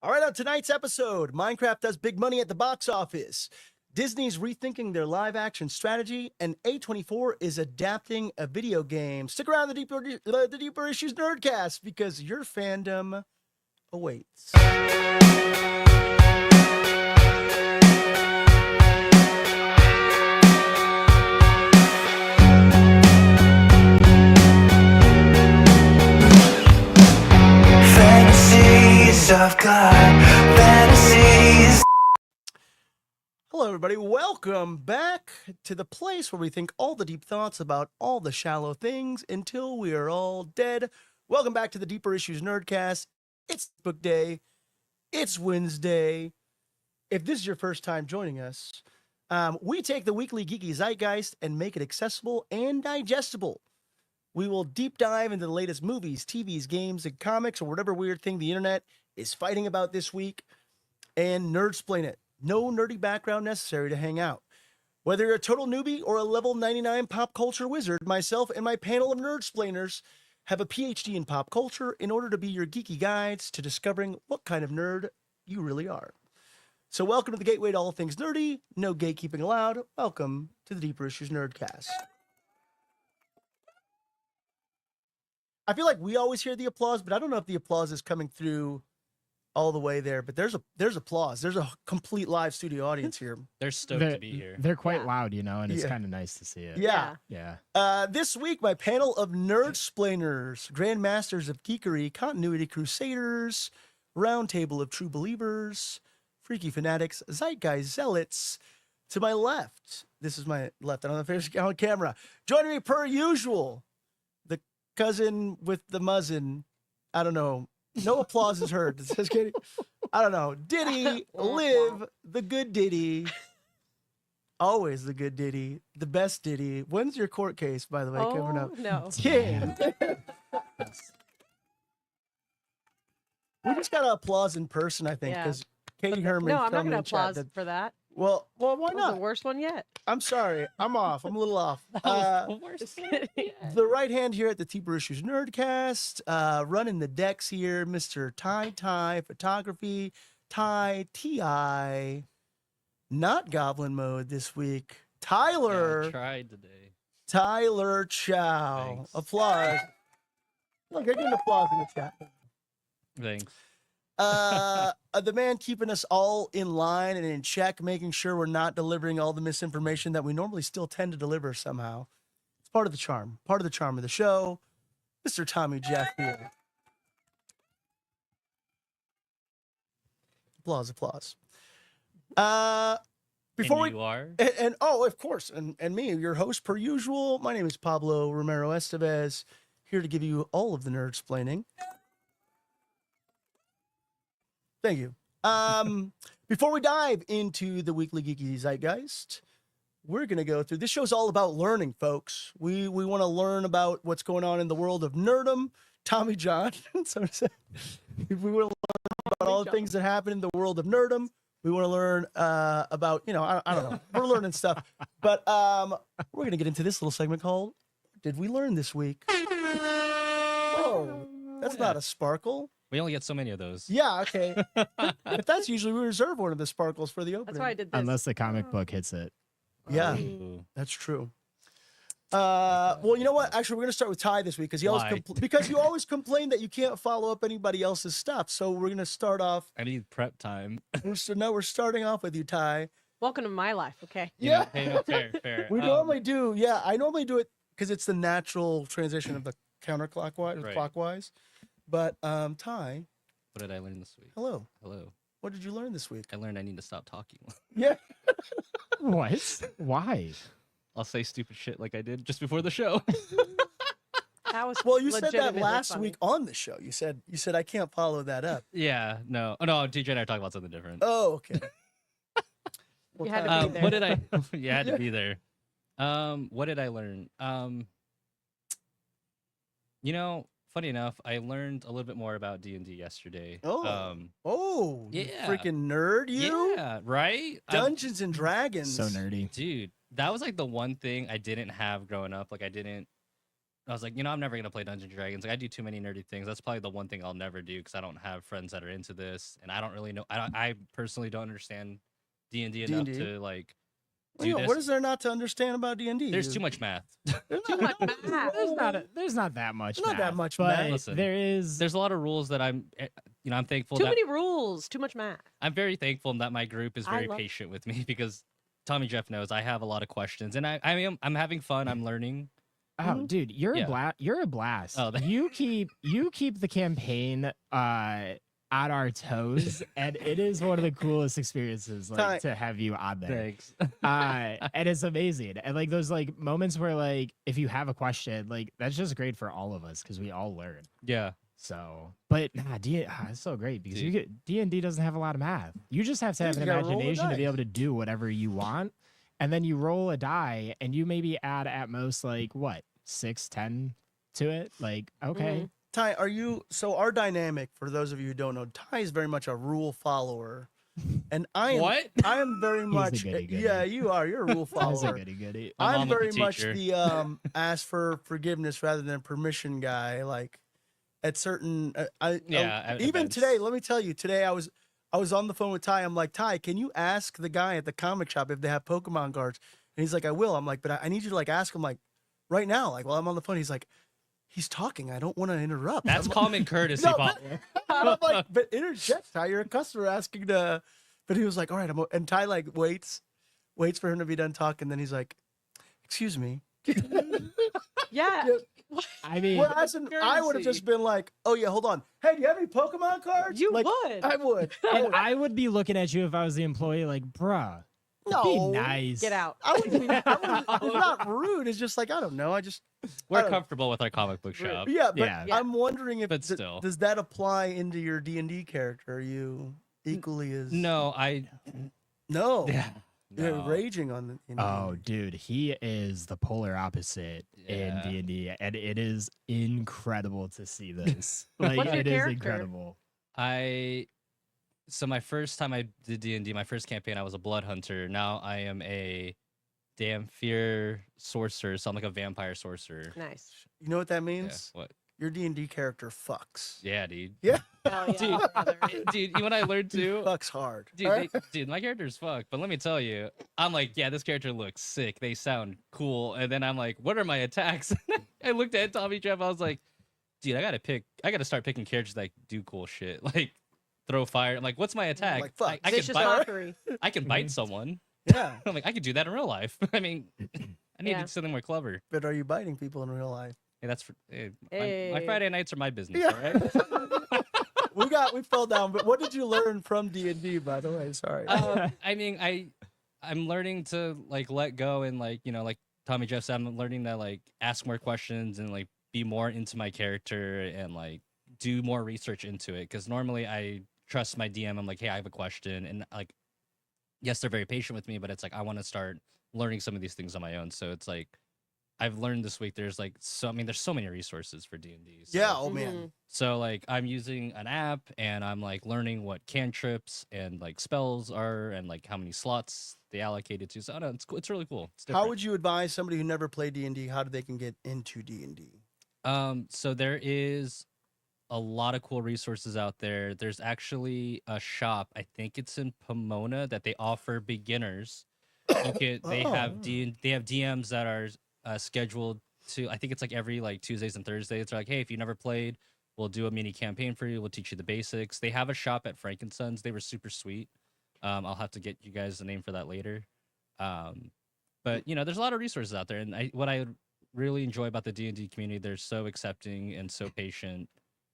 All right, on tonight's episode, Minecraft does big money at the box office. Disney's rethinking their live action strategy, and A24 is adapting a video game. Stick around the Deeper Issues Nerdcast because your fandom awaits. Fantasies of God, fantasies. Hello, everybody. Welcome back to the place where we think all the deep thoughts about all the shallow things until we are all dead. Welcome back to the Deeper Issues Nerdcast. It's book day. It's Wednesday. If this is your first time joining us, we take the weekly geeky zeitgeist and make it accessible and digestible. We will deep dive into the latest movies, TVs, games, and comics, or whatever weird thing the internet is fighting about this week, and nerd-splain it. No nerdy background necessary to hang out. Whether you're a total newbie or a level 99 pop culture wizard, myself and my panel of nerd-splainers have a PhD in pop culture in order to be your geeky guides to discovering what kind of nerd you really are. So welcome to the gateway to all things nerdy. No gatekeeping allowed. Welcome to the Deeper Issues Nerdcast. I feel like we always hear the applause, but I don't know if the applause is coming through all the way there. But there's applause. There's a complete live studio audience here. They're stoked to be here. They're quite loud, and it's Yeah. kind of nice to see it. Yeah. This week, my panel of nerd-splainers, grandmasters of geekery, continuity crusaders, roundtable of true believers, freaky fanatics, zeitgeist zealots. To my left, this is my left. I don't know if it's on camera. Joining me per usual, the cousin with the muzzin. I don't know. No applause is heard. It says Katie. I don't know. Diddy, Liv, the good Diddy. Always the good Diddy. The best Diddy. When's your court case, by the way, coming up? No. King. We just got to applause in person, I think, Yeah. because Katie Herman. No, I'm not told me going to in chat applause that- for that. Well, why That was not? the worst one yet. I'm sorry. I'm off. I'm a little off. Just kidding. The right hand here at the Deeper Issues Nerdcast, running the decks here, Mr. Ty Photography, Ty Ti, not Goblin mode this week. Tyler, I tried today. Tyler Chow. Thanks. Applause. Look, I get an applause in the chat. Thanks. The man keeping us all in line and in check, making sure we're not delivering all the misinformation that we normally still tend to deliver somehow. It's part of the charm of the show. Mr. Tommy Jeff here. Applause. Before And you are? and oh, of course, and me, your host per usual. My name is Pablo Romero Estevez, here to give you all of the nerd-splaining. Thank you. Before we dive into the weekly geeky zeitgeist, we're gonna go through. This show's all about learning, folks. We want to learn about what's going on in the world of nerdom. Tommy John. So we want to learn about all the things that happen in the world of nerdom. We want to learn about, I don't know. We're learning stuff, but we're gonna get into this little segment called "Did We Learn This Week?" Whoa, that's not a sparkle. We only get so many of those. Yeah, okay. But that's usually we reserve one of the sparkles for the opening. That's why I did this. Unless the comic book hits it. Yeah, Ooh. that's true. Well, you know what? Actually, we're gonna start with Ty this week because Why? because you always complain that you can't follow up anybody else's stuff. So we're gonna start off. I need prep time. We're starting off with you, Ty. Welcome to my life, okay? You know, hey, no, fair. We normally do. Yeah, I normally do it because it's the natural transition of the counterclockwise, Right. clockwise. But Ty, What did I learn this week? hello. Hello. What did you learn this week? I learned I need to stop talking. Yeah. What? Why? I'll say stupid shit like I did just before the show. That was Well, you said that legitimately last funny. week on the show. You said I can't follow that up. Yeah, no. Oh, no, DJ and I are talking about something different. Oh, okay. You had to Ty, be there. What did I... You had Yeah. to be there. What did I learn? Funny enough, I learned a little bit more about D&D yesterday. Oh. Oh, you Yeah. freaking nerd, you. Yeah, right? Dungeons and Dragons. So nerdy. Dude, that was like the one thing I didn't have growing up. Like I didn't I was like, I'm never gonna play Dungeons and Dragons. Like, I do too many nerdy things. That's probably the one thing I'll never do because I don't have friends that are into this, and I don't really know. I personally don't understand D&D enough D&D? to like Well, do yeah, this. what is there not to understand about D&D? There's too much math. Too much math. There's not that much. Not that math, much but math. Listen, there is. There's a lot of rules that I'm thankful Too that many rules. Too much math. I'm very thankful that my group is I very love- patient with me because Tommy Jeff knows I have a lot of questions, and I'm having fun. I'm learning. Oh, dude, you're Yeah. a blast. You're a blast. Oh, you keep the campaign on our toes, and it is one of the coolest experiences Ty- to have you on there. Thanks. And it's amazing. And like those like moments where like if you have a question, like that's just great for all of us because we all learn. Yeah. So, but nah, it's so great because you Dude. get D&D doesn't have a lot of math. You just have to have You an gotta roll a imagination to be dice. able to do whatever you want, and then you roll a die, and you maybe add at most like what 6, 10 to it. Like okay, Ty, are you so our dynamic for those of you who don't know, Ty is very much a rule follower. And I am What? I am very a much goody-goody. yeah, you are. You're a rule that's a follower. goody goody. My I'm mom was a very much teacher. the ask for forgiveness rather than permission guy. Like at certain at even events. today, let me tell you, today I was on the phone with Ty. I'm like, Ty, can you ask the guy at the comic shop if they have Pokemon cards? And he's like, I will. I'm like, but I need you to like ask him like right now, like while I'm on the phone. He's like, he's talking. I don't want to interrupt. That's I'm common courtesy, No, Pop. and I'm like, but interject, Ty. You're a customer asking to. But he was like, all right. And Ty like waits for him to be done talking. Then he's like, excuse me. Yeah. I mean, Whereas I would have just been like, oh yeah, hold on. Hey, do you have any Pokemon cards? You like, would. I would. and I would be looking at you if I was the employee, like, bruh, No. be nice. Get out. I wouldn't be. It's not rude. It's just like I don't know. I We're don't- comfortable with our comic book shop. Yeah, but Yeah. I'm wondering if But still. does that apply into your D&D character? Are you equally as No, I. No. Yeah. You're No. raging on the. Oh, dude, he is the polar opposite Yeah. in D&D, and it is incredible to see this. Like, What's your it is character? incredible. So my first time I did D&D, my first campaign, I was a blood hunter. Now I am a damn fear sorcerer. So I'm like a vampire sorcerer. Nice. You know what that Yeah. means? What? Your D&D character fucks. Yeah, dude. Hell yeah, Dude. brother. Dude, you know what I learned He too? fucks hard. Dude, dude, my character's fuck. But let me tell you, I'm like, yeah, this character looks sick. They sound cool. And then I'm like, what are my attacks? I looked at Tommy Jeff. I was like, dude, I gotta start picking characters that do cool shit. Like throw fire. I'm like, what's my attack? Like, fuck. I can Vicious bite. mockery. I can bite someone. Yeah. I'm like, I could do that in real life. I mean, I need Yeah. something more clever. But are you biting people in real life? Hey, that's for, hey, my Hey. Friday nights are my business. Yeah. All right. We fell down. But what did you learn from D&D, by the way? Sorry. I mean, I'm learning to like let go and like like Tommy Jeff said, I'm learning to like ask more questions and like be more into my character and like do more research into it. Because normally I trust my DM. I'm like, hey, I have a question, and like, yes, they're very patient with me, but it's like I want to start learning some of these things on my own. So it's like I've learned this week. There's like there's so many resources for D&D. So, yeah. Oh man. So like I'm using an app and I'm like learning what cantrips and like spells are and like how many slots they allocated to. So I don't know, it's cool. It's really cool. It's How different. would you advise somebody who never played D&D how they can get into D&D? So there is a lot of cool resources out there. There's actually a shop, I think it's in Pomona, that they offer beginners. They have DMs that are scheduled to, I think it's like every like Tuesdays and Thursdays. It's like, hey, if you never played, we'll do a mini campaign for you. We'll teach you the basics. They have a shop at Frankensons. They were super sweet. I'll have to get you guys the name for that later. But there's a lot of resources out there, and what I really enjoy about the D&D community, they're so accepting and so patient,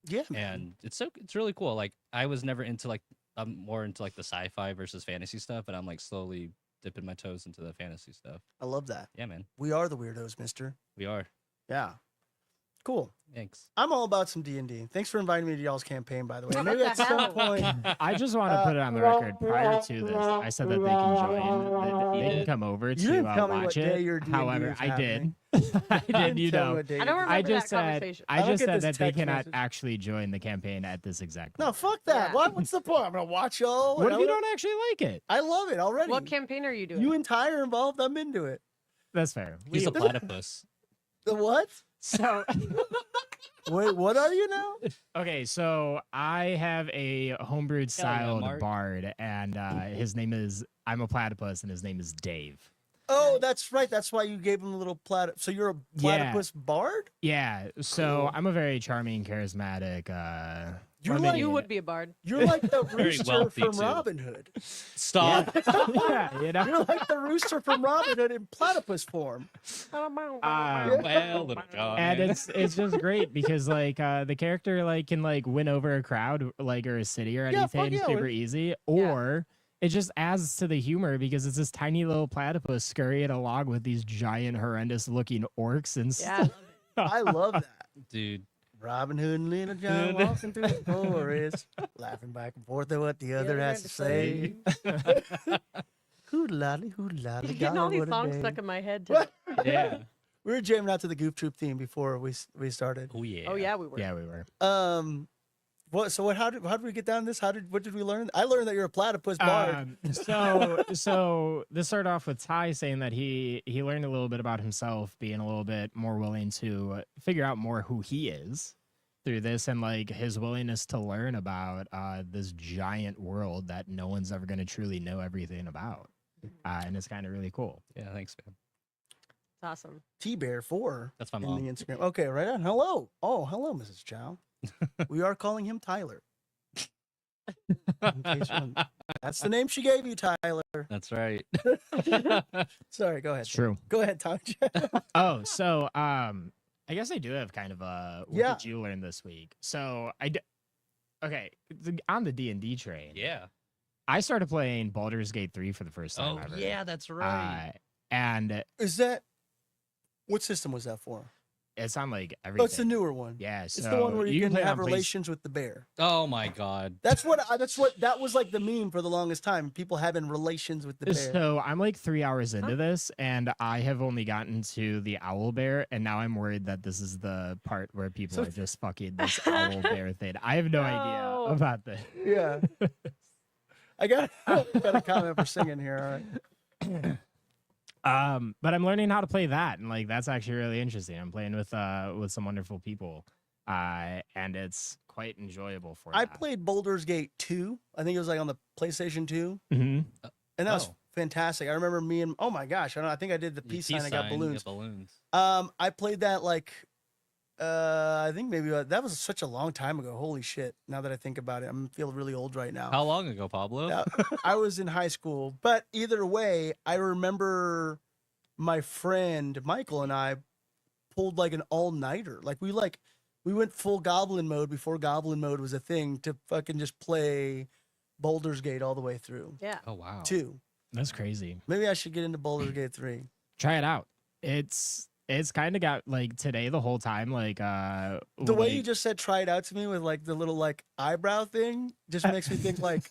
Yeah. Man. and it's really cool. Like I was never into like I'm more into like the sci-fi versus fantasy stuff, and I'm like slowly dipping my toes into the fantasy stuff. I love that. Yeah, man, We are the weirdos, mister. we are. Yeah. Cool. Thanks. I'm all about some D&D. Thanks for inviting me to y'all's campaign, by the way. What Maybe the at some hell? point. I just want to put it on the record. Prior to this, I said that they can join. They can come over You to didn't tell me what watch day it. your D&D However, was I did. happening. I did. You Tell me know. what day I you don't did. remember I that just said. conversation. I I don't just get said this that they text cannot message. actually join the campaign at this exact No, moment. fuck that. Yeah. What's the point? I'm gonna watch y'all. What and if I'm you gonna- don't actually like it? I love it already. What campaign are you doing? You and Ty are involved. I'm into it. That's fair. He's a platypus. The what? So Wait, what are you now? okay, so I have a homebrewed styled Mark. bard, and his name is I'm a platypus, and his name is Dave. Oh, that's right. That's why you gave him a little platypus. So you're a platypus bard? Yeah, so Cool. I'm a very charming, charismatic. You're fun like- idiot. You would be a bard. You're like the Very rooster wealthy, from too. Robin Hood. Stop. Yeah, you know. You're like the rooster from Robin Hood in platypus form. Well, little John. And it's just great because like the character like can like win over a crowd like or a city or Yeah, fuck anything yeah, super we- easy, or it just adds to the humor because it's this tiny little platypus scurrying along with these giant horrendous looking orcs and stuff. Yeah. I love that. Dude. Robin Hood and Little John walking through the forest, laughing back and forth at what the other has to say. Hoodlolly, hoodlolly, You're getting all golly, these what a songs day. stuck in my head. What? Too. Yeah. We were jamming out to the Goof Troop theme before we started. Oh yeah. Oh yeah, we were. Yeah, we were. How did we get down this? What did we learn? I learned that you're a platypus bard. So this started off with Ty saying that he learned a little bit about himself, being a little bit more willing to figure out more who he is through this, and like his willingness to learn about this giant world that no one's ever going to truly know everything about, and it's kind of really cool. Yeah, thanks, man. It's awesome. T-Bear4 That's my in mom. the Instagram. Okay, right on. Hello. Oh, hello, Mrs. Chow. We are calling him Tyler. In case you're wondering. That's the name she gave you, Tyler. That's right. Sorry, go ahead. It's true. Go ahead, Tom. Oh, so I guess I do have kind of a what Yeah. did you learn this week? So okay, on the D&D train. Yeah. I started playing Baldur's Gate 3 for the first time Oh ever. yeah, that's right. And Is that what system was that for? it's on like Oh, everything. it's the newer one. Yeah, It's so the one where you can play it have on relations with the bear. Oh my god. That's what that was like the meme for the longest time. People having relations with the bear. So I'm like 3 hours into this, and I have only gotten to the owl bear, and now I'm worried that this is the part where people So- are just fucking this owl bear thing. I have no idea No. about this. Yeah. I got a comment for singing here. All right. But I'm learning how to play that, and like that's actually really interesting. I'm playing with some wonderful people, and it's quite enjoyable for I that. played Baldur's Gate 2. I think it was like on the PlayStation 2. Mhm. And that was Oh. fantastic. I remember me and oh my gosh, I think I did the You peace sign. I got balloons. balloons. I played that like I think maybe that was such a long time ago. Holy shit! Now that I think about it, I'm feeling really old right now. How long ago, Pablo? Yeah, I was in high school, but either way, I remember my friend Michael and I pulled like an all-nighter. Like we went full goblin mode before goblin mode was a thing to fucking just play Baldur's Gate all the way through. Yeah. Oh wow. 2. That's crazy. Maybe I should get into Baldur's Gate 3. Try it out. It's kind of got like today the whole time like The way you like- just said try it out to me with like the little like eyebrow thing just makes me think like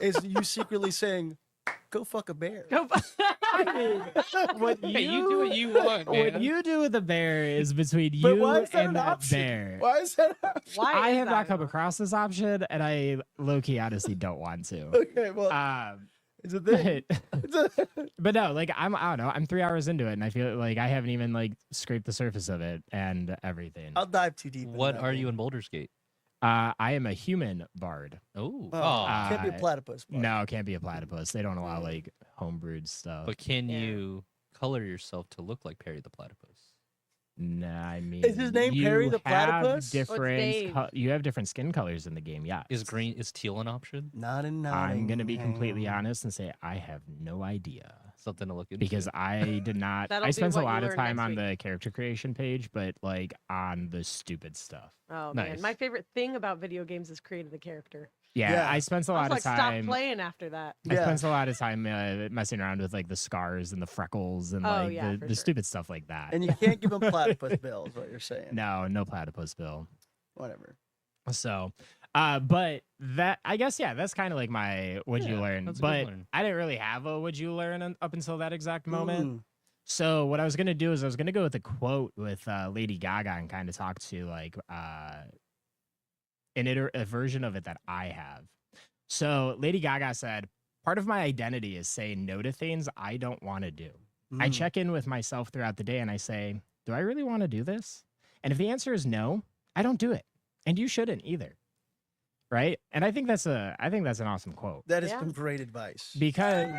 is you secretly saying go fuck a bear. Go. what Hey, you do what you want, what man. you do with the bear is between But you why is that and an that option? bear. Why is that? an option? Why I is have that not come an across this option, and I low key honestly don't want to. Okay, well, it's a thing. But no, like I don't know. I'm 3 hours into it, and I feel like I haven't even like scraped the surface of it and everything. I'll dive too deep. What are you in Baldur's Gate? I am a human bard. Oh. Oh, can't be a Uh, platypus. bud. No, it can't be a platypus. They don't allow like homebrewed stuff. But can Yeah. you color yourself to look like Perry the Platypus? Nah, I mean, Is his name Perry you the have Platypus? Different, Dave. you have different skin colors in the game. Yeah. Is teal an option? Not in I'm gonna be Nottingham. completely honest and say I have no idea Something to look into. because I did not. That'll I be spent a what you lot of learn time next on week. the character creation page, but like on the stupid stuff. Oh Nice. man, my favorite thing about video games is creating the character. Yeah, Yeah. I spent a I lot was of like, stop time. playing after that. I Yeah. spent a lot of time messing around with like the scars and the freckles and Oh, like yeah, the for sure. stupid stuff like that. And you can't give him platypus bill, is what you're saying. No platypus bill. Whatever. So, but that I guess that's kind of like my would you Yeah, learn, that's a good but learn. I didn't really have a would you learn up until that exact moment. Mm. So what I was gonna do is I was gonna go with a quote with Lady Gaga and kind of talk to like a version of it that I have. So Lady Gaga said, "Part of my identity is saying no to things I don't want to do. I Mm. check in with myself throughout the day and I say, do I really want to do this? And if the answer is no, I don't do it. And you shouldn't either. Right? And I think that's an awesome quote. That is Yeah. some great advice. Because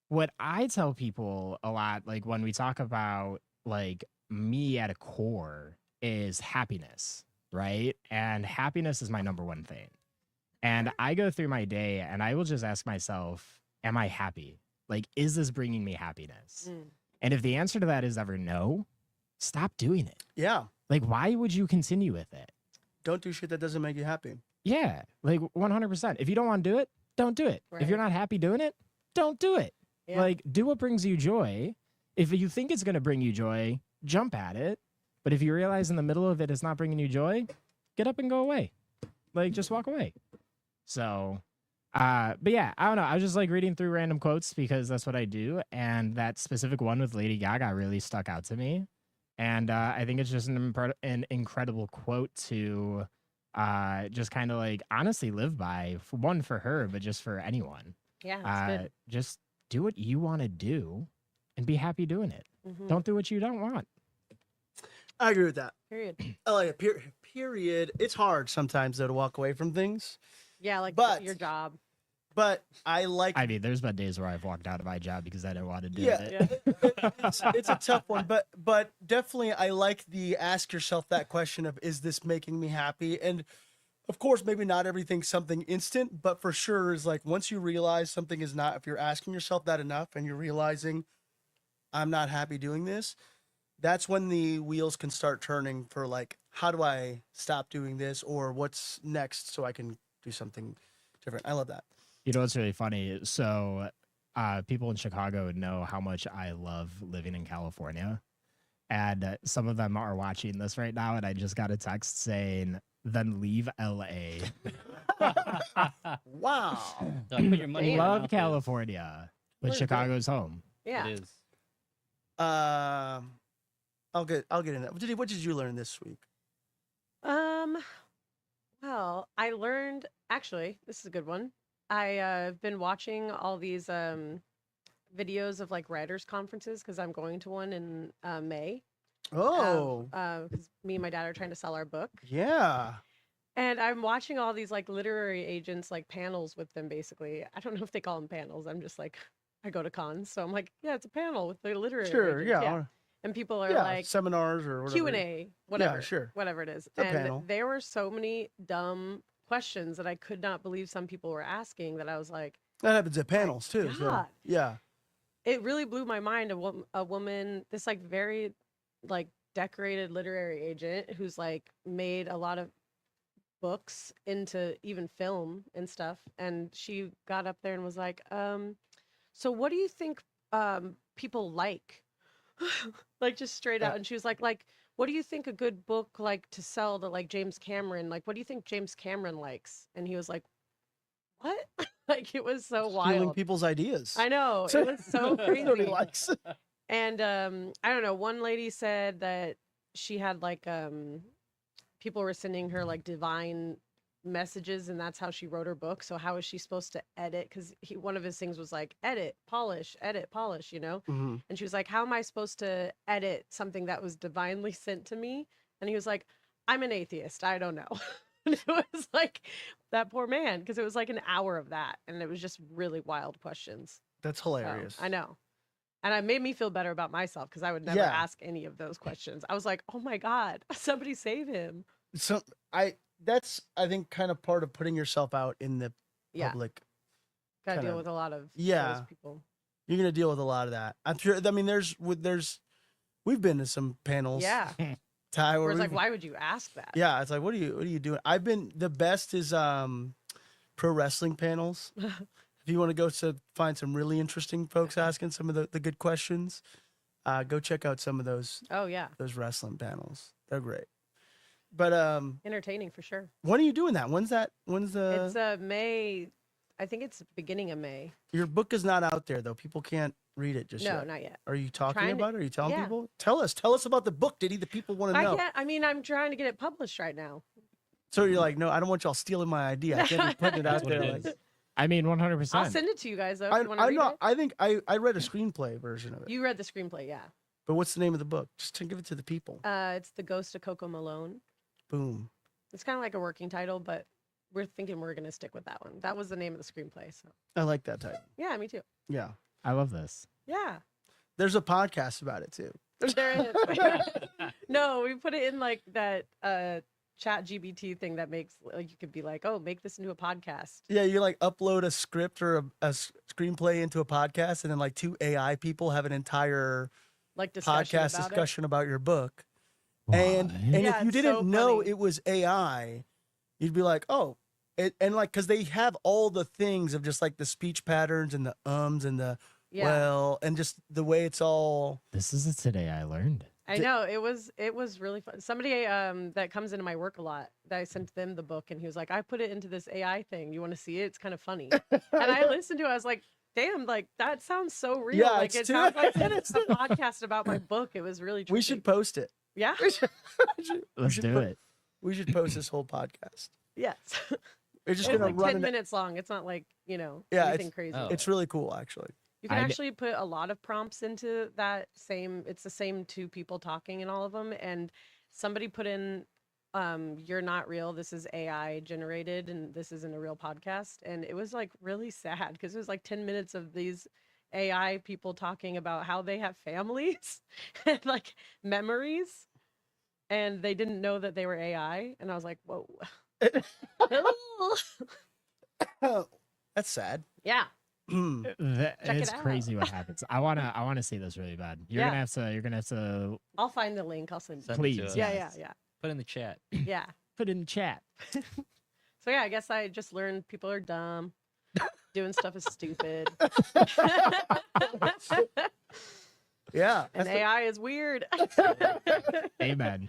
what I tell people a lot, like when we talk about like me at a core, is happiness, right? And happiness is my number one thing. And I go through my day and I will just ask myself, am I happy? Like, is this bringing me happiness? Mm. And if the answer to that is ever no, stop doing it. Yeah. Like, why would you continue with it? Don't do shit that doesn't make you happy. Yeah, like 100%. If you don't want to do it, don't do it. If you're Right. not happy doing it, don't do it. Yeah. Like, do what brings you joy. If you think it's going to bring you joy, jump at it. But if you realize in the middle of it it's not bringing you joy, get up and go away. Like, just walk away. So, but yeah, I don't know. I was just like reading through random quotes because that's what I do. And that specific one with Lady Gaga really stuck out to me. And I think it's just an incredible quote to just kind of like honestly live by. For one, for her, but just for anyone. Yeah, that's good. Just do what you want to do and be happy doing it. Mhm. Don't do what you don't want. I agree with that. Period. I like it. Period. It's hard sometimes though to walk away from things, Yeah, like But- your job. but I like. I mean, there's been days where I've walked out of my job because I didn't want to do Yeah. it. it's a tough one, but definitely I like the ask yourself that question of, is this making me happy? And of course, maybe not everything's something instant, but for sure is like once you realize something is not, if you're asking yourself that enough and you're realizing I'm not happy doing this, that's when the wheels can start turning for like, how do I stop doing this, or what's next so I can do something different. I love that. You know what's really funny? So, people in Chicago know how much I love living in California. And some of them are watching this right now. And I just got a text saying, then leave LA. Wow. So put your money where your Love mouth is. California, but Where's Chicago's home. Yeah. It is. I'll get in that. What did you learn this week? Well, I learned actually, this is a good one. I've been watching all these videos of like writers conferences because I'm going to one in May. Oh, Because me and my dad are trying to sell our book. yeah. And I'm watching all these like literary agents like panels with them basically. I don't know if they call them panels. I'm just like I go to cons, so I'm like, yeah, it's a panel with the literary Sure, agents. yeah. And people are Yeah, like seminars or whatever. Q&A, whatever. sure. Whatever it is. a And panel. there were so many dumb questions that I could not believe some people were asking that I was like, That happens at panels too. So, God. yeah. it really blew my mind. A woman, this like very like decorated literary agent who's like made a lot of books into even film and stuff. And she got up there and was like, so what do you think people like? Like just straight out. And she was like, what do you think a good book like to sell to like James Cameron? Like, what do you think James Cameron likes? And he was like, what? Like it was so Stealing wild. people's ideas. I know. It was so That's what he crazy. likes. And I don't know, one lady said that she had like people were sending her like divine messages and that's how she wrote her book. So how is she supposed to edit? Because one of his things was like edit, polish, you know? Mhm. And she was like, how am I supposed to edit something that was divinely sent to me? And he was like, I'm an atheist. I don't know. And it was like that poor man, because it was like an hour of that. And it was just really wild questions. That's So, hilarious. I know. And it made me feel better about myself because I would never Yeah. ask any of those questions. I was like, oh my God, somebody save him. So that's I think kind of part of putting yourself out in the Yeah. public. Got to kinda- deal with a lot of Yeah. those people. You're gonna deal with a lot of that. I'm sure. I mean, we've been to some panels. Yeah. Ty, Where where it's like, we've- why would you ask that? Yeah, it's like, what are you doing? I've been the best is pro wrestling panels. If you want to go to find some really interesting folks asking some of the good questions, go check out some of those Oh, yeah. wrestling panels. They're great. But Entertaining for sure. when are you doing that? When's the It's May. I think it's beginning of May. your book is not out there though. People can't read it just No, yet. not yet. Are you talking trying to- about it? Are you telling yeah. people? Tell us about the book, Diddy. The people want to know. I'm trying to get it published right now. So you're like, no, I don't want y'all stealing my idea. I can't be putting it out That's what there. it Like, is. I mean, 100%. I'll send it to you guys though. If you want to I read know. it. I think I read a screenplay version of it. You read the screenplay, yeah. But what's the name of the book? Just to give it to the people. It's The Ghost of Coco Malone. Boom. It's kind of like a working title, but we're thinking we're gonna stick with that one. That was the name of the screenplay. So I like that title. yeah, me too. Yeah. I love this. Yeah. There's a podcast about it too. There is. No, we put it in like that chat GBT thing that makes like you could be like, oh, make this into a podcast. Yeah, you like upload a script or a screenplay into a podcast, and then like 2 AI people have an entire Like discussion podcast about discussion about your book. And Yeah, if you it's didn't so know funny. it was AI, you'd be like, oh, and like because they have all the things of just like the speech patterns and the ums and the Yeah. well and just the way it's all. This is it today I learned. I know it was really fun. Somebody that comes into my work a lot, that I sent them the book, and he was like, I put it into this AI thing. You want to see it? It's kind of funny. And I listened to it. I was like, damn, like that sounds so real. Yeah, Like it's it sounds like it's a podcast about my book. It was really. We trippy. should post it. Yeah. Let's do it. We should post this whole podcast. Yes. We're just It's gonna like run 10 it. minutes long. It's not like Yeah, anything crazy. Oh. It's really cool, actually. You can I d- actually put a lot of prompts into that same. It's the same 2 people talking in all of them, and somebody put in, "You're not real. This is AI generated, and this isn't a real podcast." And it was like really sad because it was like 10 minutes of these AI people talking about how they have families and like memories, and they didn't know that they were AI. And I was like, whoa. That's sad. Yeah. It's it crazy what happens. I wanna see this really bad. You're gonna have to I'll find the link. I'll send it. Send it Please, to us. Yeah, yeah, Put in the chat. yeah. put in the chat. So yeah, I guess I just learned people are dumb. Doing stuff is stupid. Yeah, And AI is weird. Amen.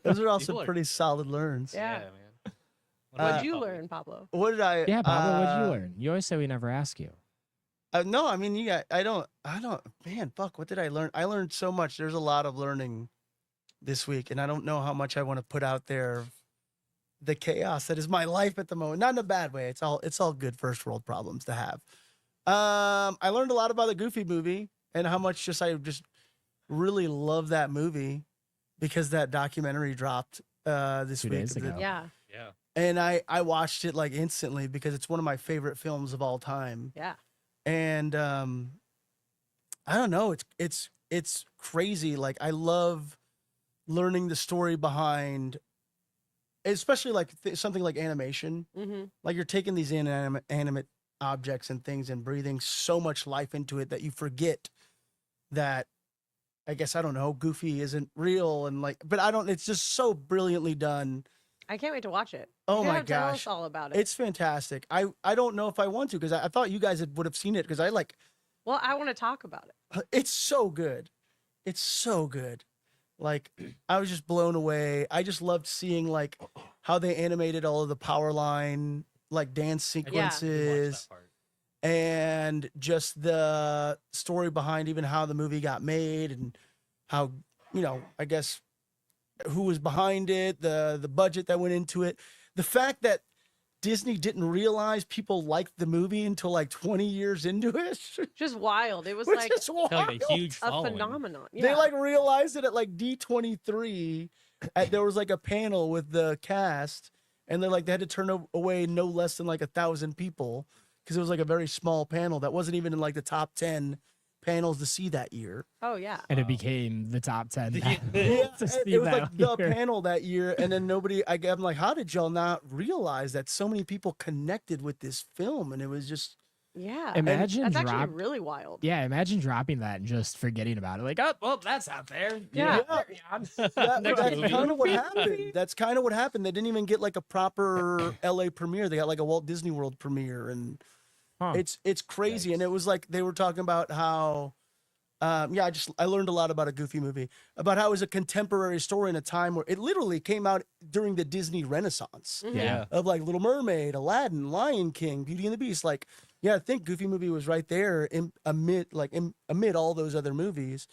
those are also People are- pretty solid learns. Yeah. man. What'd you learn, Pablo? What did I? Yeah, Pablo, what'd you learn? You always say we never ask you. No, I mean, yeah, I don't. Man, fuck, what did I learn? I learned so much. There's a lot of learning this week, and I don't know how much I want to put out there. The chaos that is my life at the moment, not in a bad way. It's all good first world problems to have. I learned a lot about the Goofy movie and how much I just really love that movie because that documentary dropped this 2 week. days ago. Yeah, Yeah. And I watched it like instantly because it's one of my favorite films of all time. yeah. And I don't know, it's crazy. Like I love learning the story behind, especially like something like animation. Mm-hmm. Like you're taking these animate objects and things and breathing so much life into it that you forget that, I guess, I don't know, Goofy isn't real. And like, but it's just so brilliantly done. I can't wait to watch it. Oh You my gotta tell gosh. us all about it. It's fantastic. I don't know if I want to, because I thought you guys would have seen it, because Well, I want to talk about it. it's so good. It's so good. Like, I was just blown away. I just loved seeing like how they animated all of the power line, like dance I didn't sequences, watch that part. and just the story behind even how the movie got made and how, I guess who was behind it, the budget that went into it. The fact that Disney didn't realize people liked the movie until like 20 years into it. Just wild. It was Which like is wild. Like a huge a following. phenomenon. They Yeah. like realized it at like D23. There was like a panel with the cast, and they had to turn away no less than like 1,000 people because it was like a very small panel that wasn't even in like the top 10 panels to see that year. Oh yeah. And it became the top 10. Yeah, to see It was that like the year. panel that year, and then I'm like, how did y'all not realize that so many people connected with this film? And it was just, Yeah. Imagine That's actually drop. really wild. Yeah, imagine dropping that and just forgetting about it. Like, oh, well, that's out there. Yeah. carry on. Next that's movie. kind of what happened. That's kind of what happened. They didn't even get like a proper LA premiere. They got like a Walt Disney World premiere, and Huh. it's crazy. And it was like they were talking about how, I learned a lot about a Goofy movie, about how it was a contemporary story in a time where it literally came out during the Disney Renaissance Mhm. Yeah. of like Little Mermaid, Aladdin, Lion King, Beauty and the Beast. Like, yeah, I think Goofy movie was right there amid all those other movies,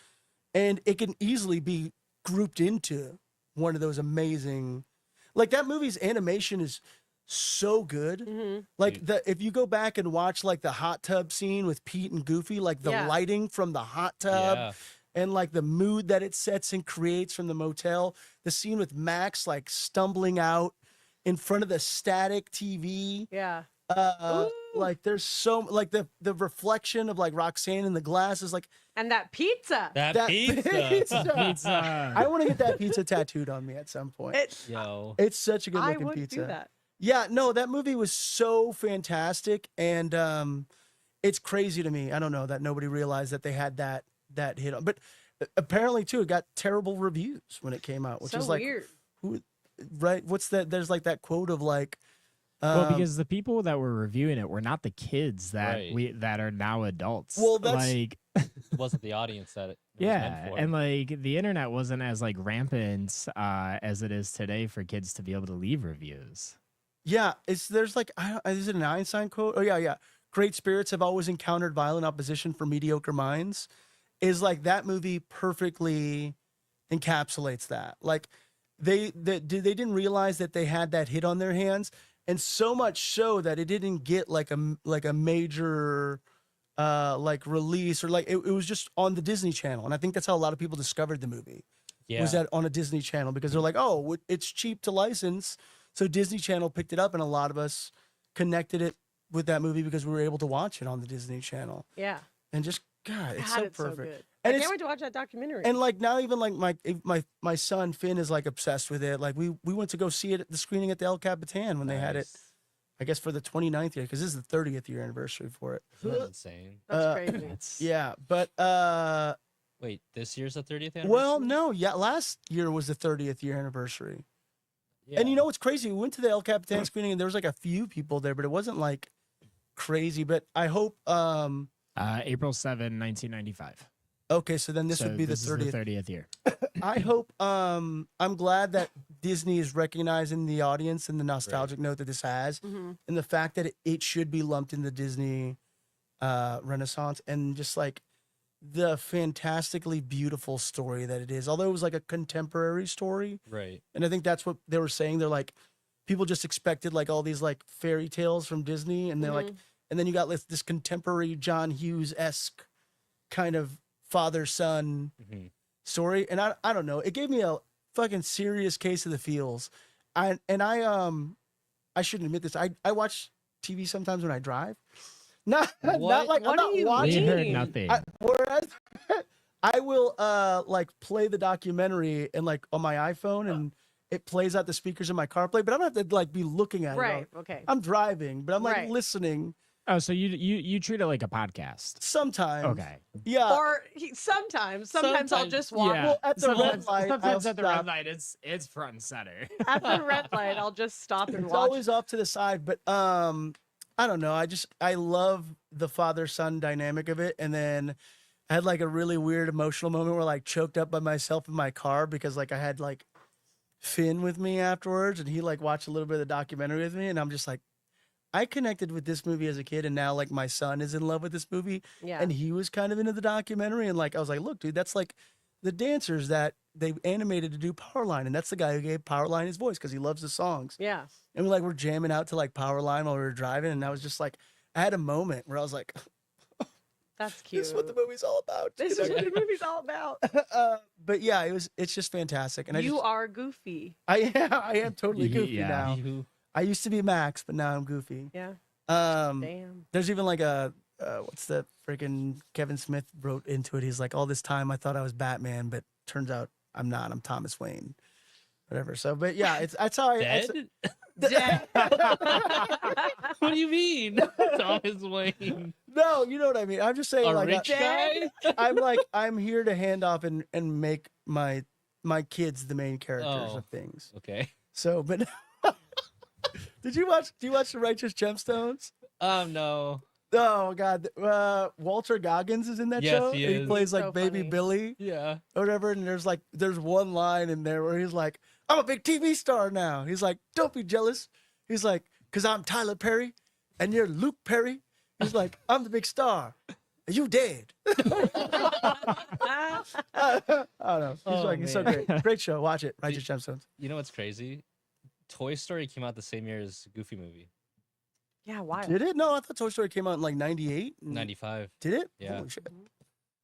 and it can easily be grouped into one of those amazing, like that movie's animation is so good. Mhm. Like if you go back and watch like the hot tub scene with Pete and Goofy, like the Yeah. lighting from the hot tub, Yeah. and like the mood that it sets and creates from the motel. The scene with Max like stumbling out in front of the static TV. Yeah. Like there's so like the reflection of like Roxanne in the glass is like And that pizza. That pizza. Pizza. I want to get that pizza tattooed on me at some point. Yo. It's such a good I looking would pizza. do that. Yeah, no, that movie was so fantastic, and it's crazy to me. I don't know that nobody realized that they had that hit on, but apparently too, it got terrible reviews when it came out, which So is like, weird. who, right? What's that? There's like that quote of like, Well, because the people that were reviewing it were not the kids that Right. that are now adults. Well, that's- like It wasn't the audience that it was meant yeah, for. and like the internet wasn't as like rampant as it is today for kids to be able to leave reviews. yeah, there's like, is it an Einstein quote? Oh yeah. Great spirits have always encountered violent opposition for mediocre minds. Is like that movie perfectly encapsulates that. Like they didn't realize that they had that hit on their hands, and so much so that it didn't get like a major like release, or like it was just on the Disney Channel. And I think that's how a lot of people discovered the movie. Yeah. Was that on a Disney Channel, because they're like, oh, it's cheap to license, so Disney Channel picked it up, and a lot of us connected it with that movie because we were able to watch it on the Disney Channel. Yeah. And just God, it's God, so it's so perfect. good. And I it's can't wait to watch that documentary. and like now even like my son Finn is like obsessed with it. Like we went to go see it at the screening at the El Capitan when they had it, Nice. I guess for the 29th year, because this is the 30th year anniversary for it. That's insane. uh, That's crazy. It's, Yeah, but Wait, this year's the 30th anniversary? well, no, yeah, last year was the 30th year anniversary. Yeah. And you know what's crazy? We went to the El Capitan screening and there was like a few people there, but it wasn't like crazy. But I hope April 7, 1995. okay, so then this So would be the this is 30th. 30th year. I hope I'm glad that Disney is recognizing the audience and the nostalgic note that this has, hmm and the fact that it should be lumped in the Disney Renaissance, and just like the fantastically beautiful story that it is. Although it was like a contemporary story, Right. and I think that's what they were saying. They're like, people just expected like all these like fairy tales from Disney, and they're like, and then you got this contemporary John Hughes-esque kind of father-son hmm story. And I don't know, it gave me a fucking serious case of the feels. I shouldn't admit this. I watch TV sometimes when I drive. Not What? like I'm What not do you watching. We heard mean? nothing. Whereas I will like play the documentary and like on my iPhone, and it plays out the speakers in my CarPlay, but I don't have to like be looking at it. Right. Okay. I'm driving, but I'm like Right. listening Oh, so you treat it like a podcast. sometimes. Okay. Yeah. Or sometimes I'll Sometimes- just walk Yeah. Well, at the red Sometimes, light, sometimes I'll at the stop. red light, it's front and center. at the red light. I'll just stop and It's watch. always off to the side, but I don't know. I love the father-son dynamic of it. And then I had like a really weird emotional moment where I like choked up by myself in my car because like I had like Finn with me afterwards, and he like watched a little bit of the documentary with me, and I'm just like, I connected with this movie as a kid, and now like my son is in love with this movie, Yeah. and he was kind of into the documentary, and like I was like, look, dude, that's like the dancers that they animated to do Powerline, and that's the guy who gave Powerline his voice because he loves the songs. Yeah. And we like were jamming out to like Powerline while we were driving, and I was just like, I had a moment where I was like, That's cute. this is what the movie's all about. This you is know? what the movie's all about. But yeah, it's just fantastic, and You are goofy. I am totally goofy Yeah. now. You- I used to be Max, but now I'm goofy. Yeah. There's Damn. even like a what's the freaking Kevin Smith wrote into it. He's like, all this time I thought I was Batman, but turns out I'm not. I'm Thomas Wayne, whatever. So, but yeah, that's how I. Dead? Dead. What do you mean? Thomas Wayne. No, you know what I mean. I'm just saying, A like, rich guy? I'm like, I'm here to hand off and make my kids the main characters Oh. of things. Okay. So, but do you watch The Righteous Gemstones? No. Oh God, Walter Goggins is in that Yes, show. he and is. plays He's like so Baby funny. Billy Yeah. or whatever. And there's one line in there where he's like, "I'm a big TV star now." He's like, "Don't be jealous." He's like, "Cause I'm Tyler Perry, and you're Luke Perry." He's like, "I'm the big star, and you dead." I don't know. He's so man. great. Great show. Watch it. Righteous Gemstones. You know what's crazy? Toy Story came out the same year as Goofy movie. Yeah. Why? Did it? No, I thought Toy Story came out in like '98. 95. Did it? Yeah. Holy shit.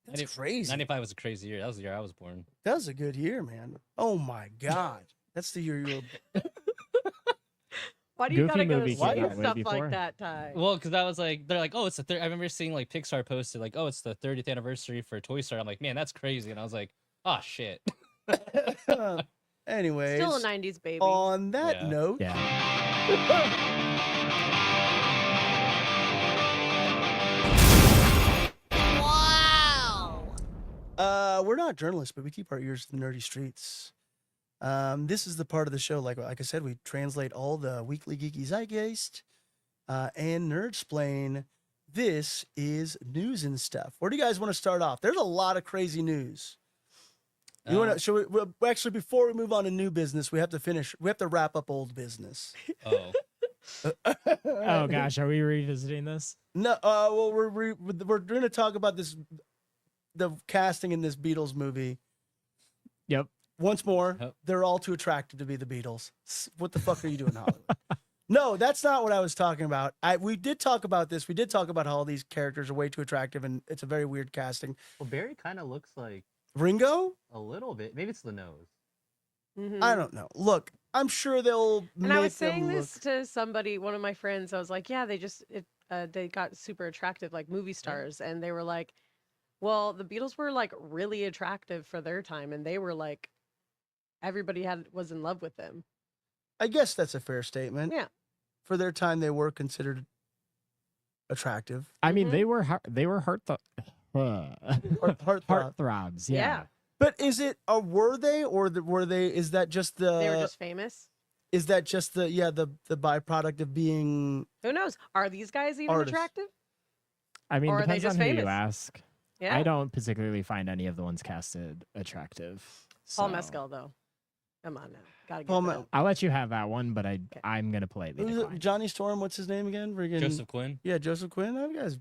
That's crazy. 95 was a crazy year. That was the year I was born. That was a good year, man. Oh my god, that's the year you were. Why do you Goofy gotta go movie to came see out way stuff before. like that, Ty? Well, because I was like, they're like, oh, it's the third. I remember seeing like Pixar posted like, oh, it's the 30th anniversary for Toy Story. I'm like, man, that's crazy. And I was like, oh shit. Anyways, Still a '90s baby. on that Yeah. note, Yeah. we're not journalists, but we keep our ears to the nerdy streets. This is the part of the show, like I said, we translate all the weekly geeky zeitgeist and nerdsplain. This is news and stuff. Where do you guys want to start off? There's a lot of crazy news. You want to? Should we? Well, actually, before we move on to new business, we have to finish. We have to wrap up old business. Oh, Oh gosh, are we revisiting this? No. Well, we're going to talk about this, the casting in this Beatles movie. Yep. Once more, Yep. they're all too attractive to be the Beatles. What the fuck are you doing, Hollywood? No, that's not what I was talking about. We did talk about this. We did talk about how all these characters are way too attractive, and it's a very weird casting. Well, Barry kind of looks like Ringo? a little bit. Maybe it's the nose. Mhm. I don't know. Look, I'm sure they'll And I was make them saying look. this to somebody, one of my friends. I was like, yeah, they got super attractive, like movie stars, and they were like, well, the Beatles were like really attractive for their time, and they were like, everybody was in love with them. I guess that's a fair statement. Yeah. For their time, they were considered attractive. I mean, Mhm. they were Heart heartthrobs. Yeah. Yeah. But is it a were they or were they? Is that just the? They were just famous. Is that just the the byproduct of being? Who knows? Are these guys even Artists. attractive? I mean, Or are they depends on just who you famous? ask. Yeah. I don't particularly find any of the ones casted attractive. Paul so- Mescal, though. Come on now. Gotta Paul get Me- that. I'll let you have that one, but I'm gonna politely Who's it? decline. Johnny Storm? What's his name again? Friggin- Joseph Quinn. Yeah, Joseph Quinn. That guy's.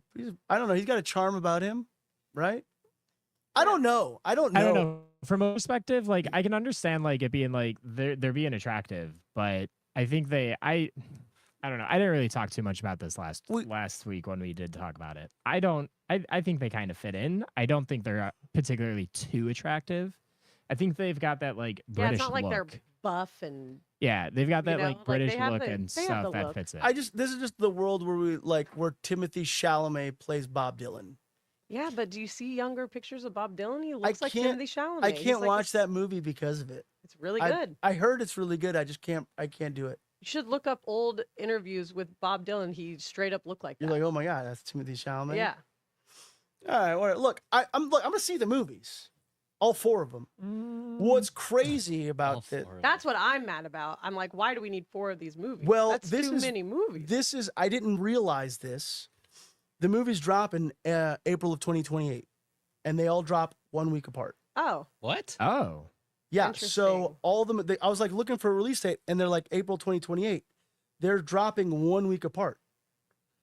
I don't know. He's got a charm about him, right? I don't know. I don't know. I don't know. From a perspective, like I can understand like it being like they're being attractive, but I think I don't know. I didn't really talk too much about this last week when we did talk about it. I think they kind of fit in. I don't think they're particularly too attractive. I think they've got that like Yeah, British it's not like look. they're buff and Yeah, they've got that know, like like, British they have look the- and they have stuff the that look. fits it. This is just the world where Timothy Chalamet plays Bob Dylan. yeah, but do you see younger pictures of Bob Dylan? He looks like can't- Timothy Chalamet. I He's can't like watch this- that movie because of it. It's really good. I heard it's really good. I just can't. I can't do it. You should look up old interviews with Bob Dylan. He straight up looked like You're that. like, oh my god, that's Timothy Chalamet. yeah. All right. Well, look, I'm gonna see the movies, all 4 of them. What's crazy All about four this? of That's what I'm mad about. I'm like, why do we need 4 of these movies? Well, that's this too is- many movies. This is. I didn't realize this. The movies drop in April of 2028, and they all drop 1 week apart. Oh, What? Oh. Yeah. Interesting. So all them. I was like looking for a release date, and they're like April 2028. They're dropping 1 week apart.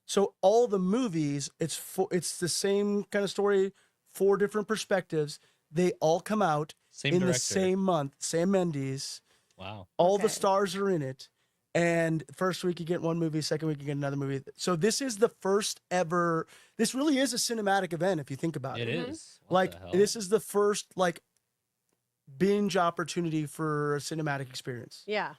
So all the movies, it's the same kind of story, 4 different perspectives. They all come out Same in director. the same month. Sam Mendes. Wow. All the Okay. stars are in it. And first week you get one movie, second week you get another movie. So this is the first ever. This really is a cinematic event if you think about it. It Mhm. is. What Like the hell? this is the first like binge opportunity for a cinematic experience. yeah.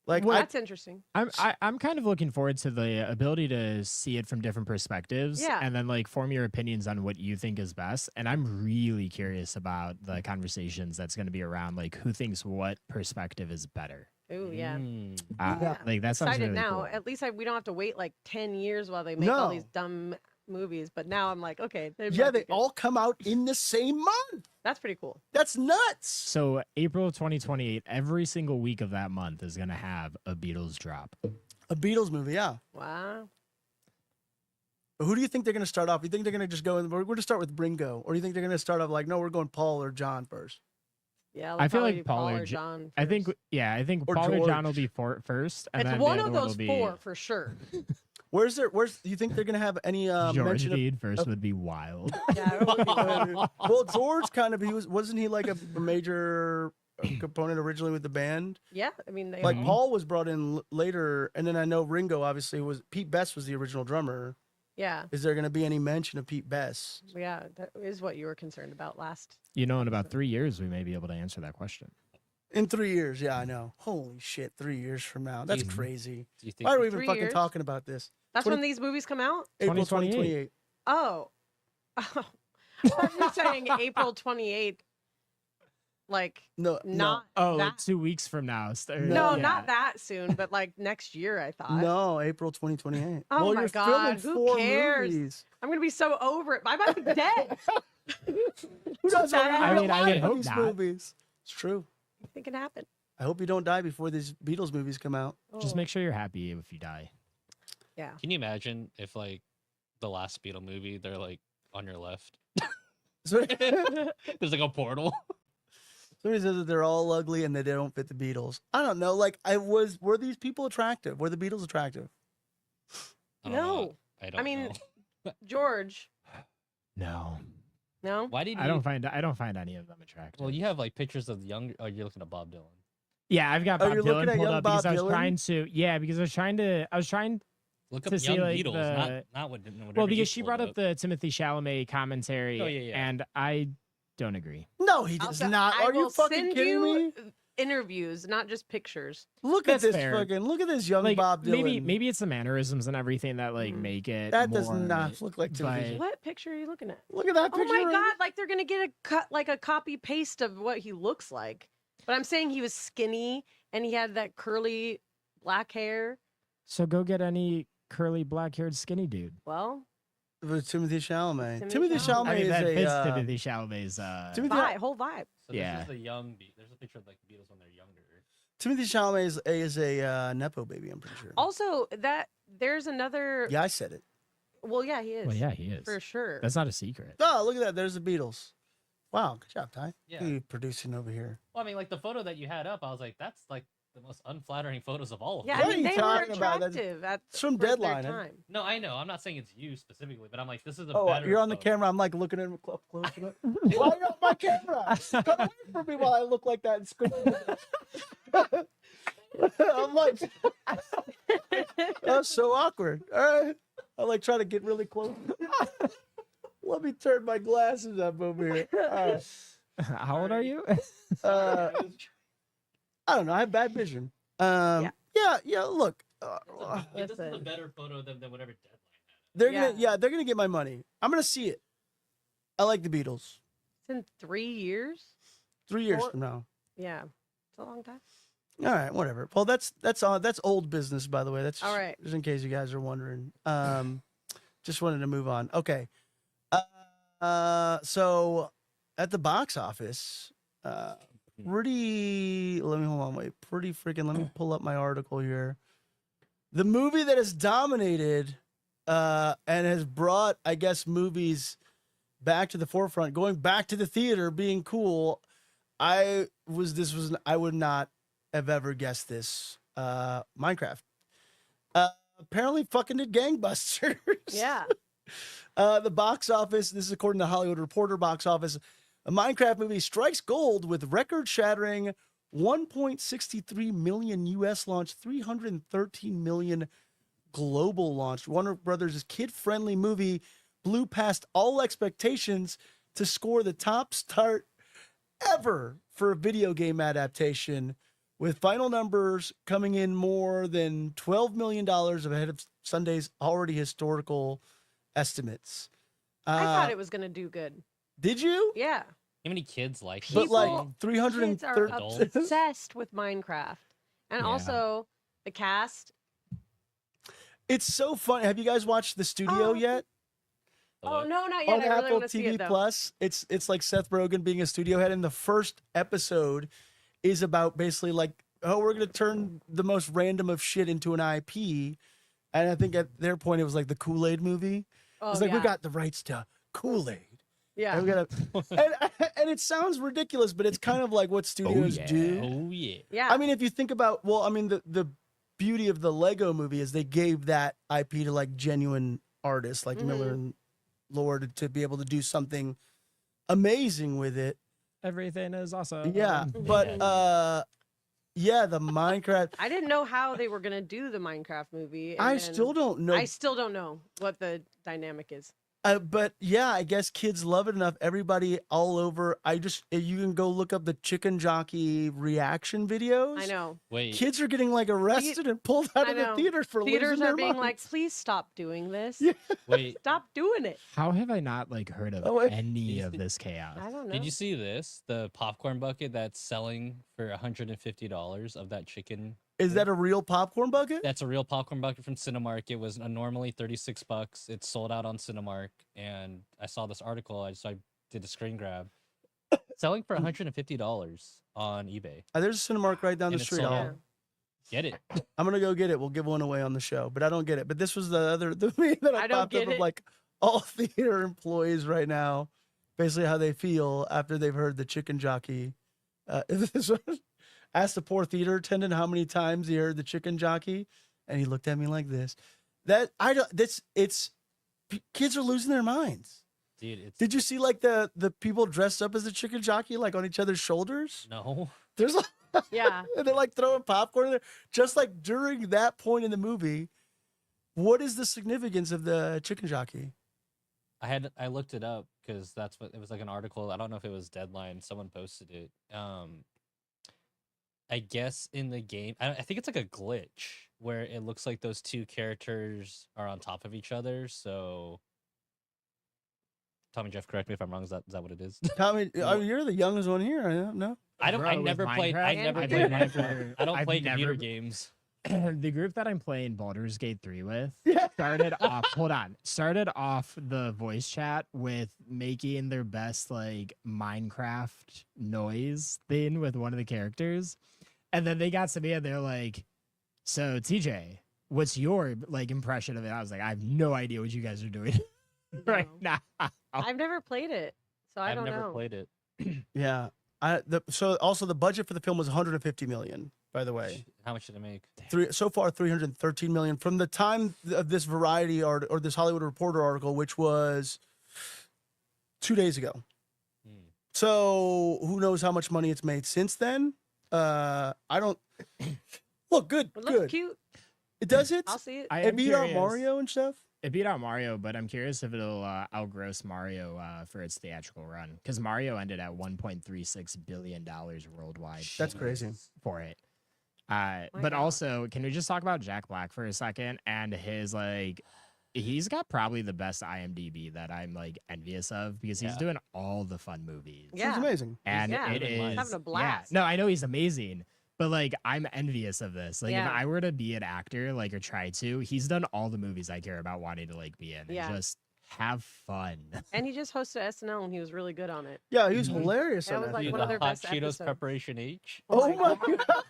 Like Well, That's interesting. I'm kind of looking forward to the ability to see it from different perspectives Yeah. and then like form your opinions on what you think is best. And I'm really curious about the conversations that's going to be around like who thinks what perspective is better. Ooh, yeah. Mm. Yeah. Like that sounds Excited really now. cool. At least we don't have to wait like 10 years while they make all these No. dumb movies. But now I'm like, okay. yeah, might be they good. all come out in the same month. That's pretty cool. That's nuts. So April 2028, every single week of that month is going to have a Beatles drop. A Beatles movie, yeah. Wow. But who do you think they're going to start off? You think they're going to just go? We're going to start with Ringo, or do you think they're going to start off like, no, we're going Paul or John first? Yeah. I feel probably like do Paul or John. I think first. I think Or Paul or John will George. be first. And It's then one the of other one those will be 4 for sure. Where's do you think they're going to have any George mention of? Reed first would be wild. Yeah. it would be good. Well, George kind of wasn't he like a major component originally with the band? Yeah. I mean, they Like all- Paul was brought in later, and then I know Ringo obviously was Pete Best was the original drummer. Yeah. Is there going to be any mention of Pete Best? Yeah. That is what you were concerned about last. You know, in about episode. 3 years, we may be able to answer that question. In 3 years, yeah, I know. Holy shit, 3 years from now. That's Mhm. crazy. Do you think Why are we even 3 fucking years? talking about this? That's 20 when these movies come out? April 2028. 2028. Oh. Oh. I thought you were saying April 28th. Like, No, not Oh, that. 2 weeks from now. No, yeah. not that soon, but like next year, I thought. no, April 2028. Oh well, my you're God, filming who 4 cares? movies. I'm going to be so over it. I might be dead. Who knows? I mean, I would hope these not. movies. It's true. It can happen. I hope you don't die before these Beatles movies come out. Just Oh, make sure you're happy if you die. yeah. Can you imagine if like the last Beatle movie, they're like on your left? So- There's like a portal. Somebody says that they're all ugly and that they don't fit the Beatles. I don't know. Like, were these people attractive? Were the Beatles attractive? I don't know. No. I don't mean, know. George, No, no? Why did you? I don't find any of them attractive. Well, you have like pictures of the young. Oh, you're looking at Bob Dylan. Yeah, I've got Oh, Bob you're looking Dylan at pulled young up because Bob I was Dylan? trying to. Yeah, because I was trying. Look up To see, young like, Beatles, the- not what. Whatever Well, you because she pulled brought up the Timothy Chalamet commentary, Oh, yeah, yeah. and I don't agree. No, he does Also, not. I Are you will fucking send kidding you me? interviews, not just pictures. Look at That's this fair. fucking. Look at this young Like Bob Dylan. maybe it's the mannerisms and everything that like Mhm. make it. that does more- not look like Timothy. but- What picture are you looking at? Look at that Oh picture. my right God, like they're going to get a copy paste of what he looks like. But I'm saying he was skinny and he had that curly black hair. So go get any curly black-haired skinny dude. Well, With Timothy Chalamet. Timothy Timothy Chalamet. Chalamet I mean, is that a. fits Timothy Chalamet's. Timothy- whole vibe. So Yeah. this is the young. There's a picture of like the Beatles when they're younger. Timothy Chalamet is a nepo baby. I'm pretty sure. Also, that there's another. Yeah, I said it. Well, yeah, he is. Well, yeah, he is. For sure. That's not a secret. Oh, look at that. There's the Beatles. Wow, good job, Ty. Yeah. Who are you producing over here? Well, I mean, like the photo that you had up, I was like, that's like the most unflattering photos of all of Yeah, them. What I are mean, you they were talking about? That's- attractive at It's from for their Deadline. time. No, I know. I'm not saying it's you specifically, but I'm like, this is a Oh, better. you're on the photo. camera. I'm like looking at him up close. Why are you on my camera? Come away from me while I look like that and squint. I'm like, that's so awkward. All right. I like try to get really close. Let me turn my glasses up over here. All right. How old are you? I don't know. I have bad vision. Yeah. Look, This is a Listen. better photo than whatever Deadline had. they're gonna get my money. I'm gonna see it. I like the Beatles. It's in 3 years. 3 years Four- from now. Yeah, it's a long time. All right, whatever. Well, that's old business, by the way. That's All right. just in case you guys are wondering. Just wanted to move on. Okay. So at the box office, pretty. Let me hold on. Wait. Pretty freaking. Let me pull up my article here. The movie that has dominated, and has brought, I guess, movies back to the forefront, going back to the theater, being cool. I would not have ever guessed this. Minecraft. Apparently fucking did gangbusters. Yeah. The box office, this is according to Hollywood Reporter box office, a Minecraft movie strikes gold with record-shattering 1.63 million US launch, 313 million global launch. Warner Brothers' kid-friendly movie blew past all expectations to score the top start ever for a video game adaptation, with final numbers coming in more than $12 million ahead of Sunday's already historical estimates. I thought it was going to do good. Did you? Yeah. How many kids like But this like People- thing? Kids are 330. Adults. obsessed with Minecraft. And Yeah. also the cast. It's so funny. Have you guys watched The Studio Oh, yet? The Oh, what? no, not yet. On I really Apple want to see TV it, though. Plus. It's like Seth Rogen being a studio head, and the first episode is about basically like, oh, we're gonna turn the most random of shit into an IP. And I think at their point it was like the Kool-Aid movie. Oh, It's like yeah. we got the rights to Kool-Aid. Yeah. And, we gotta, and it sounds ridiculous, but it's kind of like what studios yeah. do. Oh yeah. Yeah. I mean, if you think about, well, I mean, the beauty of the Lego movie is they gave that IP to like genuine artists like Miller and Lord to be able to do something amazing with it. Everything is awesome. Yeah, but Yeah, the Minecraft. I didn't know how they were gonna do the Minecraft movie. I and still don't know. I still don't know what the dynamic is. But yeah, I guess kids love it enough. Everybody all over. You can go look up the chicken jockey reaction videos. I know. Wait, Kids are getting like arrested and pulled out I of the know. theaters for Theaters losing are their being like, minds. please stop doing this. Yeah. wait. Stop doing it. How have I not like heard of Oh, wait. any of this chaos? I don't know. Did you see this? The popcorn bucket that's selling for $150 of that chicken. Is that a real popcorn bucket? That's a real popcorn bucket from Cinemark. It was normally $36. It's sold out on Cinemark, and I saw this article. So I did a screen grab. Selling for $150 on eBay. There's a Cinemark right down the And it's street. sold I'll- out. Get it? I'm gonna go get it. We'll give one away on the show, but I don't get it. But this was the meme that I don't popped up get of it. like all theater employees right now, basically how they feel after they've heard the chicken jockey. This one, asked the poor theater attendant how many times he heard the chicken jockey, and he looked at me like this. That I don't. Kids are losing their minds. Dude, it's Did you see like the people dressed up as the chicken jockey like on each other's shoulders? no. There's like, Yeah. and they're like throwing popcorn in there. Just like during that point in the movie, what is the significance of the chicken jockey? I looked it up because that's what it was, like an article. I don't know if it was Deadline. Someone posted it. I guess in the game, I think it's like a glitch where it looks like those two characters are on top of each other. So, Tommy Jeff, correct me if I'm wrong. Is that what it is? Tommy, you're the youngest one here. I don't know. I don't. I Bro, with never played. I Minecraft, never I've played never- Minecraft. I don't I've play computer never- games. The group that I'm playing Baldur's Gate 3 with Yeah. started off started off the voice chat with making their best like Minecraft noise thing with one of the characters. And then they got to me and they're like, "So TJ, what's your like impression of it?" I was like, "I have no idea what you guys are doing right now." I've never played it, so I I've don't never know. played it. Yeah. So also the budget for the film was 150 million. By the way, How much did it make? so far 313 million from the time of this Variety or this Hollywood Reporter article, which was 2 days ago. Hmm. So who knows how much money it's made since then? I don't. Look, good, It looks good. cute. It does it. I'll see it. I It am beat out curious. Mario and stuff. It beat out Mario, but I'm curious if it'll outgross Mario for its theatrical run because Mario ended at $1.36 billion worldwide. That's crazy. For it. My But God. also, can we just talk about Jack Black for a second and his like? He's got probably the best IMDb that I'm like envious of because he's Yeah. doing all the fun movies. Yeah. It's amazing. And Yeah, it living life. is Having a yeah. blast. No, I know he's amazing, but like I'm envious of this. Like Yeah. if I were to be an actor, like or try to, he's done all the movies I care about wanting to like be in. Yeah. And just have fun. And he just hosted SNL and he was really good on it. Yeah, he was Mhm. hilarious That on was that. like Dude, one the of their Hot best Cheetos episodes. Preparation H. Oh my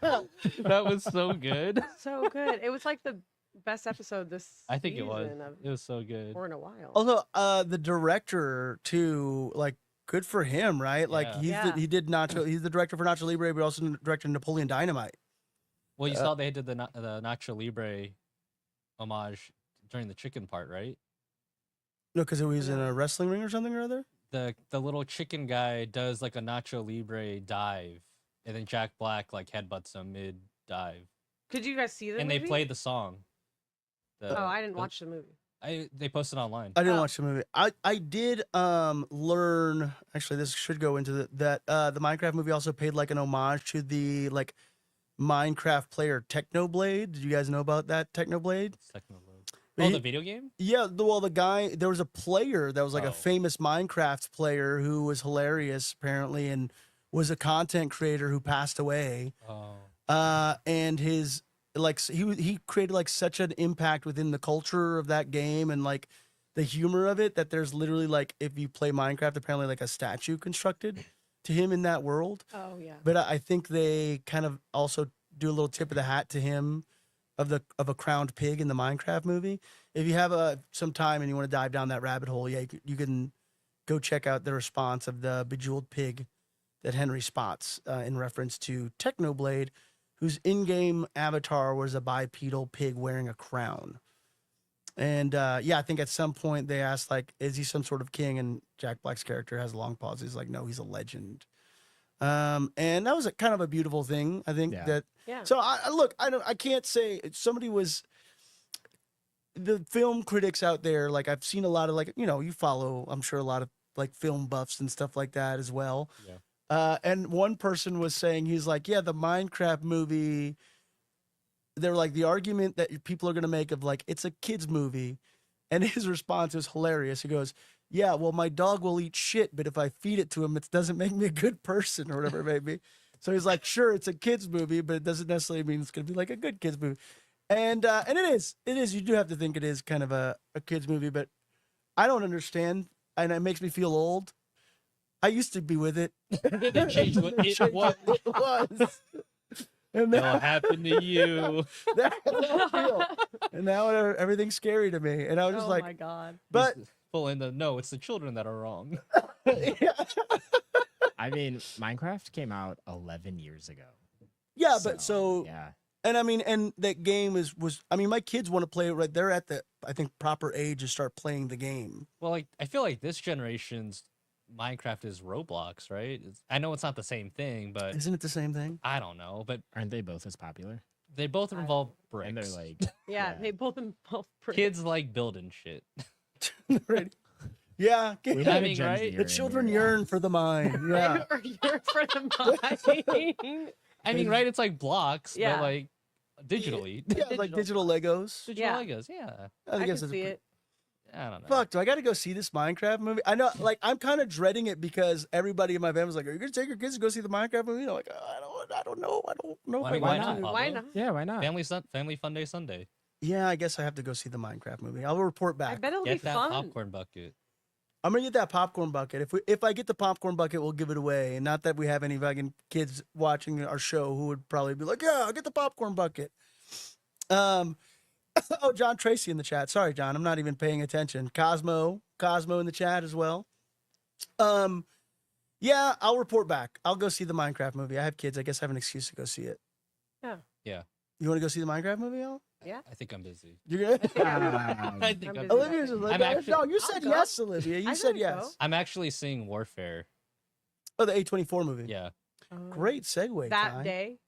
god! That was so good. So good. It was like the best episode this I think it was. season of, It was so good. or in a while. Although the director too, like, good for him, right? Like Yeah. he did Nacho. He's the director for Nacho Libre, but also directed Napoleon Dynamite. Well, you saw they did the Nacho Libre homage during the chicken part, right? No, because he was in a wrestling ring or something or other. The little chicken guy does like a Nacho Libre dive, and then Jack Black like headbutts him mid dive, Could you guys see the and movie? they played the song. Oh, I didn't the- watch the movie. They posted online. I didn't Oh. watch the movie. I did learn. Actually, this should go into the Minecraft movie also paid like an homage to the like Minecraft player Technoblade. Did you guys know about that Technoblade? Technoblade. But Oh, he- the video game? Yeah, the guy, there was a player that was like Oh. a famous Minecraft player who was hilarious apparently and was a content creator who passed away. Oh, And his like he created like such an impact within the culture of that game and like the humor of it that there's literally like if you play Minecraft apparently like a statue constructed to him in that world. Oh yeah. But I think they kind of also do a little tip of the hat to him of a crowned pig in the Minecraft movie. If you have some time and you want to dive down that rabbit hole, yeah, you can go check out the response of the bejeweled pig that Henry spots in reference to Technoblade, whose in-game avatar was a bipedal pig wearing a crown. And yeah, I think at some point they asked like, is he some sort of king? And Jack Black's character has a long pause. He's like, no, he's a legend And that was a kind of a beautiful thing. I think Yeah. that. Yeah. So look, I can't say somebody was. The film critics out there, like I've seen a lot of like, you follow, I'm sure a lot of like film buffs and stuff like that as well. Yeah. And one person was saying, he's like, yeah, the Minecraft movie, they're like the argument that people are going to make of like, it's a kid's movie. And his response is hilarious. He goes, yeah, well, my dog will eat shit, but if I feed it to him, it doesn't make me a good person or whatever it may be. So he's like, sure, it's a kid's movie, but it doesn't necessarily mean it's going to be like a good kid's movie. And it is. You do have to think it is kind of a kid's movie, but I don't understand. And it makes me feel old. I used to be with it. They changed what it was. It was. And What now, happened to you? that's how I feel. And now everything's scary to me. And I was just Oh like, my god. but Full in the no, it's the children that are wrong. yeah, I mean, Minecraft came out 11 years ago. yeah, but yeah. and I mean, and that game was I mean, my kids want to play it right. They're at the I think proper age to start playing the game. Well, like I feel like this generation's Minecraft is Roblox, right? I know it's not the same thing, but Isn't it the same thing? I don't know. But Aren't they both as popular? they both I- involve bricks. And they're like, Yeah, Yeah. they both involve pretty. kids like building shit. Right. Yeah, we I have a mean, Gen right? Zer the in children here. yearn for the mine. Yeah. or you're for the mind. I mean, right? It's like blocks, Yeah. but like digitally. Yeah, like digital Legos. Digital Yeah. Legos, yeah. I guess can it's a see pre- it. I don't know. Fuck, do I got to go see this Minecraft movie? I know, like, I'm kind of dreading it because everybody in my family's like, "Are you gonna take your kids to go see the Minecraft movie?" I'm like, I don't know. I don't know. Why- if I why want not, to. Pablo? Why not? Yeah, why not? Family fun day Sunday. Yeah, I guess I have to go see the Minecraft movie. I'll report I back. bet it'll be Get that fun. popcorn bucket. I'm gonna get that popcorn bucket. If I get the popcorn bucket, we'll give it away. And not that we have any fucking kids watching our show who would probably be like, "Yeah, I'll get the popcorn bucket." Oh, John Tracy in the chat. Sorry, John, I'm not even paying attention. Cosmo in the chat as well. Yeah, I'll report back. I'll go see the Minecraft movie. I have kids. I guess I have an excuse to go see it. Yeah. Yeah. You want to go see the Minecraft movie, Al? Yeah. I think I'm busy. You're gonna. I think I'm I'm busy. busy. Olivia's just like, I'm no, actually- you I'll said go. yes, Olivia. You I said gotta yes. go. I'm actually seeing Warfare. Oh, the A24 movie. Yeah. Great segue. That Ty. day.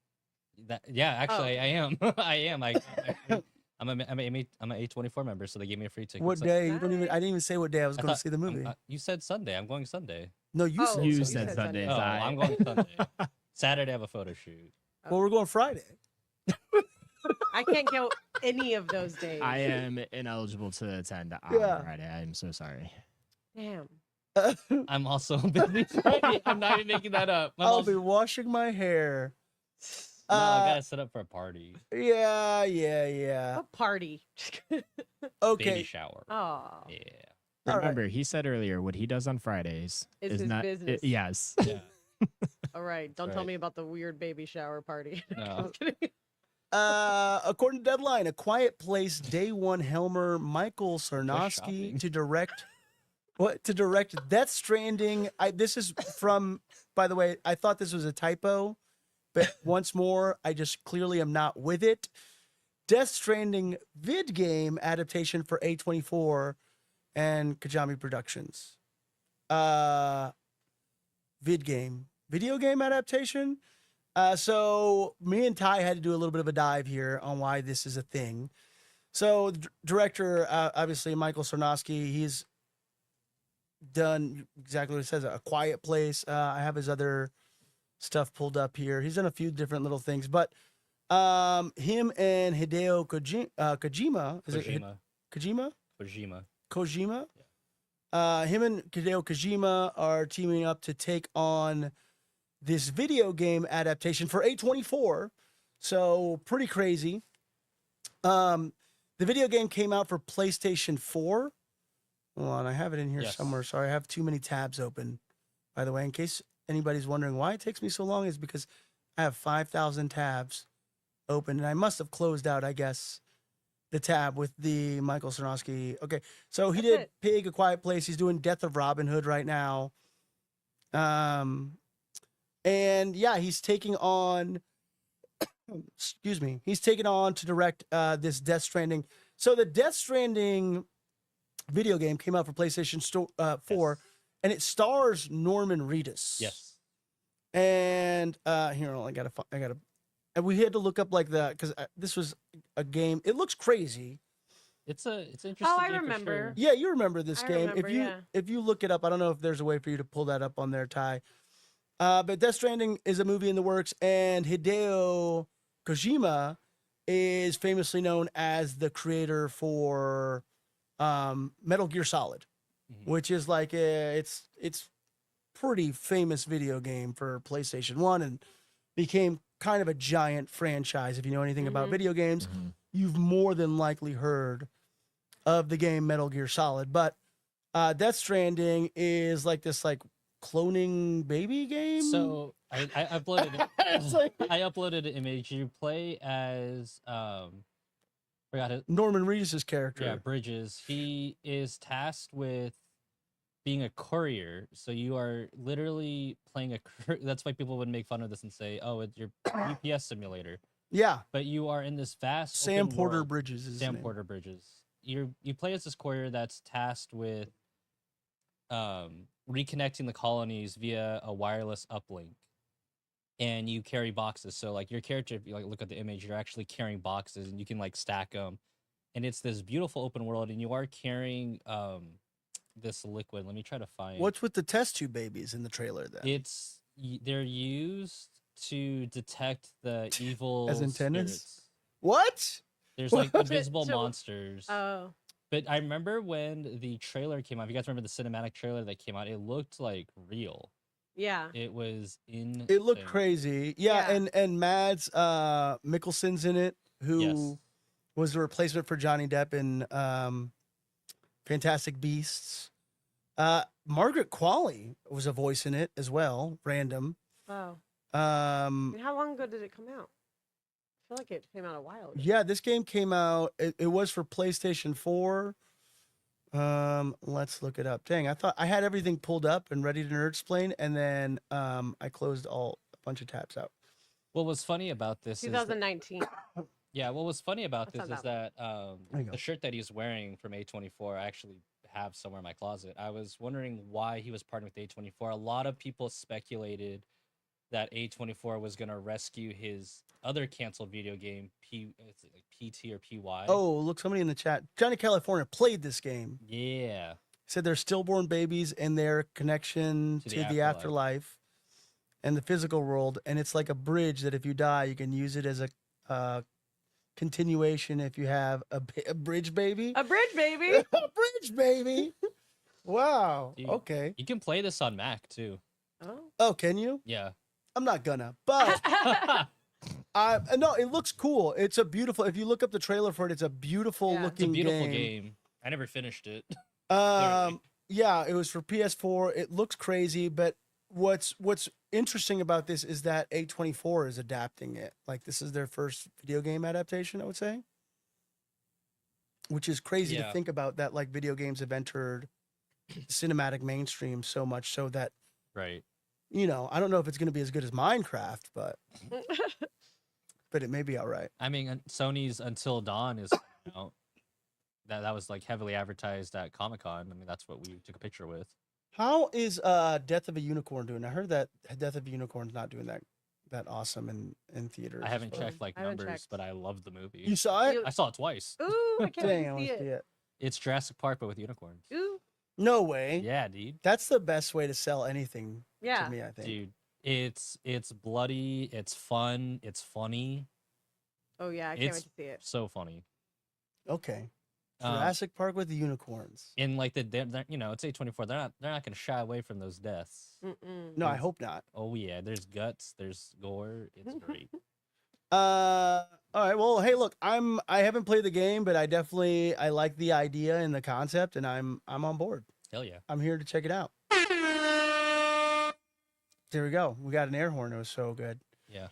Yeah, actually Oh. I am. I am. I'm a A24 member, so they gave me a free ticket. What so- day? You don't even. Nice. I didn't even say what day I was I going to thought- see the movie. You said Sunday. I'm going Sunday. No, you Oh, said. You Sunday. said Sunday. Oh, Zai. I'm going Sunday. Saturday I have a photo shoot. Well, we're going Friday. I can't go any of those days. I am ineligible to attend on Yeah. Friday. I am so sorry. Damn. I'm also busy Friday. I'm not even making that up. I'm I'll also- be washing my hair. No, I gotta set up for a party. Yeah. A party. Baby Okay. shower. Oh. Yeah. All right. Remember, he said earlier what he does on Fridays Is is his not. business. Yes. Yeah. All right. Don't tell Right. me about the weird baby shower party. No. Just kidding. According to Deadline, A Quiet Place Day One Helmer Michael Sarnowski shopping. to direct. What to direct Death Stranding? This is from. By the way, I thought this was a typo, but once more, I just clearly am not with it. Death Stranding vid game adaptation for A24 and Kajami Productions. Video game adaptation. So me and Ty had to do a little bit of a dive here on why this is a thing. So director, obviously Michael Sarnowski, he's done exactly what it says, A Quiet Place. I have his other stuff pulled up here. He's done a few different little things, but him and Hideo Kojima, is it Kojima. Kojima? Kojima. Kojima. Him and Hideo Kojima are teaming up to take on this video game adaptation for A24. So pretty crazy. The video game came out for PlayStation 4. Hold on, I have it in here Yes. somewhere. Sorry, I have too many tabs open. By the way, in case anybody's wondering why it takes me so long, is because I have 5,000 tabs open, and I must have closed out, I guess, the tab with the Michael Sarnowski. Okay, so he That's did it. Pig, A Quiet Place. He's doing Death of Robin Hood right now. And yeah, he's taking on. Excuse me. He's taking on to direct this Death Stranding. So the Death Stranding video game came out for PlayStation 4, Yes. and it stars Norman Reedus. Yes. And here, I gotta, and we had to look up like that because this was a game. It looks crazy. It's interesting. Oh, I game for remember. sure. Yeah, you remember this I game. remember, yeah. If you look it up, I don't know if there's a way for you to pull that up on there, Ty. But Death Stranding is a movie in the works, and Hideo Kojima is famously known as the creator for Metal Gear Solid, which is like it's pretty famous video game for PlayStation 1 and became kind of a giant franchise. If you know anything about video games, you've more than likely heard of the game Metal Gear Solid. But Death Stranding is like this like cloning baby game. So I uploaded It's like- I uploaded an image. You play as forgot it. Norman Reedus' character. Yeah, Bridges. He is tasked with being a courier. So you are literally playing a. That's why people would make fun of this and say, "Oh, it's your UPS simulator." Yeah. But you are in this vast Sam open Porter world. Bridges is his Sam name. Porter Bridges. You play as this courier that's tasked with reconnecting the colonies via a wireless uplink, and you carry boxes. So like your character, if you like look at the image, you're actually carrying boxes, and you can like stack them, and it's this beautiful open world, and you are carrying this liquid. Let me try to find. What's with the test tube babies in the trailer then? They're used to detect the evil As antennas? spirits. What? There's like To- invisible to- monsters. Oh, But I remember when the trailer came out. If you guys remember the cinematic trailer that came out, it looked like real. yeah. It was in. It looked crazy. Yeah, Yeah. and Mads Mikkelsen's in it, who Yes. was the replacement for Johnny Depp in Fantastic Beasts. Margaret Qualley was a voice in it as well, random. Oh. Um, And how long ago did it come out? I feel like it came out a while ago. yeah, this game came out. It was for PlayStation 4. Let's look it up. Dang, I thought I had everything pulled up and ready to nerd explain, and then I closed a bunch of tabs out. What was funny about this is that, 2019. yeah, what was funny about That's this not is that There you go. the shirt that he's wearing from A24 I actually have somewhere in my closet. I was wondering why he was partnering with A24. A lot of people speculated that A24 was going to rescue his other canceled video game, it's like PT or PY. Oh, look, somebody in the chat. Johnny California played this game. Yeah. Said they're stillborn babies and their connection To to the the afterlife. afterlife and the physical world. And it's like a bridge that if you die, you can use it as a continuation if you have a bridge baby. A bridge, baby. A bridge baby. Wow. Dude. Okay. You can play this on Mac too. Oh. Oh, can you? Yeah. I'm not gonna. But no, it looks cool. It's a beautiful. If you look up the trailer for it, it's a beautiful Yeah. It's a looking beautiful game. I never finished it. Yeah, it was for PS4. It looks crazy, but what's interesting about this is that A24 is adapting it. Like this is their first video game adaptation, I would say. Which is crazy to Yeah. think about that like video games have entered cinematic mainstream so much so that, Right. you know, I don't know if it's going to be as good as Minecraft, but it may be all right. I mean, Sony's Until Dawn is coming out. That was like heavily advertised at Comic-Con. I mean, that's what we took a picture with. How is Death of a Unicorn doing? I heard that Death of a Unicorn's not doing that awesome in theaters. I haven't but- checked like I haven't numbers, checked. but I love the movie. You saw it? You- I saw it twice. Ooh, I can't Dang, I wait want to to see see it. it. It's Jurassic Park, but with unicorns. Ooh, No way. Yeah, dude. That's the best way to sell anything yeah. to me, I think. Dude, it's bloody. It's fun. It's funny. Oh yeah, I can't wait It's to see it. so funny. Okay. Um, Jurassic Park with the unicorns. And like they're, you know, it's A24. They're not gonna shy away from those deaths. Mm-mm. No, I hope not. Oh yeah, there's guts. There's gore. It's great. All right. Well, hey, look, I haven't played the game, but I like the idea and the concept, and I'm on board. Hell yeah. I'm here to check it out. There we go. We got an air horn. It was so good. Yeah.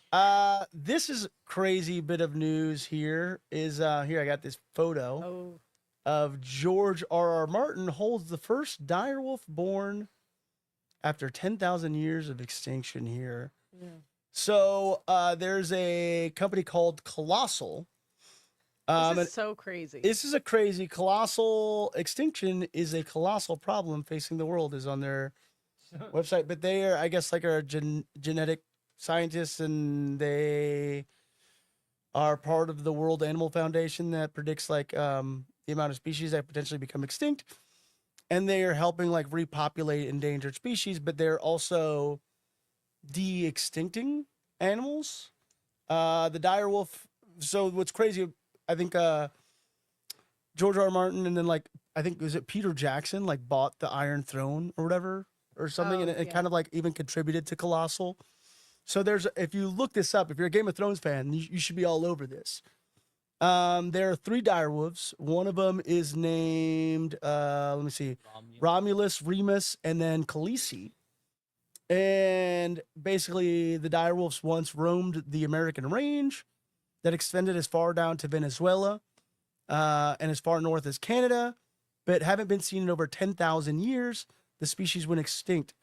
This is crazy bit of news here. Here I got this photo Oh, of George R.R. Martin holds the first direwolf born after 10,000 years of extinction here. yeah. So there's a company called Colossal. This And is so crazy. this is a crazy colossal extinction is a colossal problem facing the world is on their website, but they are, I guess, like are genetic scientists, and they are part of the World Animal Foundation that predicts like the amount of species that potentially become extinct, and they are helping like repopulate endangered species, but they're also de-extincting animals. The dire wolf. So what's crazy? I think George R. R. Martin, and then like I think was it Peter Jackson like bought the Iron Throne or whatever or something, and it yeah. kind of like even contributed to Colossal. So if you look this up, if you're a Game of Thrones fan, you should be all over this. There are 3 dire wolves. One of them is named let me see, Romulus, Remus, and then Khaleesi. And basically, the dire wolves once roamed the American range that extended as far down to Venezuela and as far north as Canada, but haven't been seen in over 10,000 years. The species went extinct.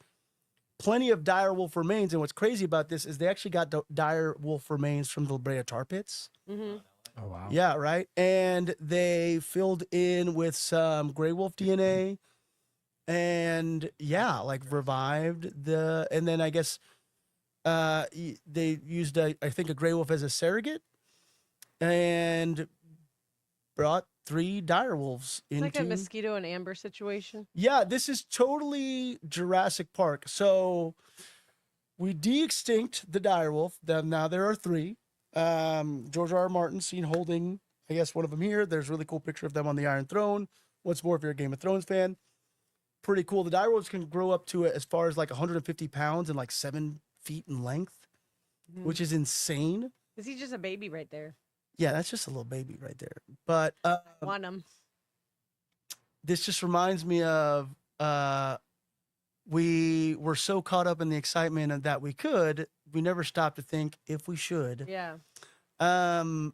Plenty of dire wolf remains, and what's crazy about this is they actually got dire wolf remains from the La Brea tar pits. Mm-hmm. Oh wow. Yeah, right. And they filled in with some gray wolf DNA, and yeah, like revived and then I guess they used I think a gray wolf as a surrogate, and brought 3 dire wolves It's into like a mosquito and amber situation. Yeah, this is totally Jurassic Park. So we de-extinct the dire wolf. Now there are 3. George R. R. Martin seen holding, I guess, one of them here. There's a really cool picture of them on the Iron Throne. What's more, if you're a Game of Thrones fan, pretty cool. The dire wolves can grow up to as far as like 150 pounds and like 7 feet in length, which is insane. Is he just a baby right there? Yeah, that's just a little baby right there. But Want him. this just reminds me of we were so caught up in the excitement of that we never stopped to think if we should. Yeah. And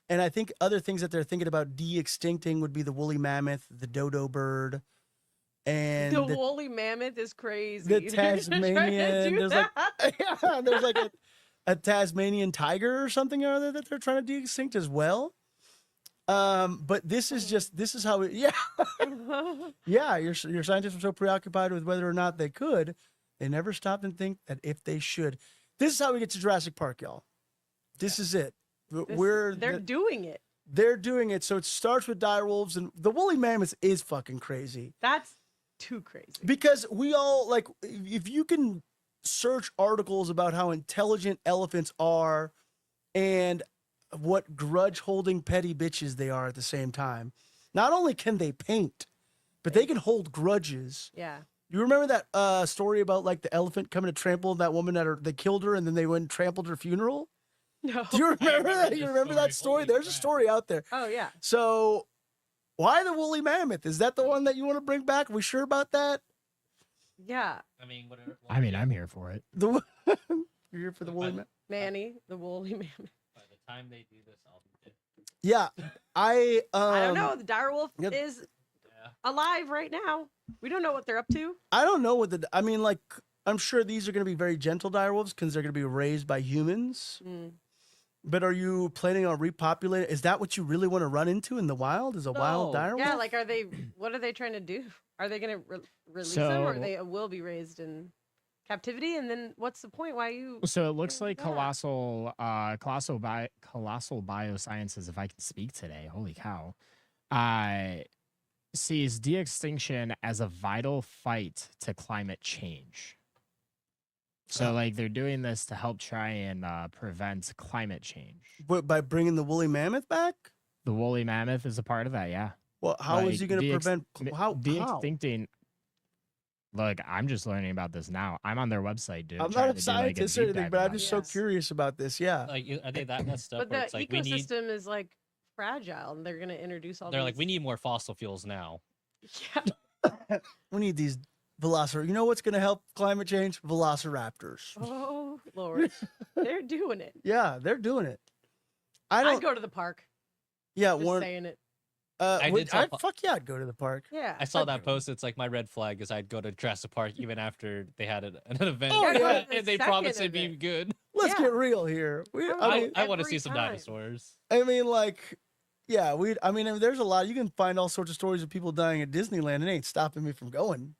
I think other things that they're thinking about de-extincting would be the woolly mammoth, the dodo bird, and The woolly mammoth is crazy. the They're trying to Tasmanian. do There's like that. yeah, there's like a Tasmanian tiger or something or other that they're trying to de-extinct as well. But this is how it, yeah. Yeah, your scientists were so preoccupied with whether or not they could, they never stopped and think that if they should. This is how we get to Jurassic Park, y'all. This is it. They're doing it. They're doing it. So it starts with dire wolves, and the woolly mammoth is fucking crazy. That's too crazy. Because we all like, if you can search articles about how intelligent elephants are and what grudge holding petty bitches they are at the same time. Not only can they paint, but they can hold grudges. Yeah. You remember that story about like the elephant coming to trample that woman they killed her and then they went and trampled her funeral? No. Do you remember that? You this remember that story. story? Holy There's a crap. story out there. Oh yeah. So why the woolly mammoth? Is that the one that you want to bring back? Are we sure about that? Yeah. I mean, whatever. I mean, I'm here for it. The You're here for the woolly mammoth? Manny, the woolly mammoth. By the time they do this, I'll be dead. Yeah. I I don't know. The dire wolf yep. is Yeah. alive right now. We don't know what they're up to. I don't know I mean, like, I'm sure these are going to be very gentle dire wolves because they're going to be raised by humans. Mm. But are you planning on repopulating? Is that what you really want to run into in the wild? Is a wild No. dire wolf? Yeah, like what are they trying to do? Are they going to release them, or So- they will be raised in captivity? And then what's the point? Why you? So it looks like Yeah. colossal biosciences, if I can speak today, holy cow, sees de-extinction as a vital fight to climate change. So like they're doing this to help try and prevent climate change. But by bringing the woolly mammoth back? The woolly mammoth is a part of that, yeah. Well, how is he Like, going to de-ex- prevent? How? De-extincting. Look, I'm just learning about this now. I'm on their website, dude. I'm trying not to a do, like, scientist deep or anything, dive but I'm about just it. so Yes. curious about this. Yeah. Like, are they that messed up? But where the it's like we need. ecosystem is like fragile, and they're going to introduce all. They're like, these- we need more fossil fuels now. Yeah. We need these velociraptors. You know what's going to help climate change? Velociraptors. Oh Lord, they're doing it. Yeah, they're doing it. I I'd don't. go to the park. Yeah, Just Warren. saying it. I did tell Fuck yeah, I'd go to the park. Yeah. I saw that post. It's like my red flag is I'd go to Jurassic Park even after they had an event. Oh, yeah. And they The promised second it'd be event. good. Let's Yeah. get real here. Oh, I want to every see some time. dinosaurs. I mean, like, yeah, I mean, there's a lot. You can find all sorts of stories of people dying at Disneyland. It ain't stopping me from going.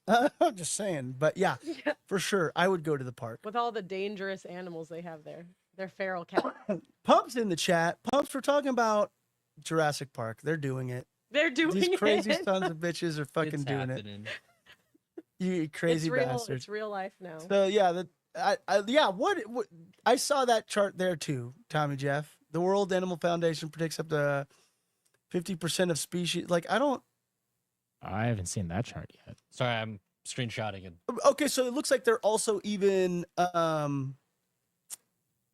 I'm just saying, but yeah, Yeah. for sure, I would go to the park. With all the dangerous animals they have there. They're feral cats. Pumps in the chat. Pumps, we're talking about Jurassic Park. They're doing it. They're doing These crazy it. sons of bitches are fucking It's doing it. happening. You crazy it's real, bastards. It's real life now. So yeah, yeah. What I saw that chart there too, Tommy Jeff. The World Animal Foundation predicts up to 50% of species. Like I haven't seen that chart yet. Sorry, I'm screenshotting it. okay, so it looks like they're also even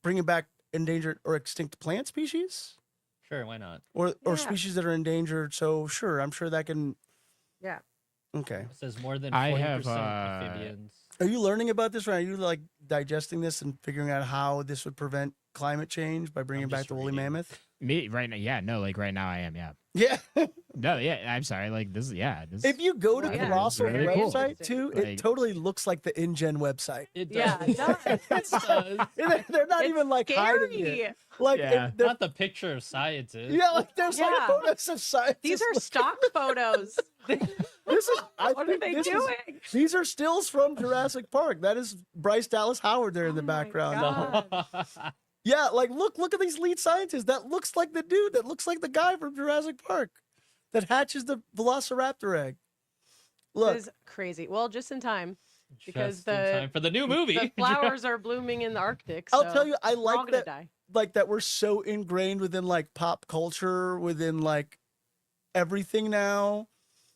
bringing back endangered or extinct plant species, Sure, why not? or Yeah. species that are endangered. So sure, I'm sure that can. Yeah. Okay. It says more than I 40% have, amphibians. Are you learning about this, right? Are you like digesting this and figuring out how this would prevent climate change by bringing I'm back just the woolly reading. mammoth? Me right now, yeah, no, like right now I am, yeah. Yeah. No, yeah, I'm sorry, like this, yeah. This, If you go to Oh, yeah. Colossal It's really cool. website too, it Like- totally looks like the InGen website. It Yeah, it does. It does. They're not It's even like hiding scary. it. Like Yeah. they're- Not the picture of scientists. yeah, like there's like Yeah. photos of scientists. These are looking- stock photos. This is. I What are think they this is- doing? these are stills from Jurassic Park. That is Bryce Dallas Howard there in the Oh my background. God. Yeah, like look at these lead scientists. That looks like the dude. That looks like the guy from Jurassic Park that hatches the Velociraptor egg. Look, This is crazy. Well, just in time. Because Just in time for the new movie. The flowers are blooming in the Arctic. I'll so tell you, I we're all like gonna that. die. Like that we're so ingrained within like pop culture, within like everything now.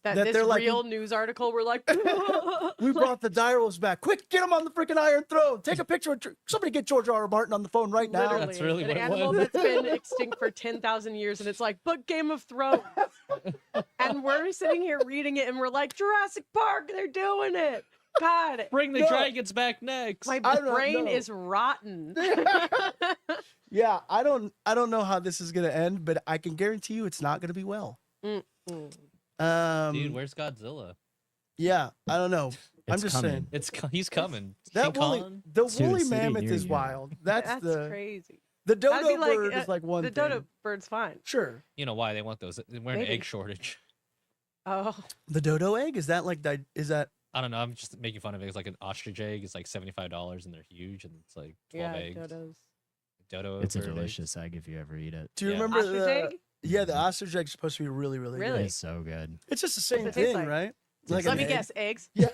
That that this they're like- real news article, we're like, We brought the direwolves back. Quick, get them on the freaking Iron Throne. Take a picture of somebody get George R. R. Martin on the phone right now. literally That's really an what it animal was. that's been extinct for 10,000 years, and it's like, but Game of Thrones. And we're sitting here reading it, and we're like, Jurassic Park, they're doing it. God, Bring the No. dragons back next. my I don't brain know. is rotten. Yeah, I don't know how this is gonna end, but I can guarantee you it's not gonna be well. Mm. Dude, where's Godzilla? Yeah, I don't know. I'm It's just coming. saying He's coming. that King woolly, Kong? the To the woolly city mammoth near is you. wild. That's the crazy. the That'd dodo be like, bird is like one The thing. dodo bird's fine. Sure. You know why they want those? We're in an Maybe. egg shortage. Oh, The dodo egg is that like is that I don't know. I'm just making fun of it. It's like an ostrich egg. It's like $75 and they're huge and it's like 12 yeah, eggs. dodos. Dodo. It's a bird eggs. delicious egg if you ever eat it. do you Yeah. remember Ostrich the egg? yeah the ostrich egg is supposed to be really really Really? good. It's so good. It's just the same it taste thing, like? right? Like Let an me egg. guess, eggs. Yeah.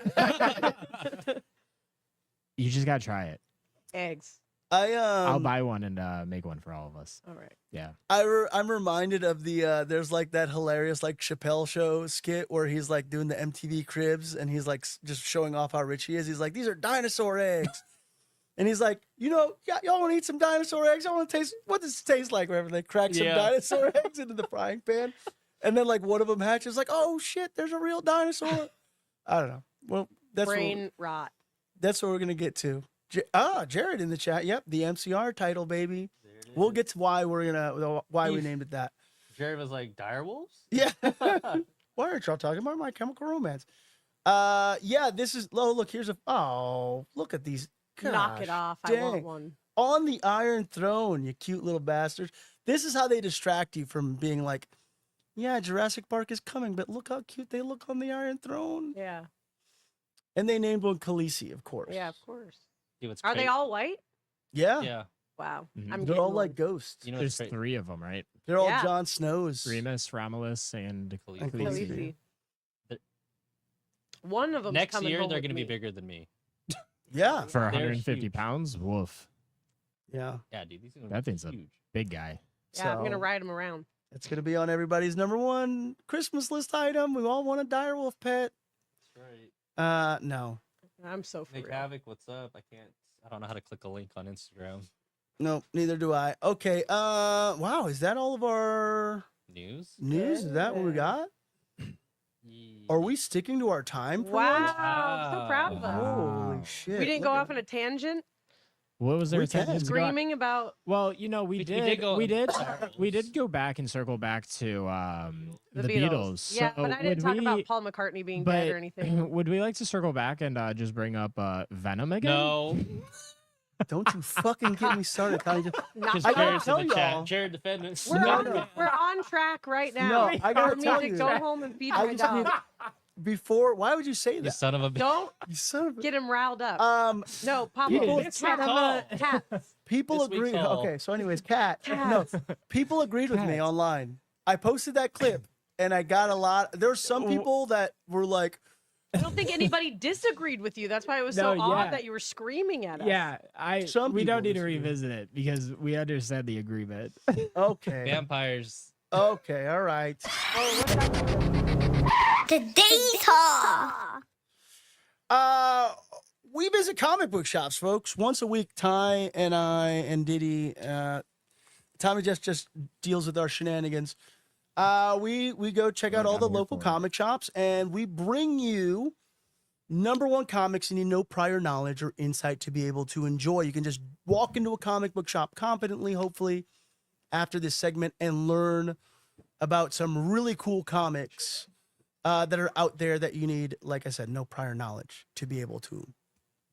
You just gotta try it. Eggs. I'll buy one and make one for all of us. All right. Yeah. I'm reminded of the there's like that hilarious like Chappelle show skit where he's like doing the MTV Cribs and he's like just showing off how rich he is. He's like, these are dinosaur eggs. And he's like, you know, y'all want to eat some dinosaur eggs? I want to taste what does it taste like? Whenever they crack some Yeah. dinosaur eggs into the frying pan, and then like one of them hatches, like, oh shit, there's a real dinosaur. I don't know. Well, Brain rot. that's what we're gonna get to. Jared in the chat. Yep, the MCR title, baby. There it We'll is. get to why we Beef. named it that. Jared was like, direwolves? Yeah. Why aren't y'all talking about My Chemical Romance? Yeah, this is. Oh, look, here's a. Oh, look at these. Knock it Gosh, off. I dang. want one. On the Iron Throne, you cute little bastards. This is how they distract you from being like, yeah, Jurassic Park is coming, but look how cute they look on the Iron Throne. Yeah. And they named one Khaleesi, of course. Yeah, of course. Dude, what's Are they crazy- all white? Yeah. Yeah. Wow. Mhm. I'm They're getting all like one. ghosts. You know what's There's cra- 3 of them, right? They're all Yeah. Jon Snows. Remus, Romulus, and Khaleesi. Khaleesi. Khaleesi. The- One of them. Next year, they're going to be bigger than me. Yeah. for They're 150 huge. pounds. Woof. Yeah. Yeah, dude. These are That thing's a- huge. Big guy. Yeah, I'm gonna So, ride them around. It's going to be on everybody's #1 Christmas list item. We all want a direwolf pet. That's right. No. I'm so for Nick real. Havoc, what's up? I don't know how to click a link on Instagram. No, neither do I. Okay. Wow. Is that all of our News? news? Is that what we Yeah. got? Are we sticking to our time? for Wow, once? I'm so proud of us. Holy Wow. shit. We didn't look go at- off on a tangent, What was there? We a tangent can. to go on? screaming about. Well, you know, we We did. did go We on did. Beatles. We did go back and circle back to the Beatles. Yeah, So but I didn't would talk we- about Paul McCartney being but dead or anything. would we like to circle back and just bring up Venom again? No. Don't you fucking get me started, Connie. Not Because I gotta Jared's tell in the y'all- chat. Jared defending. we're, No, on, no. we're on track right now. No, I gotta for me tell to you. go home and feed I my just need- dog. before, why would you say You that? son of a bitch. Don't You son of get him riled up. No, Pablo. people- It's Son of a- cats. people This week's agree. haul. Okay, so anyways, Kat. No, Cats. people agreed with me Kat. online. I posted that clip, and I got a lot. There were some people that were like, I don't think anybody disagreed with you. That's why it was No, so odd yeah. that you were screaming at us. Yeah, Some we don't people need to disagree. revisit it because we understand the agreement. okay, Vampires. okay, all right. Today's haul. We visit comic book shops, folks. Once a week, Ty and I and Diddy, Tommy just deals with our shenanigans. We go check out We're all the not here local for it. comic shops, and we bring you #1 comics you need no prior knowledge or insight to be able to enjoy. You can just walk into a comic book shop competently, hopefully, after this segment, and learn about some really cool comics that are out there that you need, like I said, no prior knowledge to be able to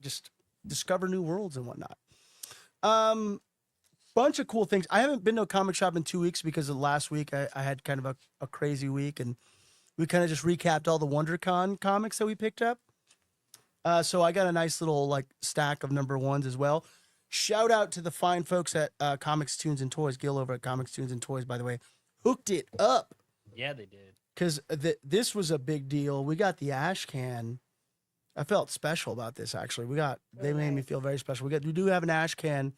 just discover new worlds and whatnot. Bunch of cool things. I haven't been to a comic shop in 2 weeks because of last week I had kind of a crazy week, and we kind of just recapped all the WonderCon comics that we picked up. So I got a nice little like stack of #1s as well. Shout out to the fine folks at Comics, Tunes, and Toys. Gil over at Comics, Tunes, and Toys, by the way, hooked it up Yeah, they did. because this was a big deal. We got the ash can. I felt special about this actually. They made me feel very special. We do have an ash can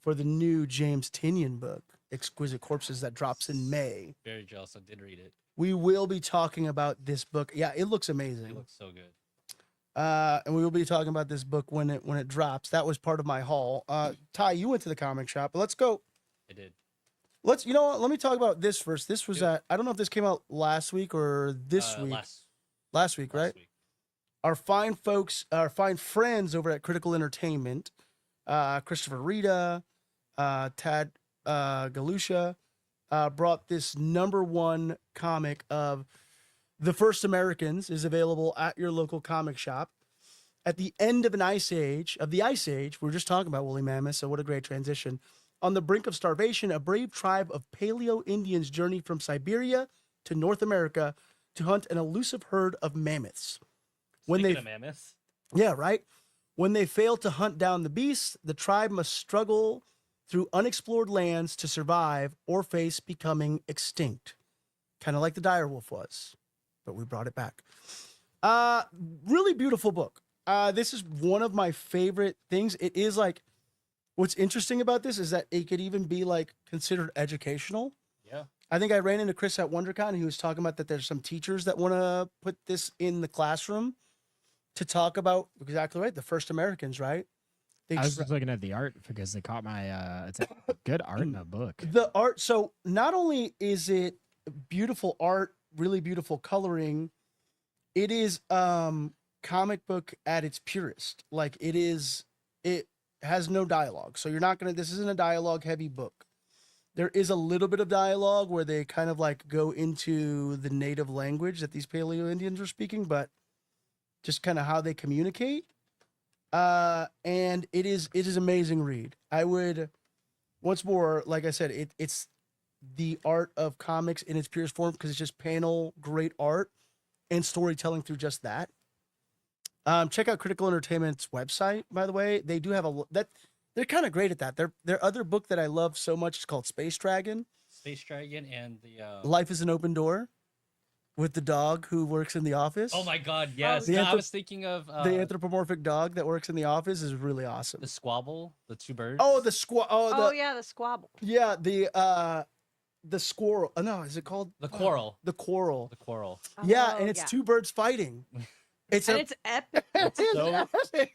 for the new James Tynion book, Exquisite Corpses, that drops in May. Very jealous. I did read it. We will be talking about this book. Yeah, it looks It amazing. looks so good. And we will be talking about this book when it drops. That was part of my haul. Ty, you went to the comic shop, but let's go. I did. You know what? Let me talk about this first. This was Do it. I don't know if this came out last week or this week. Last week, right? Last week. Our fine folks, our fine friends over at Critical Entertainment, Christopher Rita, Tad Galusha, brought this #1 comic of The First Americans, is available at your local comic shop. At the end of the Ice Age, we were just talking about woolly mammoths, so what a great transition. On the brink of starvation, a brave tribe of Paleo Indians journey from Siberia to North America to hunt an elusive herd of mammoths. Speaking of mammoths, Yeah, right? When they fail to hunt down the beast, the tribe must struggle through unexplored lands to survive or face becoming extinct. Kind of like the direwolf was, but we brought it back. Really beautiful book. This is one of my favorite things. It is like, what's interesting about this is that it could even be like considered educational. yeah. I think I ran into Chris at WonderCon, and he was talking about that there's some teachers that want to put this in the classroom to talk about exactly right, the first Americans, right? They I was tr- just looking at the art because they caught my it's a good art in a book. the art. So not only is it beautiful art, really beautiful coloring, it is comic book at its purest. Like it has no dialogue. So you're not gonna. This isn't a dialogue heavy book. There is a little bit of dialogue where they kind of like go into the native language that these Paleo Indians are speaking, but just kind of how they communicate. And it is amazing read. I would, once more, like I said, it's the art of comics in its purest form because it's just panel great art and storytelling through just that. Check out Critical Entertainment's website, by the way. They do have they're kind of great at that. Their other book that I love so much is called Space Dragon. Space Dragon and the. Life is an Open Door, with the dog who works in the office. Oh my God! Yes, The no, I anthrop- was thinking of The anthropomorphic dog that works in the office is really awesome. the squabble, the two birds. Oh, the squirrel. Oh, yeah, the squabble. Yeah, the squirrel. No, is it called the quarrel. The quarrel. The quarrel. Yeah, Oh, and it's yeah. two birds fighting. It's And it's epic. So,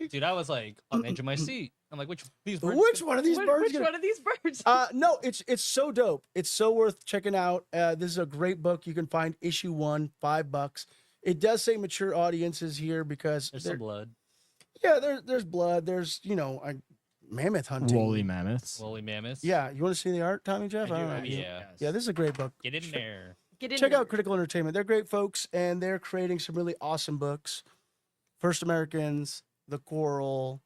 dude, I was like on the edge of my seat. I'm like, which birds? Which one of these birds? Which one of these birds? No, it's so dope. It's so worth checking out. This is a great book. You can find issue 1, $5. It does say mature audiences here because There's some blood. Yeah, there's blood. There's mammoth hunting. Woolly mammoths. Woolly mammoths. Yeah, you want to see the art, Tommy Jeff? I do, don't know. yeah. Yeah, this is a great book. Get in there. Get in Check here. out Critical Entertainment. They're great folks, and they're creating some really awesome books. First Americans, The Quarrel,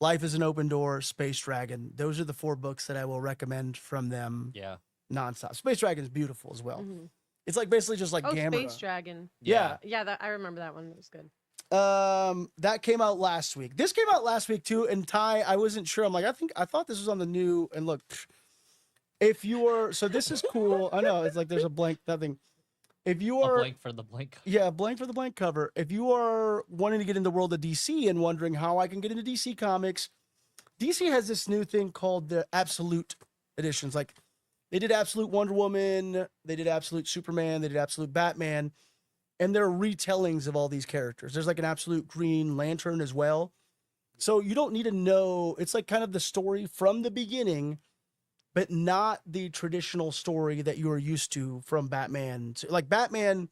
Life is an Open Door, Space Dragon. Those are the 4 books that I will recommend from them Yeah. nonstop. Space Dragon is beautiful as well. Mhm. It's like basically just like Oh, Gamera. Space Dragon. Yeah. Yeah, that I remember that one. It was good. That came out last week. This came out last week too. And Ty, I wasn't sure. I'm like, I thought this was on the new. And look, if you are, so this is cool. I know it's like there's a blank nothing. If you A are blank for the blank. Yeah, blank for the blank cover. If you are wanting to get in the world of DC and wondering how I can get into DC Comics, DC has this new thing called the Absolute editions. Like they did Absolute Wonder Woman, they did Absolute Superman, they did Absolute Batman, and they're retellings of all these characters. There's like an Absolute Green Lantern as well. So you don't need to know. It's like kind of the story from the beginning, but not the traditional story that you are used to from Batman. Like Batman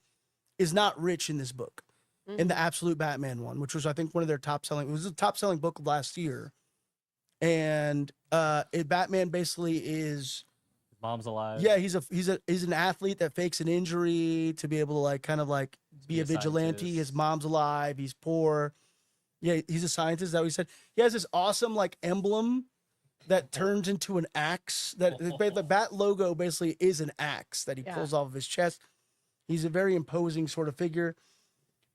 is not rich in this book, in the Absolute Batman one, which was I think one of their top selling. It was the top selling book last year, and Batman basically is. Mom's alive. Yeah, he's an athlete that fakes an injury to be able to like kind of like be a vigilante. scientist. His mom's alive. He's poor. Yeah, he's a scientist. Is that what he said? He has this awesome like emblem that turns into an axe. That the bat logo basically is an axe that he pulls off of his chest. He's a very imposing sort of figure.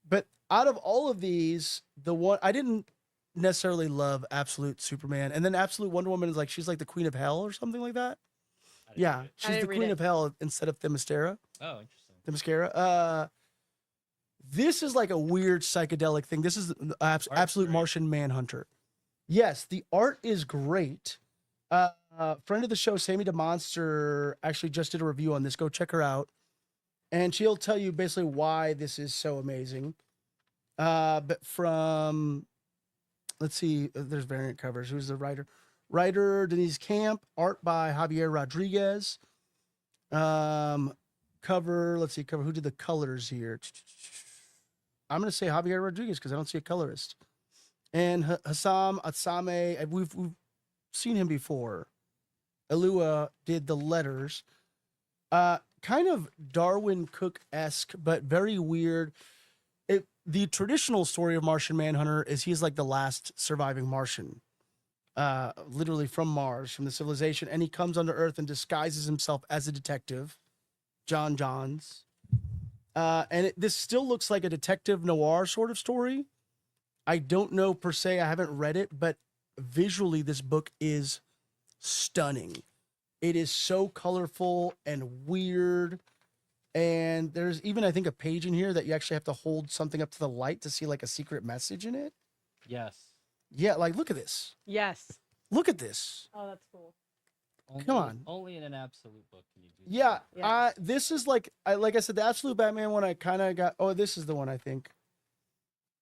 But out of all of these, the one I didn't necessarily love Absolute Superman, and then Absolute Wonder Woman is like she's like the Queen of Hell or something like that. Yeah, she's the didn't read Queen it. of Hell instead of Themyscira. Oh, interesting. Themyscira. This is like a weird psychedelic thing. This is Absolute great. Martian Manhunter. Yes, the art is great. Friend of the show, Sammy the Monster, actually just did a review on this. Go check her out, and she'll tell you basically why this is so amazing. But from, let's see, there's variant covers. Who's the writer? Writer Denise Camp, art by Javier Rodriguez. Cover, let's see, cover. Who did the colors here? I'm gonna say Javier Rodriguez because I don't see a colorist. And Hassam Atsame, we've seen him before. Elua did the letters. Kind of Darwin Cook-esque, but very weird. The traditional story of Martian Manhunter is he's like the last surviving Martian. Literally from Mars, from the civilization, and he comes onto Earth and disguises himself as a detective, John Johns. And this still looks like a detective noir sort of story. I don't know per se, I haven't read it, but visually this book is stunning. It is so colorful and weird. And there's even, I think, a page in here that you actually have to hold something up to the light to see like a secret message in it. Yes. Yeah, like look at this. Yes. Look at this. Oh, that's cool. Come on. Only in an absolute book can you do that. Yeah, Yeah. this is like I said, the Absolute Batman one. I kind of got. Oh, this is the one I think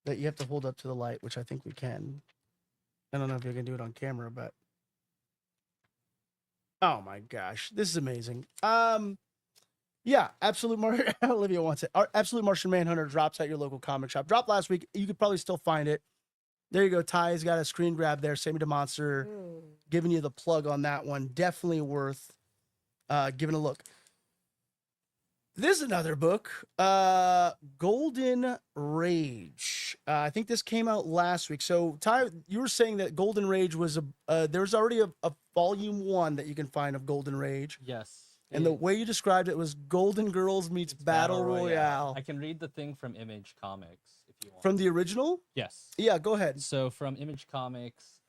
that you have to hold up to the light, which I think we can. I don't know if you can do it on camera, but oh my gosh, this is amazing. Yeah, Olivia wants it. Absolute Martian Manhunter drops at your local comic shop. Dropped last week. You could probably still find it. There you go. Ty's got a screen grab there. Sammy the Monster giving you the plug on that one. Definitely worth giving a look. This is another book, Golden Rage. I think this came out last week. So Ty, you were saying that Golden Rage was there's already a volume 1 that you can find of Golden Rage. Yes. And the way you described it was Golden Girls meets Battle Royale. I can read the thing from Image Comics if you want. From the original? Yes. Yeah, go ahead. So from Image Comics,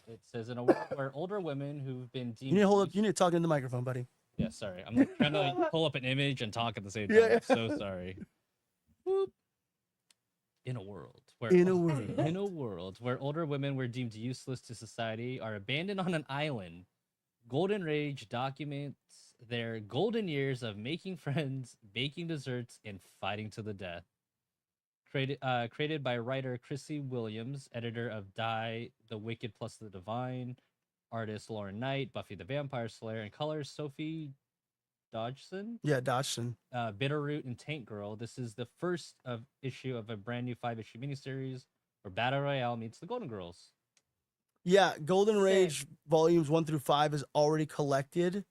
it says in a world where older women who've been deemed You need to hold up. You need to talk into the microphone, buddy. Yeah, sorry. I'm like, trying to like, pull up an image and talk at the same time. Yeah. I'm so sorry. Whoop. In a world where In a world. in a world where older women were deemed useless to society are abandoned on an island, Golden Rage documents their golden years of making friends, baking desserts, and fighting to the death. Created by writer Chrissy Williams, editor of Die, The Wicked plus the Divine, artist Lauren Knight, Buffy the Vampire Slayer, and colors Sophie Dodgson, Yeah, Dodgson. Bitterroot, and Tank Girl. This is the first issue of a brand new 5-issue miniseries where Battle Royale meets the Golden Girls. Yeah, Golden Sick. Rage volumes 1 through 5 is already collected.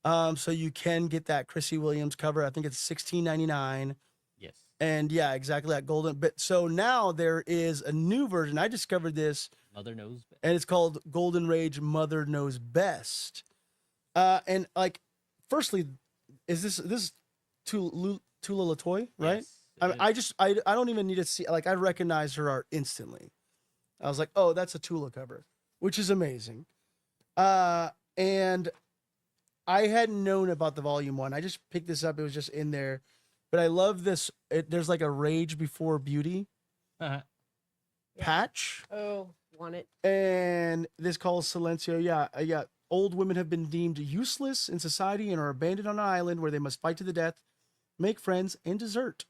So you can get that Chrissy Williams cover. I think it's $16.99. Yes. And yeah, exactly that golden. But so now there is a new version. I discovered this, Mother knows best. and it's called Golden Rage Mother Knows Best. And like, firstly, is this Tula Latoy, right? Yes, I just I don't even need to see, like, I recognize her art instantly. I was like, oh, that's a Tula cover, which is amazing. And I hadn't known about the volume 1. I just picked this up. It was just in there. But I love this. There's like a Rage Before Beauty Uh-huh. patch. Oh, want it. And this calls Silencio. Yeah. Old women have been deemed useless in society and are abandoned on an island where they must fight to the death, make friends, and desert.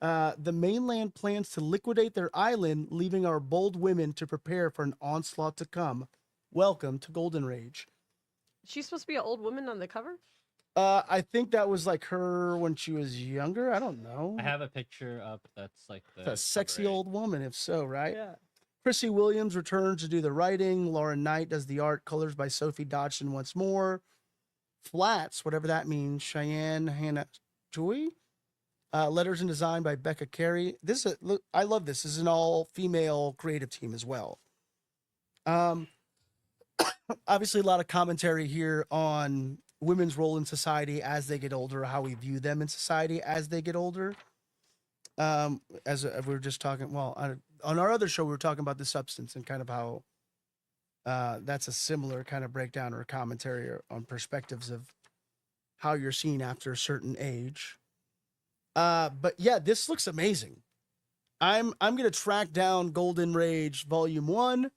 The mainland plans to liquidate their island, leaving our bold women to prepare for an onslaught to come. Welcome to Golden Rage. She's supposed to be an old woman on the cover. I think that was like her when she was younger. I don't know. I have a picture up that's like the a sexy cover art. old woman, if so, right? Yeah. Chrissy Williams returns to do the writing. Lauren Knight does the art. Colors by Sophie Dodgson once more. Flats, whatever that means. Cheyenne Hannah Joy. Letters and design by Becca Carey. I love this. This is an all-female creative team as well. Obviously, a lot of commentary here on women's role in society as they get older, how we view them in society as they get older. As we were just talking, on our other show, we were talking about the substance and kind of how that's a similar kind of breakdown or commentary on perspectives of how you're seen after a certain age. But yeah, this looks amazing. I'm gonna track down Golden Rage Volume 1.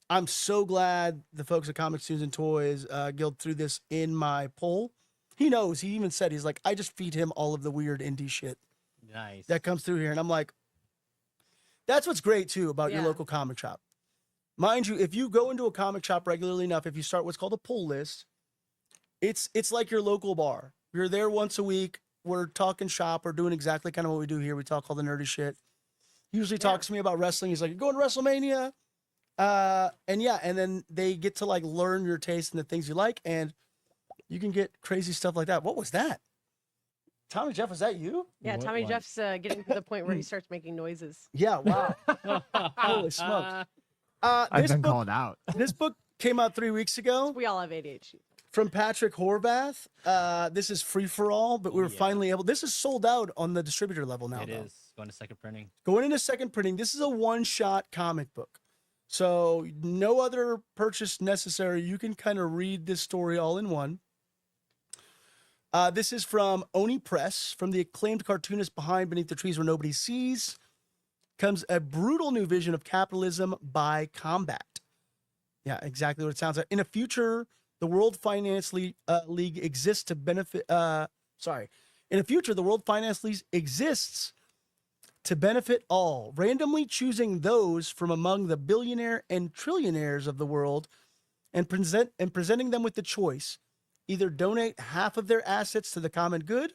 I'm so glad the folks at Comics, Tunes, and Toys Guild threw this in my poll. He knows. He even said, he's like, I just feed him all of the weird indie shit Nice. that comes through here. And I'm like, that's what's great, too, about your Yeah. local comic shop. Mind you, if you go into a comic shop regularly enough, if you start what's called a pull list, it's like your local bar. You're there once a week. We're talking shop. We're doing exactly kind of what we do here. We talk all the nerdy shit. He usually talks to me about wrestling. He's like, you going to WrestleMania? And then they get to like learn your taste and the things you like, and you can get crazy stuff like that. What was that? Tommy Jeff, was that you? Yeah, What Tommy one? Jeff's getting to the point where he starts making noises. Yeah, wow. Holy smokes. I've This been book, called out. this book came out 3 weeks ago We all have ADHD. from Patrick Horvath. This is free for all, but we were Yeah. finally able. This is sold out on the distributor level now. It though. is going to second printing. Going into second printing, this is a one-shot comic book. So no other purchase necessary. You can kind of read this story all in one. This is from Oni Press, from the acclaimed cartoonist behind Beneath the Trees Where Nobody Sees. Comes a brutal new vision of capitalism by combat. Yeah, exactly what it sounds like. In a future, the World Finance League exists to benefit. In a future, the World Finance League exists to benefit all, randomly choosing those from among the billionaire and trillionaires of the world, and presenting them with the choice: either donate half of their assets to the common good,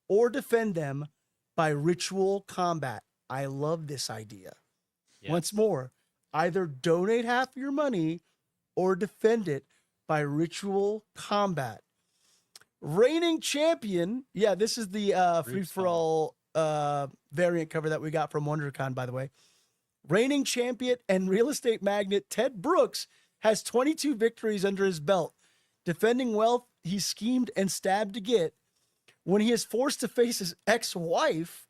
or defend them by ritual combat. I love this idea. Once Yes. more, either donate half your money or defend it by ritual combat. Reigning champion. Yeah, this is the free for all variant cover that we got from WonderCon, by the way. Reigning champion and real estate magnate Ted Brooks has 22 victories under his belt, defending wealth he schemed and stabbed to get. When he is forced to face his ex-wife,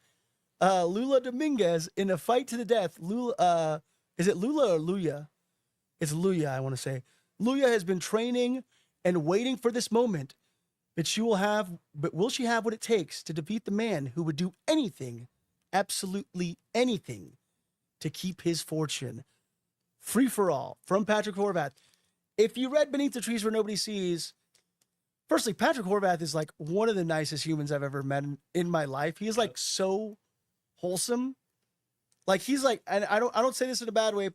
Lula Dominguez, in a fight to the death. Is it Lula or Luya? It's Luya, I want to say. Luya has been training and waiting for this moment, but will she have what it takes to defeat the man who would do anything, absolutely anything, to keep his fortune? Free for all from Patrick Horvath. If you read Beneath the Trees Where Nobody Sees, firstly, Patrick Horvath is like one of the nicest humans I've ever met in my life. He is like so wholesome. Like he's like, and I don't say this in a bad way,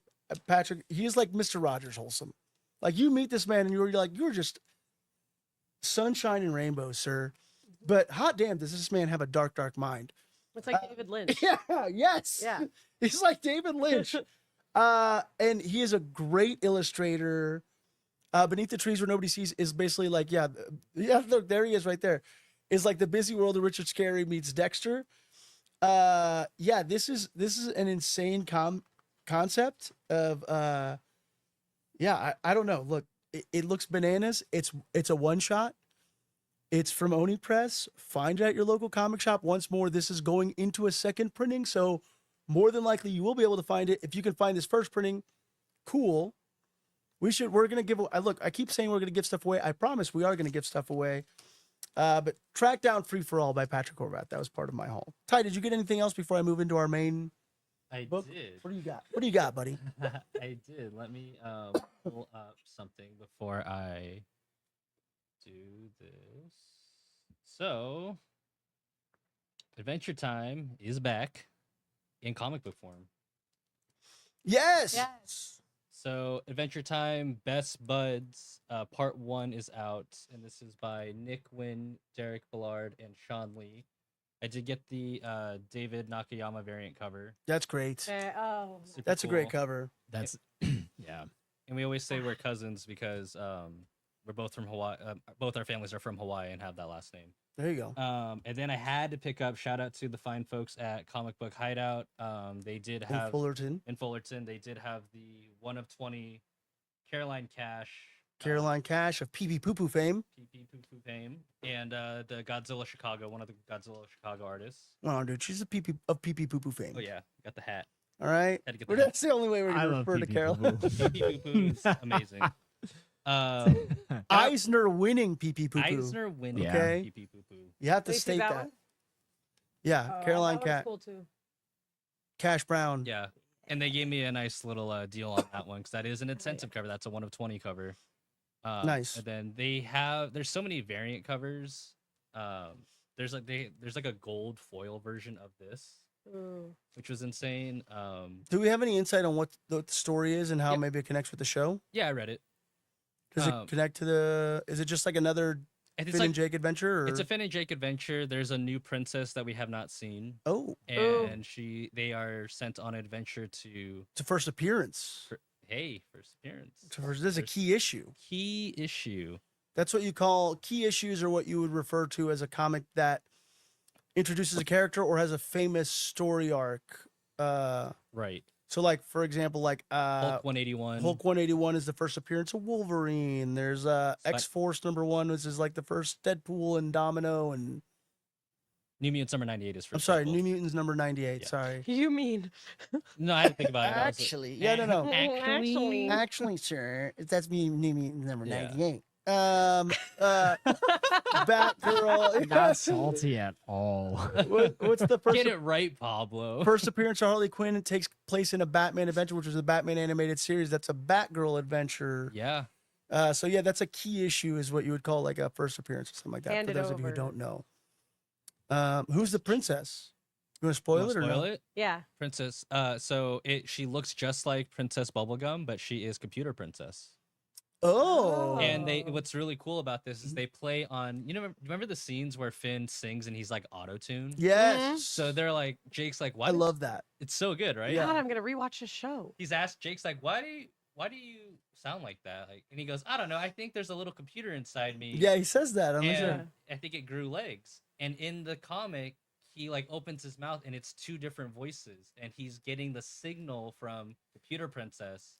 Patrick. He's like Mr. Rogers wholesome. Like you meet this man and you're just sunshine and rainbows, sir. But hot damn, does this man have a dark, dark mind? It's like David Lynch. Yeah, yes. Yeah. He's like David Lynch. And he is a great illustrator. Beneath the Trees Where Nobody Sees is basically like, look, there he is right there. Is like the busy world of Richard Scarry meets Dexter. This is an insane concept of I don't know. Look, it looks bananas. It's a one shot. It's from Oni Press. Find it at your local comic shop. Once more, this is going into a second printing, so more than likely you will be able to find it. If you can find this first printing, cool. We're gonna give. Look, I keep saying we're gonna give stuff away. I promise we are gonna give stuff away. But track down Free for All by Patrick Horvath. That was part of my haul. Ty, did you get anything else before I move into our main I book? did. What do you got? What do you got, buddy? I did. Let me pull up something before I do this. So, Adventure Time is back in comic book form. Yes. Yes. So, Adventure Time Best Buds Part 1 is out, and this is by Nick Wynn, Derek Ballard, and Sean Lee. I did get the David Nakayama variant cover. That's great. Oh. Super That's a great cool. cover. That's yeah. And we always say we're cousins because we're both from Hawaii. Both our families are from Hawaii and have that last name. There you go. And then I had to pick up, shout out to the fine folks at Comic Book Hideout. They did In have Fullerton. in Fullerton, they did have the 1 of 20 Caroline Cash, Caroline Cash of Pee Pee Poo Poo fame. PP Poo Poo fame, and the Godzilla Chicago, one of the Godzilla Chicago artists. Oh, dude, she's a Pee Pee of Pee Pee Poo Poo fame. Oh yeah, got the hat. All right. Had to get Well, the hat. that's the only way we're I gonna love refer to Pee Pee Carol. Poo Poo. PP Poo Poo is amazing. Um, Eisner winning Pee Pee Poo Poo. Eisner winning Yeah. Okay. PP Poo Poo. You have to Did you see state that. one? Yeah, Oh, Caroline that one's cool too. Cash Brown. Yeah, and they gave me a nice little deal on that one because that is an incentive cover. That's a 1 of 20 cover. Nice. And then there's so many variant covers. There's like a gold foil version of this, Ooh. which was insane. Do we have any insight on what the story is and how Yep. maybe it connects with the show? Yeah, I read it. Does it Um, connect to the? Is it just like another It's Finn like and Jake adventure? Or? it's a Finn and Jake adventure. There's a new princess that we have not seen, Oh, Ooh. and they are sent on an adventure to it's a first appearance. first appearance. This is a First key issue. key issue. That's what you call key issues, or what you would refer to as a comic that introduces a character or has a famous story arc. Right. So, like for example, like Hulk 181. Hulk 181 is the first appearance of Wolverine. There's X Force #1, which is like the first Deadpool and Domino, and New Mutants number 98 is for I'm sorry, Deadpool. New Mutants number 98. Yeah. Sorry. You mean? No, I had to think about it. I was like, Actually, yeah, no. Actually. Actually, sir, that's me, New Mutants number Yeah. 98. Batgirl. Not salty at all. What's the first? Get it right, Pablo. First appearance of Harley Quinn, it takes place in a Batman adventure, which was the Batman animated series. That's a Batgirl adventure. Yeah. So yeah, that's a key issue, is what you would call like a first appearance or something like that. Hand for it those of you who over. don't know, who's the princess? You want to spoil Wanna it or spoil no? it? Yeah. Princess. She looks just like Princess Bubblegum, but she is Computer Princess. Oh, And Oh. what's really cool about this is they play on. Remember the scenes where Finn sings and he's like auto-tuned? yes. So they're like, Jake's like, why? I love that. It's so good, right? Yeah. God, I'm gonna rewatch the show. He's asked Jake's like, why do you sound like that? Like, and he goes, I don't know. I think there's a little computer inside me. Yeah, he says that. I'm and sure. I think it grew legs. And in the comic, he like opens his mouth and it's 2 different voices, and he's getting the signal from Computer Princess.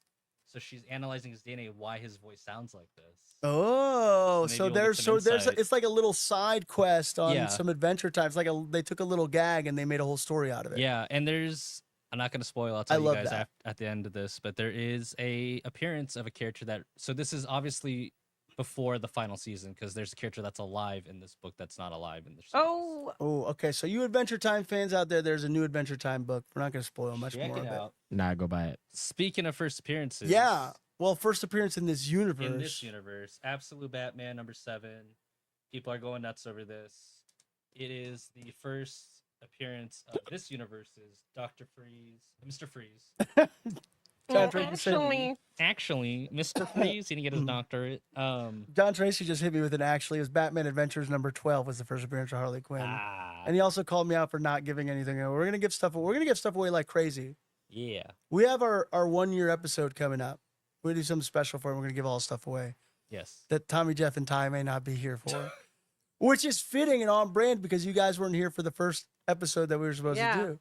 So she's analyzing his DNA, why his voice sounds like this. Oh, Maybe so we'll get there's some insight. it's like a little side quest on Yeah. some Adventure Time. It's like they took a little gag and they made a whole story out of it. Yeah, and I'm not going to spoil. I'll tell you love guys that. at the end of this, but there is a appearance of a character that. So this is obviously before the final season, because there's a character that's alive in this book that's not alive in the series. Oh, Oh, okay. So you Adventure Time fans out there's a new Adventure Time book. We're not going to spoil much check more it of it. out. Nah, go buy it. Speaking of first appearances, Yeah. Well, first appearance in this universe. in this universe, Absolute Batman #7. People are going nuts over this. It is the first appearance of this universe's Dr. Freeze, Mr. Freeze. John Tracy said- actually, Actually, Mr. Freeze, he didn't get his doctorate. John Tracy just hit me with an actually. It was Batman Adventures #12 was the first appearance of Harley Quinn. And he also called me out for not giving anything away. We're gonna give stuff away like crazy. yeah. We have our 1-year episode coming up. We do something special for it. We're gonna give all the stuff away Yes. that Tommy, Jeff, and Ty may not be here for, which is fitting and on brand because you guys weren't here for the first episode that we were supposed Yeah. to do.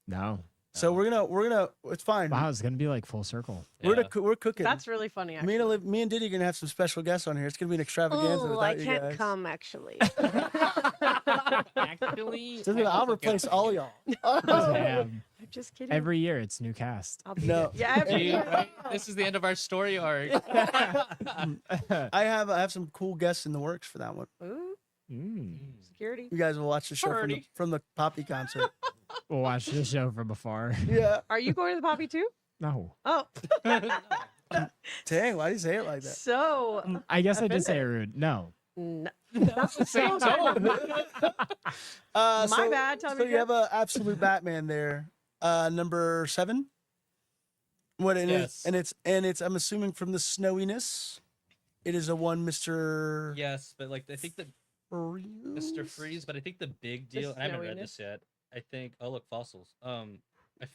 No. So we're gonna. It's fine. Wow, it's gonna be like full circle. We're cooking. That's really funny. Actually. Me and Diddy are gonna have some special guests on here. It's gonna be an extravaganza Oh, without I you can't guys. come actually. Actually, I'll replace all y'all. Damn. I'm just kidding. Every year it's new cast. I'll be No. there. Yeah, every Gee, year. right? This is the end of our story arc. I have some cool guests in the works for that one. Ooh, Mm. security. You guys will watch the show from the Poppy concert. We'll watch the show from afar. Yeah. Are you going to the Poppy too? No. Oh, Dang, why do you say it like that? so I guess I I've been did say it there. rude. No. no. That's the same tone. My bad, tell So me you have a absolute Batman there, number 7. What it is, Yes. and it's I'm assuming from the snowiness, it is a one Mr. Yes, but like I think the Mr. Freeze, but I think the big deal. And I haven't read snowiness? this yet. I think. Oh, look, fossils. I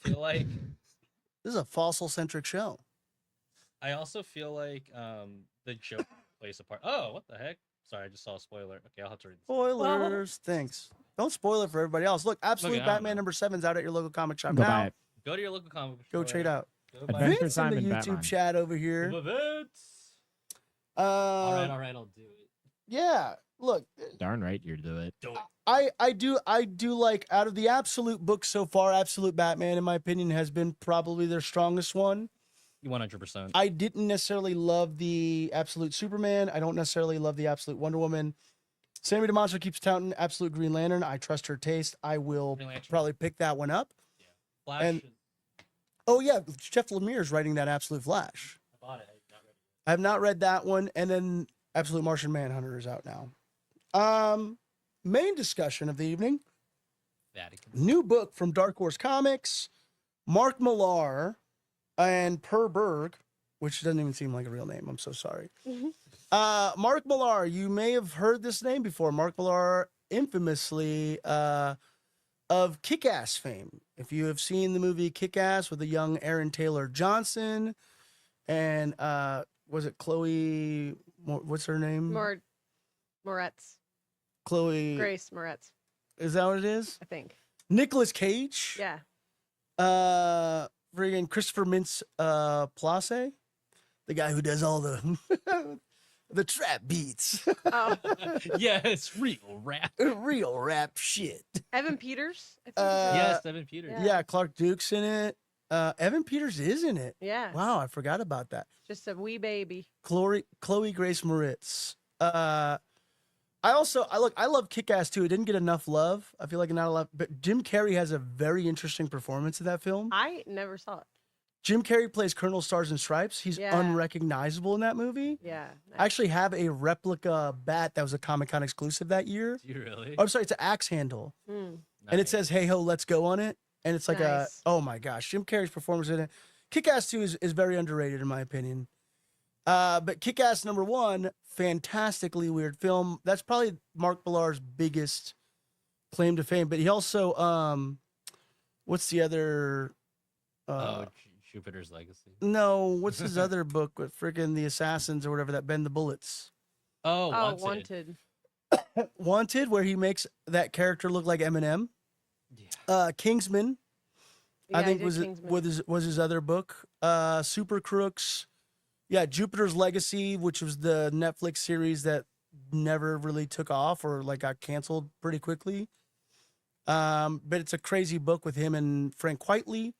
feel like. This is a fossil centric show. I also feel like the joke plays a part. Oh, what the heck? Sorry, I just saw a spoiler. Okay, I'll have to read this. Spoilers. Thanks. Don't spoil it for everybody else. Look, Absolute Look, I don't Batman know. number 7's out at your local comic shop Go now. buy it. Go to your local comic book Go store. trade out. Go buy Adventure Vince in the Time and YouTube Batman. chat over here. Love it. All All right, I'll do it. Yeah. Look, Darn right you do it. Do it. I do like, out of the Absolute books so far, Absolute Batman, in my opinion, has been probably their strongest one. 100%. I didn't necessarily love the Absolute Superman. I don't necessarily love the Absolute Wonder Woman. Sammy DeMonster keeps touting Absolute Green Lantern. I trust her taste. I will Green Lantern. probably pick that one up. Flash. and- Oh yeah, Jeff Lemire is writing that Absolute Flash. I bought it. I got ready. I have not read that one, and then Absolute Martian Manhunter is out now. Main discussion of the evening: Vatican. new book from Dark Horse Comics, Mark Millar and Per Berg, which doesn't even seem like a real name. I'm so sorry. Mark Millar, you may have heard this name before. Mark Millar, infamously of Kick-Ass fame. If you have seen the movie Kick-Ass with the young Aaron Taylor Johnson and was it Chloe? What's her name? Moretz. Chloe. Grace Moretz, Is that what it is? I think. Nicolas Cage. Yeah. Friggin' Christopher Mintz Place, the guy who does all the the trap beats. Oh, Yes, real rap. Real rap shit. Evan Peters. I think Yes, Evan Peters. Yeah. Yeah, Clark Duke's in it. Evan Peters is in it. yeah. Wow, I forgot about that. Just a wee baby. Chloe Grace Moritz. I love Kick-Ass too. It didn't get enough love. I feel like not a lot, but Jim Carrey has a very interesting performance in that film. I never saw it. Jim Carrey plays Colonel Stars and Stripes. He's Yeah. unrecognizable in that movie. Yeah. I actually have a replica bat that was a Comic-Con exclusive that year. Do you really? Oh, I'm sorry, it's an axe handle. Hmm. And it says, "Hey ho, let's go" on it. And it's like Nice. oh my gosh, Jim Carrey's performance in it. Kick-Ass 2 is very underrated in my opinion. But Kick-Ass number 1, fantastically weird film. That's probably Mark Millar's biggest claim to fame. But he also, what's the other? Jupiter's Legacy. No, what's his other book with freaking the assassins or whatever that bend the bullets? Oh, Oh, Wanted. wanted. Wanted, where he makes that character look like Eminem. Kingsman, Yeah, I think did was Kingsman. was his other book. Super Crooks. Yeah, Jupiter's Legacy, which was the Netflix series that never really took off or like got canceled pretty quickly. But it's a crazy book with him and Frank Whiteley.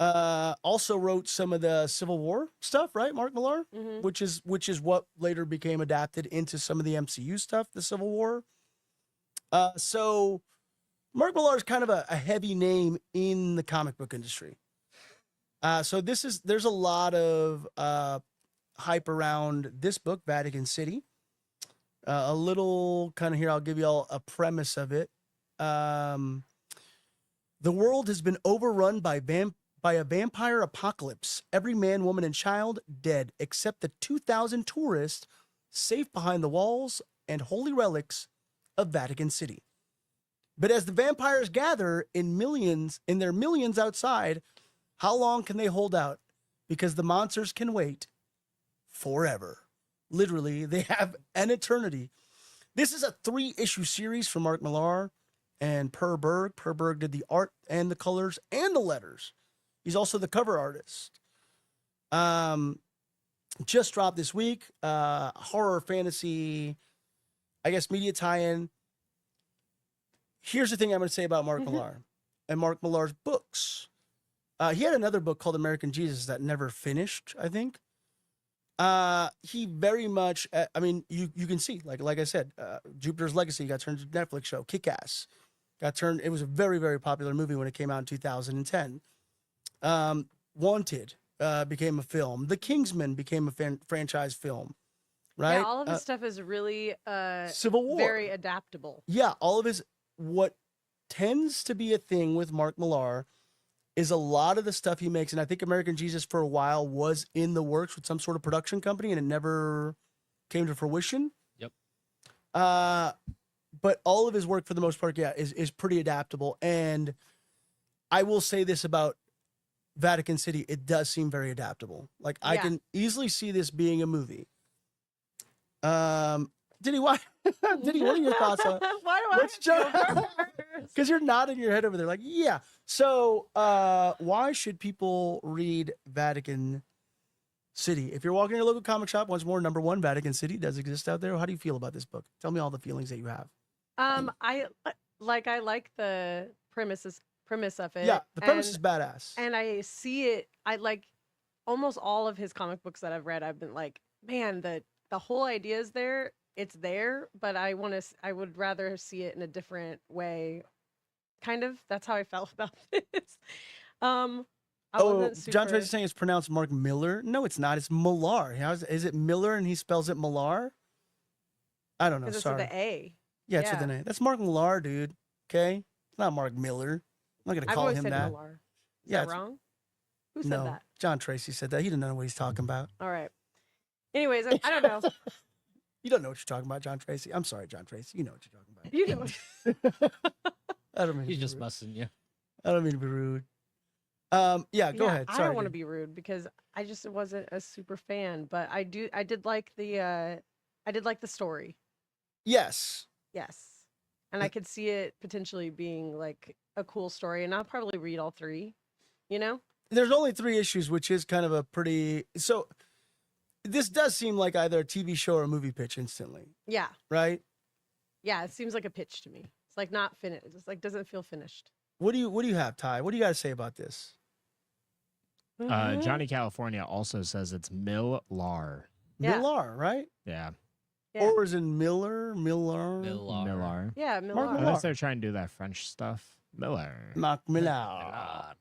Also wrote some of the Civil War stuff, right, Mark Millar? Mhm. Which is what later became adapted into some of the MCU stuff, the Civil War. So Mark Millar is kind of a heavy name in the comic book industry. So there's a lot of hype around this book, Vatican City. A little kind of here, I'll give you all a premise of it. The world has been overrun by a vampire apocalypse. Every man, woman, and child dead, except the 2,000 tourists safe behind the walls and holy relics of Vatican City. But as the vampires gather in their millions outside, how long can they hold out? Because the monsters can wait forever. Literally, they have an eternity. This is a 3-issue series from Mark Millar, and Per Berg. Per Berg did the art and the colors and the letters. He's also the cover artist. Just dropped this week. Horror fantasy, I guess, media tie-in. Here's the thing I'm going to say about Mark Millar and Mark Millar's books. He had another book called American Jesus that never finished, I think. He very much, I mean, you can see, like I said, Jupiter's Legacy got turned into a Netflix show. Kick-Ass got turned. It was a very, very popular movie when it came out in 2010. Wanted became a film. The Kingsman became a franchise film, right? Yeah, all of his stuff is really Civil War. very adaptable. Yeah, all of his, what tends to be a thing with Mark Millar is a lot of the stuff he makes, and I think American Jesus for a while was in the works with some sort of production company, and it never came to fruition. Yep. But all of his work, for the most part, is pretty adaptable. And I will say this about Vatican City: it does seem very adaptable. Like I can easily see this being a movie. Diddy, why? Diddy, what are your thoughts on? Why do Let's because you're nodding your head over there, like, yeah. So, why should people read Vatican City? If you're walking in your local comic shop, once more, number one, Vatican City does exist out there. How do you feel about this book? Tell me all the feelings that you have. I like the premise of it. Yeah, the premise is and- badass. And I see it. I like almost all of his comic books that I've read. I've been like, man, the whole idea is there. It's there, but I would rather see it in a different way. Kind of. That's how I felt about this. I wasn't John super- Tracy's saying it's pronounced Mark Miller. No, it's not. It's Millar. Is it Miller and he spells it Millar? I don't know. 'cause it's Sorry. with the A. Yeah, it's with an A. That's Mark Millar, dude. Okay, it's not Mark Miller. I'm not gonna I've call always him said that. Millar. Is Yeah, that it's- wrong? Who said No, that? John Tracy said that. He didn't know what he's talking about. All right. Anyways, I don't know. You don't know what you're talking about, John Tracy. I'm sorry, John Tracy. You know what you're talking about. You know. I don't mean He's to be just rude. busting you. I don't mean to be rude. Yeah, go ahead. I Sorry, don't want to dude. be rude because I just wasn't a super fan, but I did like the story. Yes. Yes. And I could see it potentially being like a cool story, and I'll probably read all three, you know? There's only 3 issues, which is kind of a pretty. So, this does seem like either a TV show or a movie pitch instantly, Yeah. right? Yeah, it seems like a pitch to me. It's like not finished. It's like doesn't feel finished. What do you have, Ty? What do you got to say about this? Johnny California also says it's Millar. Yeah. Millar, right? Yeah, Yeah. Or is it Miller? Millar. Millar. Yeah, Mark Millar. Millar. Unless they're trying to do that French stuff. Miller. Mark Miller.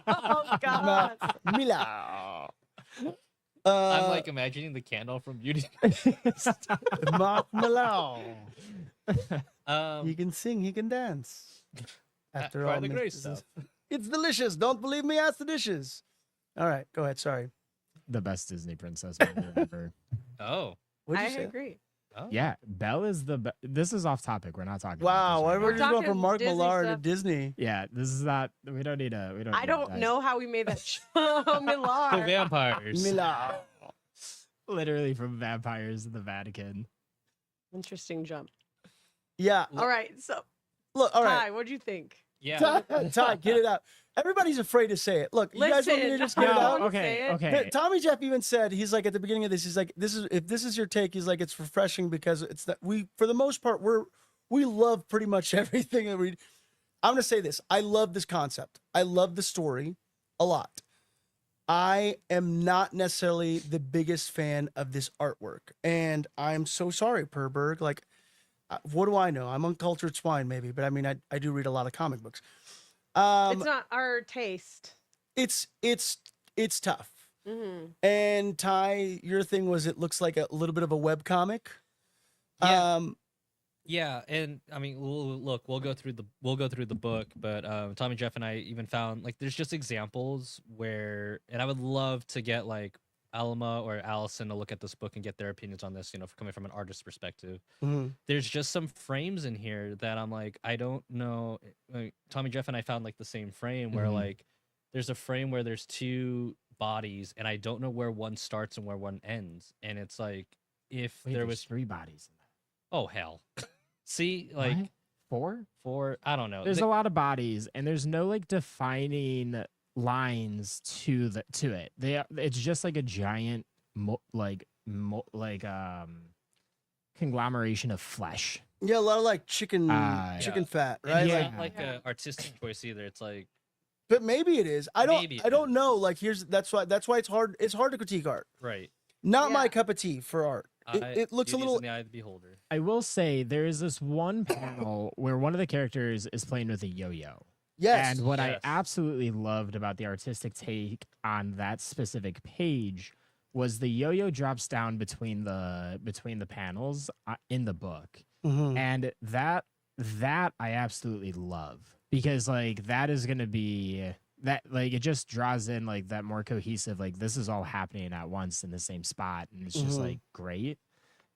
Oh God. Miller. I'm like imagining the candle from Beauty. Mark Miller. He Um, can sing, he can dance. After try all, the Mrs. gray stuff. It's delicious. Don't believe me? Ask the dishes. All right, go ahead. Sorry. The best Disney princess movie ever. Oh. What'd I you say? agree. Oh. Yeah, Belle is the. This is off topic. We're not talking. Wow, about why this we're right just now. going from talking Mark Disney Millar to stuff. Disney? Yeah, this is not. We don't need a. We don't. I need don't that. know how we made that show. The Millar. vampires. Miller. Literally from vampires to the Vatican. Interesting jump. Yeah. All right, so Look, all right. Ty, what'd you think? Yeah. Ty, get it out. Everybody's afraid to say it. Look, you guys want me to Listen, just get it I out? wanna okay, say it. okay. Tommy Jeff even said, he's like, at the beginning of this, he's like, if this is your take, he's like, it's refreshing because it's that for the most part, we love pretty much everything that we. I'm gonna say this. I love this concept. I love the story a lot. I am not necessarily the biggest fan of this artwork, and I'm so sorry, Per Berg. Like, what do I know? I'm uncultured swine, maybe, but I mean, I do read a lot of comic books. It's not our taste. It's tough. Hmm. And Ty, your thing was it looks like a little bit of a web comic. Yeah. Yeah, and I mean, look, we'll go through the book, but Tommy, Jeff, and I even found like there's just examples where, and I would love to get like Alma or Allison to look at this book and get their opinions on this. You know, coming from an artist's perspective, Mhm. there's just some frames in here that I'm like, I don't know. Like, Tommy, Jeff, and I found like the same frame where Mhm. like there's a frame where there's 2 bodies, and I don't know where one starts and where one ends, and it's like if Wait, there there's was 3 bodies in that. oh hell. See, like What? 4. I don't know. There's a lot of bodies, and there's no like defining lines to it. It's just like a giant conglomeration of flesh. Yeah, a lot of like chicken fat, right? It's Yeah. not like an artistic choice either. It's like But maybe it is. I Maybe it don't is. know. Like that's why it's hard to critique art. right. Not my Yeah. cup of tea for art. It looks a Beauty is little in the eye of the beholder. I will say there is this one panel where one of the characters is playing with a yo-yo. yes. And what I Yes. absolutely loved about the artistic take on that specific page was the yo-yo drops down between the panels in the book. Mhm. And that I absolutely love, because like that is going to be that, like, it just draws in like that more cohesive, like this is all happening at once in the same spot, and it's just Mhm. like great.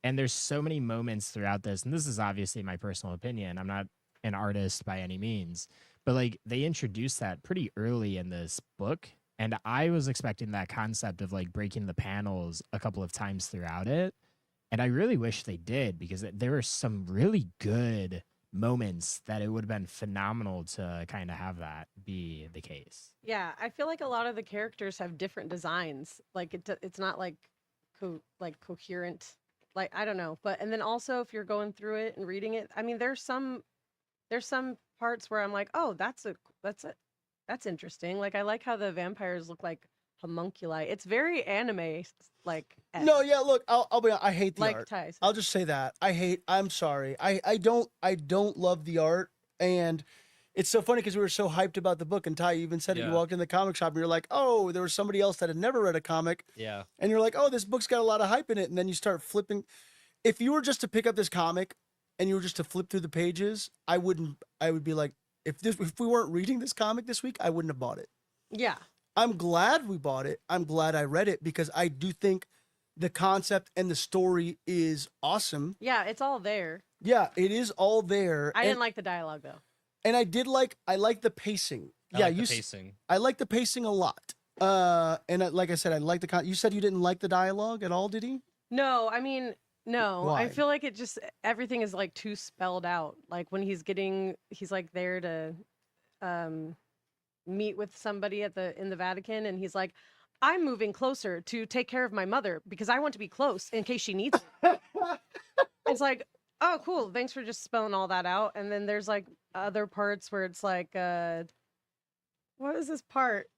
And there's so many moments throughout this, and this is obviously my personal opinion. I'm not an artist by any means, but like they introduced that pretty early in this book, and I was expecting that concept of like breaking the panels a couple of times throughout it. And I really wish they did, because there were some really good moments that it would have been phenomenal to kind of have that be the case. Yeah, I feel like a lot of the characters have different designs. Like it's not like coherent. Like I don't know, but and then also if you're going through it and reading it, I mean there's some parts where I'm like, "Oh, that's interesting." Like I like how the vampires look like homunculi. It's very anime like No, yeah, look, I'll be honest, I hate the like art. Ty said. I'll just say that. I'm sorry. I don't love the art, and it's so funny because we were so hyped about the book, and Ty, you even said it. You Yeah. walked in the comic shop and you're like, "Oh, there was somebody else that had never read a comic." Yeah. And you're like, "Oh, this book's got a lot of hype in it." And then you start flipping. If you were just to pick up this comic and you were just to flip through the pages, I would be like, if we weren't reading this comic this week, I wouldn't have bought it. Yeah. I'm glad we bought it. I'm glad I read it, because I do think the concept and the story is awesome. Yeah, it's all there. Yeah, it is all there. I and, didn't like the dialogue though. and I like the pacing. I Yeah, like the you pacing. I like the pacing a lot. Like I said, I like you said you didn't like the dialogue at all, did he? No, I mean, no. Why? I feel like it just everything is like too spelled out. Like when he's like there to meet with somebody in the Vatican, and he's like, "I'm moving closer to take care of my mother because I want to be close in case she needs it." It's like, "Oh, cool. Thanks for just spelling all that out." And then there's like other parts where it's like what is this part?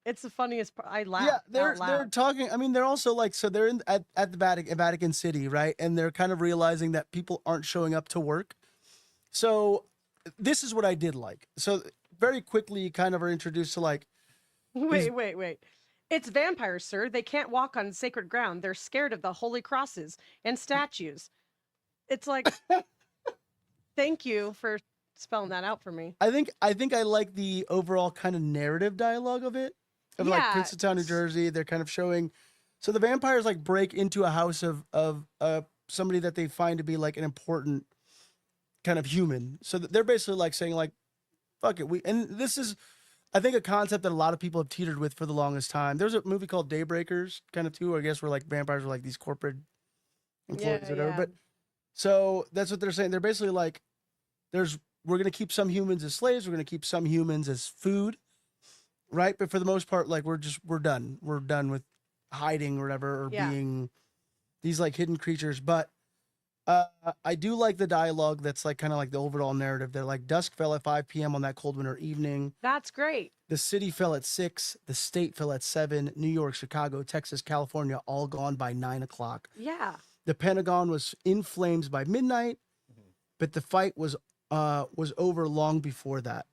It's the funniest part. I laugh. Yeah, they're out loud. talking. I mean, they're also like, so they're at the Vatican City, right? And they're kind of realizing that people aren't showing up to work. So this is what I did like. So very quickly, you kind of are introduced to like, Wait. It's vampires, sir. They can't walk on sacred ground. They're scared of the holy crosses and statues. It's like, thank you for spelling that out for me. I think I like the overall kind of narrative dialogue of it. Of like Yeah. Princeton, New Jersey. They're kind of showing. So the vampires like break into a house of somebody that they find to be like an important kind of human. So they're basically like saying like, fuck it. And this is, I think, a concept that a lot of people have teetered with for the longest time. There's a movie called Daybreakers, kind of too, I guess, where like vampires are like these corporate employees or whatever. yeah. But so that's what they're saying. They're basically like, we're gonna keep some humans as slaves, we're gonna keep some humans as food, right? But for the most part, like we're done. We're done with hiding or whatever, or Yeah. being these like hidden creatures. But I do like the dialogue that's like kind of like the overall narrative. They're like, dusk fell at 5 p.m. on that cold winter evening. That's great. The city fell at 6. The state fell at 7. New York, Chicago, Texas, California, all gone by 9 o'clock. Yeah. The Pentagon was in flames by midnight, but the fight was over long before that.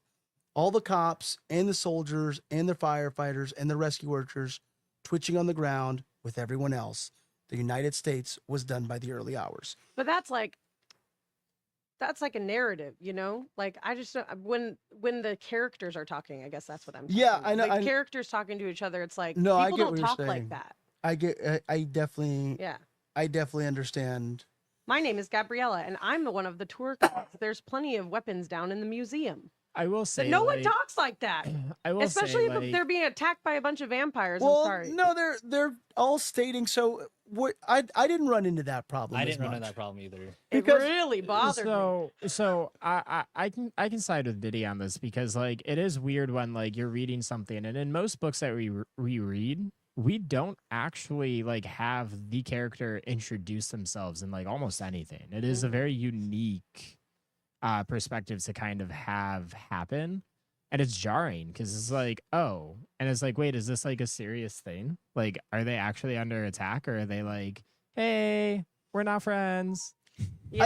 All the cops and the soldiers and the firefighters and the rescue workers twitching on the ground with everyone else. The United States was done by the early hours. But that's like a narrative, you know? Like I just when the characters are talking, I guess that's what I'm talking Yeah, about. I know- Like characters talking to each other, it's like No, I people get don't what you're talk saying. like that. I definitely Yeah. understand. My name is Gabriella, and I'm the one of the tour guides. There's plenty of weapons down in the museum. I will But say, no one like, talks like that, I will especially say, if like, they're being attacked by a bunch of vampires. Well, I'm sorry. no, they're all stating. So I didn't run into that problem. I as didn't run into much. that problem either. It Because- really bothered me. So I can side with Biddy on this because like it is weird when like you're reading something and in most books that we read, we don't actually like have the character introduce themselves in like almost anything. It is a very unique perspective to kind of have happen. And it's jarring because it's like, oh, and it's like, wait, is this like a serious thing? Like, are they actually under attack or are they like, hey, we're not friends? Yeah.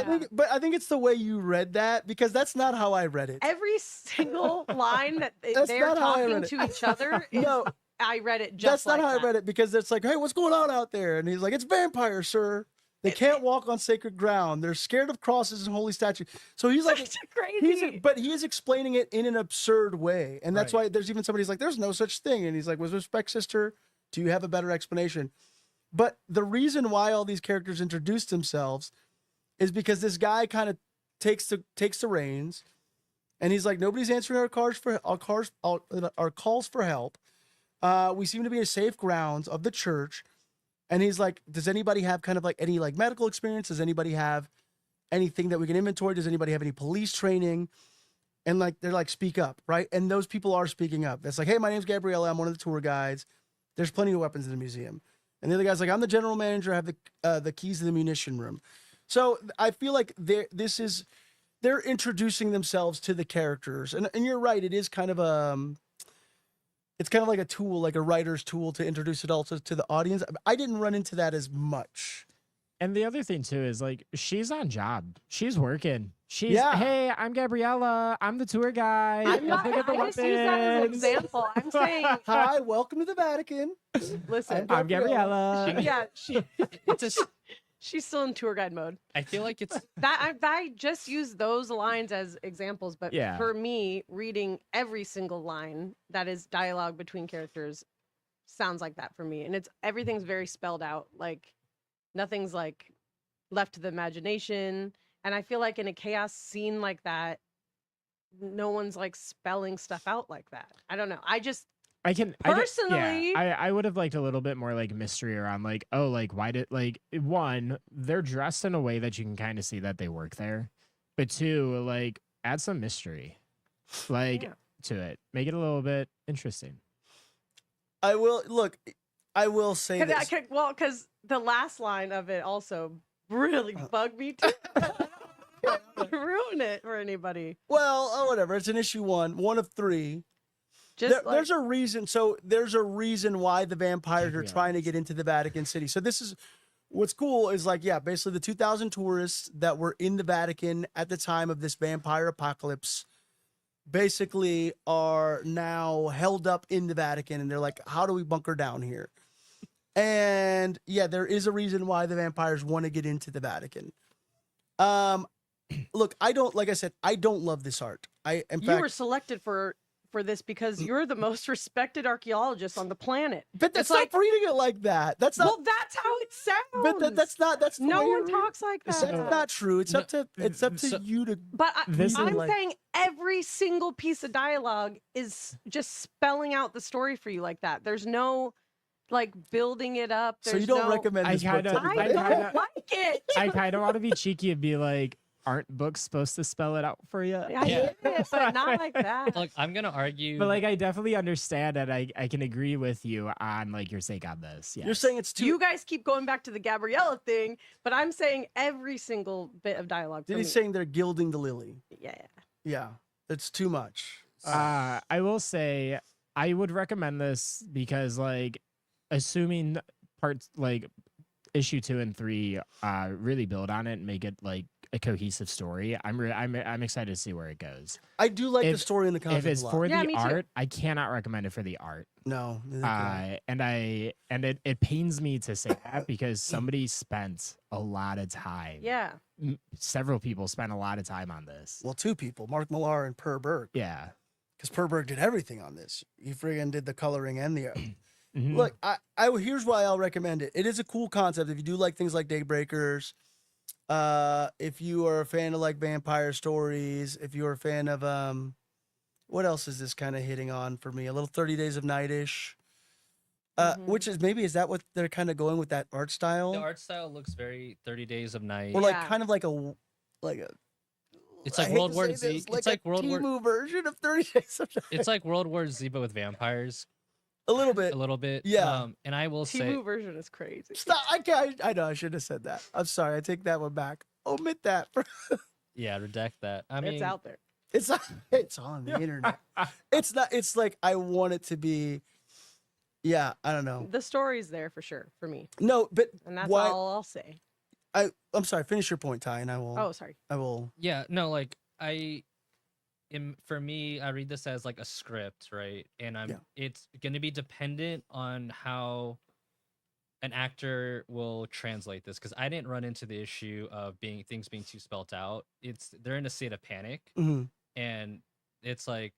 I think it's the way you read that because that's not how I read it. Every single line that That's they're not how I talking read it. to each other is, No, I read it that's just not like how that. I read it because it's like, hey, what's going on out there? And he's like, it's vampires, sir. They can't walk on sacred ground. They're scared of crosses and holy statues. So he's like, Such a crazy. but he is explaining it in an absurd way, and that's Right. why there's even somebody's like, there's no such thing, and he's like, with respect, sister, do you have a better explanation? But the reason why all these characters introduced themselves is because this guy kind of takes the reins, and he's like, nobody's answering our calls for help. We seem to be a safe grounds of the church. And he's like, does anybody have kind of like any like medical experience? Does anybody have anything that we can inventory? Does anybody have any police training? And like, they're like, speak up, right? And those people are speaking up. It's like, hey, my name's Gabriella. I'm one of the tour guides. There's plenty of weapons in the museum. And the other guy's like, I'm the general manager. I have the keys to the munition room. So I feel like they're introducing themselves to the characters. And you're right. It is kind of it's kind of like a tool, like a writer's tool to introduce it also to the audience. I didn't run into that as much. And the other thing too is like she's on job. She's working. She's Yeah. hey, I'm Gabriella. I'm the tour guide. I'm not, Look at the I just use that as an weapons." example. I'm saying, Hi, welcome to the Vatican. listen. I'm Gabriella. Yeah, It's a, she's still in tour guide mode. I feel like it's I just use those lines as examples, but Yeah. for me, reading every single line that is dialogue between characters sounds like that for me, and everything's very spelled out. Like nothing's like left to the imagination. And I feel like in a chaos scene like that, no one's like spelling stuff out like that. I don't know. I personally, I would have liked a little bit more like mystery around like, oh, like why did like one, they're dressed in a way that you can kind of see that they work there. But two, like add some mystery like Yeah. to it. Make it a little bit interesting. I will say this. because the last line of it also really bugged me too. I don't wanna ruin it for anybody. Well, whatever. It's an issue one of 3. Just like, There's a reason. So there's a reason why the vampires are Yeah. trying to get into the Vatican City. So this is what's cool is like, yeah, basically the 2,000 tourists that were in the Vatican at the time of this vampire apocalypse basically are now held up in the Vatican, and they're like, how do we bunker down here? And yeah, there is a reason why the vampires want to get into the Vatican. Look, like I said, I don't love this art. you were selected for this because you're the most respected archaeologist on the planet. but that's it's like- not reading it like that. That's not. Well, that's how it sounds. But that's not. That's the no way one you're- talks like that. That's not true. It's No, up to so- you to. But This is I'm like- saying every single piece of dialogue is just spelling out the story for you like that. There's no like building it up. So There's you don't no, recommend I this book kinda- to I anybody? don't like it. I kind of want to be cheeky and be like, aren't books supposed to spell it out for you? I Yeah. get it, but not like that. like I'm gonna argue. But like I definitely understand and I can agree with you on like your sake on this. Yes. You're saying it's too. You guys keep going back to the Gabriella thing, but I'm saying every single bit of dialogue. For He's me. saying they're gilding the lily. Yeah. Yeah, it's too much. I will say I would recommend this because like assuming parts like issue 2 and 3 really build on it and make it like a cohesive story. I'm excited to see where it goes. I do like the if- story in the concept If it's a lot. for Yeah, the me too. art, I cannot recommend it for the art. No, neither can I. And it pains me to say that because somebody spent a lot of time. Yeah. Several people spent a lot of time on this. Well, 2 people, Mark Millar and Per Berg, Yeah. because Per Berg did everything on this. He friggin' did the coloring and the. Mhm. Look, I here's why I'll recommend it. It is a cool concept if you do like things like Daybreakers. If you are a fan of like vampire stories, if you're a fan of what else is this kind of hitting on for me? A little 30 Days of Night-ish. Which is maybe is that what they're kind of going with that art style, The art style looks very 30 Days of Night. or like Yeah. kind of like a. It's I like hate World to War say Z. this, It's like a World War. Temu version of 30 Days of Night. It's like World War Z, but with vampires a little bit. a little bit. Yeah. And I will say, Timu version is crazy. Stop! I know I shouldn't have said that. I'm sorry. I take that one back. Omit that. yeah, redact that. I mean, It's out there. It's on the internet. It's not. It's like I want it to be. Yeah, I don't know. The story's there for sure for me, No, but and that's what all I'll say. I'm sorry. Finish your point, Ty, and I will. Oh, sorry. I will. yeah, no, like for me, I read this as like a script, right? And Yeah. it's going to be dependent on how an actor will translate this, because I didn't run into the issue of things being too spelt out. They're in a state of panic, Mhm. and it's like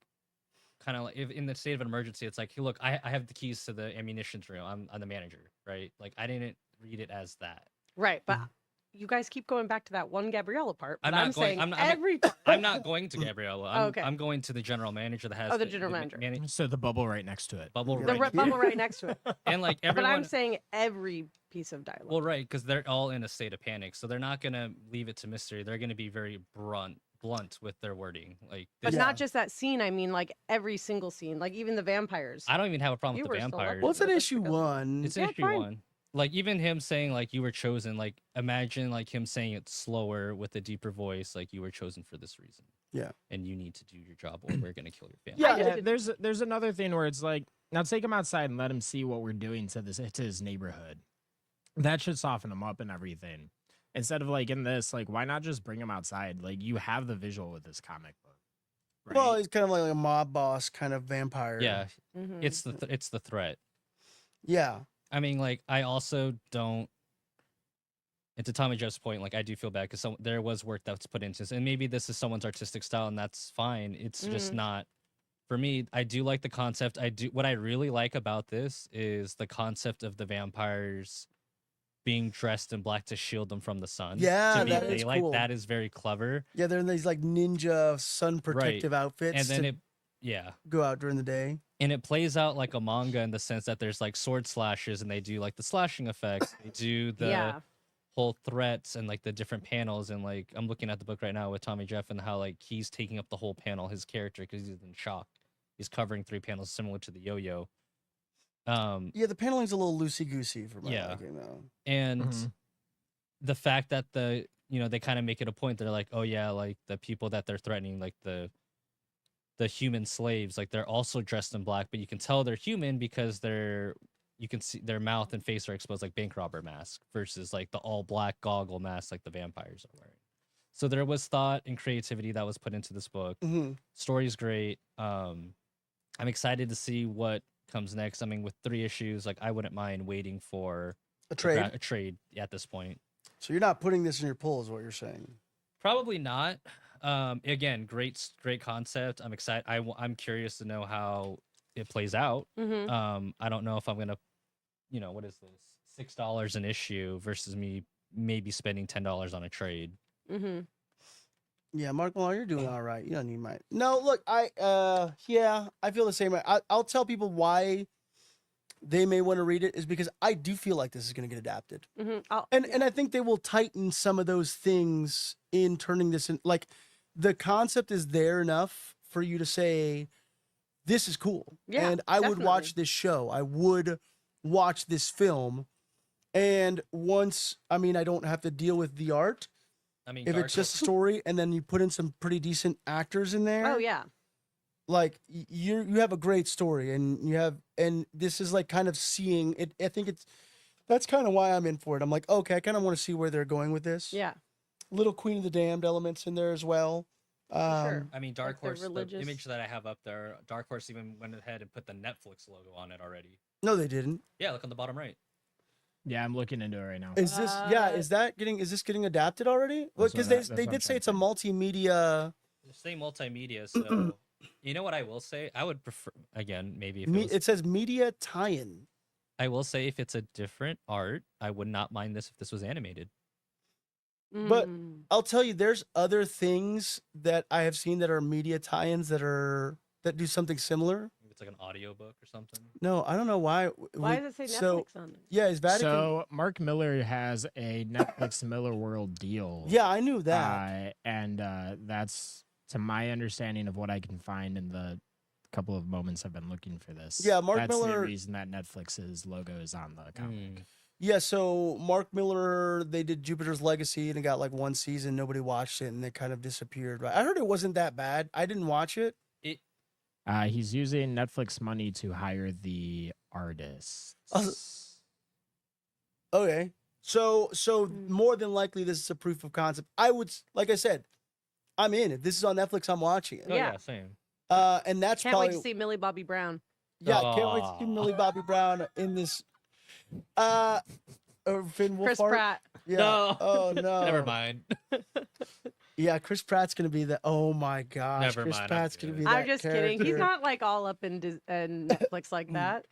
kind of like if in the state of an emergency, it's like, hey, look, I have the keys to the ammunition room. I'm the manager, right? Like I didn't read it as that. Right, but you guys keep going back to that one Gabriella part. But I'm I'm, not going- saying I'm not- every I'm not going to Gabriella. I'm, Okay. I'm going to the general manager that has Oh, the general manager. So the bubble right next to it. bubble Yeah. the right. bubble right next to it. And like But everyone, I'm saying every piece of dialogue. well, right, because they're all in a state of panic, so they're not gonna leave it to mystery. They're gonna be very blunt with their wording. Like, but this, Yeah. not just that scene. I mean, like every single scene. Like even the vampires. I don't even have a problem You with were the still up vampires. Well, it's an That's issue because- one. It's Yeah, issue fine. one. Like even him saying like you were chosen. Like imagine like him saying it slower with a deeper voice. Like you were chosen for this reason. Yeah. And you need to do your job, or we're gonna kill your family. Yeah, I just Yeah, did- there's another thing where it's like, now take him outside and let him see what we're doing to his neighborhood. That should soften him up and everything. Instead of like in this, like why not just bring him outside? Like you have the visual with this comic book. Right? Well, he's kind of like a mob boss kind of vampire. Yeah, Mhm. it's the threat. Yeah. I mean, like, I also don't. And to Tommy Jeff's point, like, I do feel bad because there was work that's put into this, and maybe this is someone's artistic style, and that's fine. It's just not for me. I do like the concept. What I really like about this is the concept of the vampires being dressed in black to shield them from the sun. Yeah, to me, that is cool. that is very clever. Yeah, they're in these like ninja sun protective outfits And then to it, yeah. go out during the day. And it plays out like a manga in the sense that there's like sword slashes, and they do like the slashing effects. They do the Yeah. whole threats and like the different panels. And like I'm looking at the book right now with Tommy Jeff and how like he's taking up the whole panel, his character, because he's in shock. He's covering 3 panels similar to the yo-yo. Yeah, the paneling's a little loosey goosey for my Yeah. liking, though. And Mhm. the fact that they kind of make it a point. They're like, oh yeah, like the people that they're threatening, like the human slaves, like they're also dressed in black, but you can tell they're human because you can see their mouth and face are exposed like bank robber mask versus like the all black goggle mask like the vampires are wearing. So there was thought and creativity that was put into this book. Mm-hmm. Story's great. I'm excited to see what comes next. I mean, with 3 issues, like I wouldn't mind waiting for A trade. a trade at this point. So you're not putting this in your poll, is what you're saying? Probably not. Again, great concept. I'm excited. I'm curious to know how it plays out. Mhm. I don't know if I'm gonna, what is this? $6 an issue versus me maybe spending $10 on a trade. Mhm. Yeah, Mark Millar, you're doing all right. You don't need my. No, look, I feel the same way. I'll tell people why they may want to read it is because I do feel like this is going to get adapted, Mhm. and I think they will tighten some of those things in turning this in. Like, the concept is there enough for you to say, this is cool, Yeah, and I would watch definitely. this show. I would watch this film, and once I don't have to deal with the art. I mean, If it's just a story and then you put in some pretty decent actors in there, Oh yeah. like you have a great story, and this is like kind of seeing it. I think that's kind of why I'm in for it. I'm like, okay, I kind of want to see where they're going with this. Yeah. Little Queen of the Damned elements in there as well. Sure. I mean, Dark Like the Horse, the religious- image that I have up there, Dark Horse even went ahead and put the Netflix logo on it already. No, they didn't. Yeah, look on the bottom right. Yeah, I'm looking into it right now. Is this? Is this getting adapted already? Well, That's because what I- they that's what did I'm say trying it's to a multimedia. Say multimedia, so you know what I will say? I would prefer, again, maybe if it was, It says media tie-in. I will say if it's a different art, I would not mind this if this was animated. But- Mm. I'll tell you, there's other things that I have seen that are media tie-ins that do something similar. Maybe it's like an audiobook or something. No, I don't know why. Why does it say So Netflix on it? yeah, is Vatican? So Mark Miller has a Netflix Miller World deal. yeah, I knew that. And that's to my understanding of what I can find in the couple of moments I've been looking for this. Yeah, Mark that's Miller- the reason that Netflix's logo is on the comic. Yeah, so Mark Miller, they did Jupiter's Legacy and it got like one season. Nobody watched it and it kind of disappeared. Right? I heard it wasn't that bad. I didn't watch it. He's using Netflix money to hire the artists. Okay. So more than likely this is a proof of concept. I would, like I said, I'm in. If this is on Netflix, I'm watching it. Oh Yeah. yeah, same. And that's Can't probably wait to see Millie Bobby Brown. yeah. Can't wait to see Millie Bobby Brown in this. Finn Chris Wolfhard. Pratt. Yeah. No. Oh no. Never mind. Yeah, Chris Pratt's gonna be the. Oh my gosh. Never Chris mind, I'm Pratt's gonna good. be that I'm just kidding. He's character. not like all up in Netflix like that.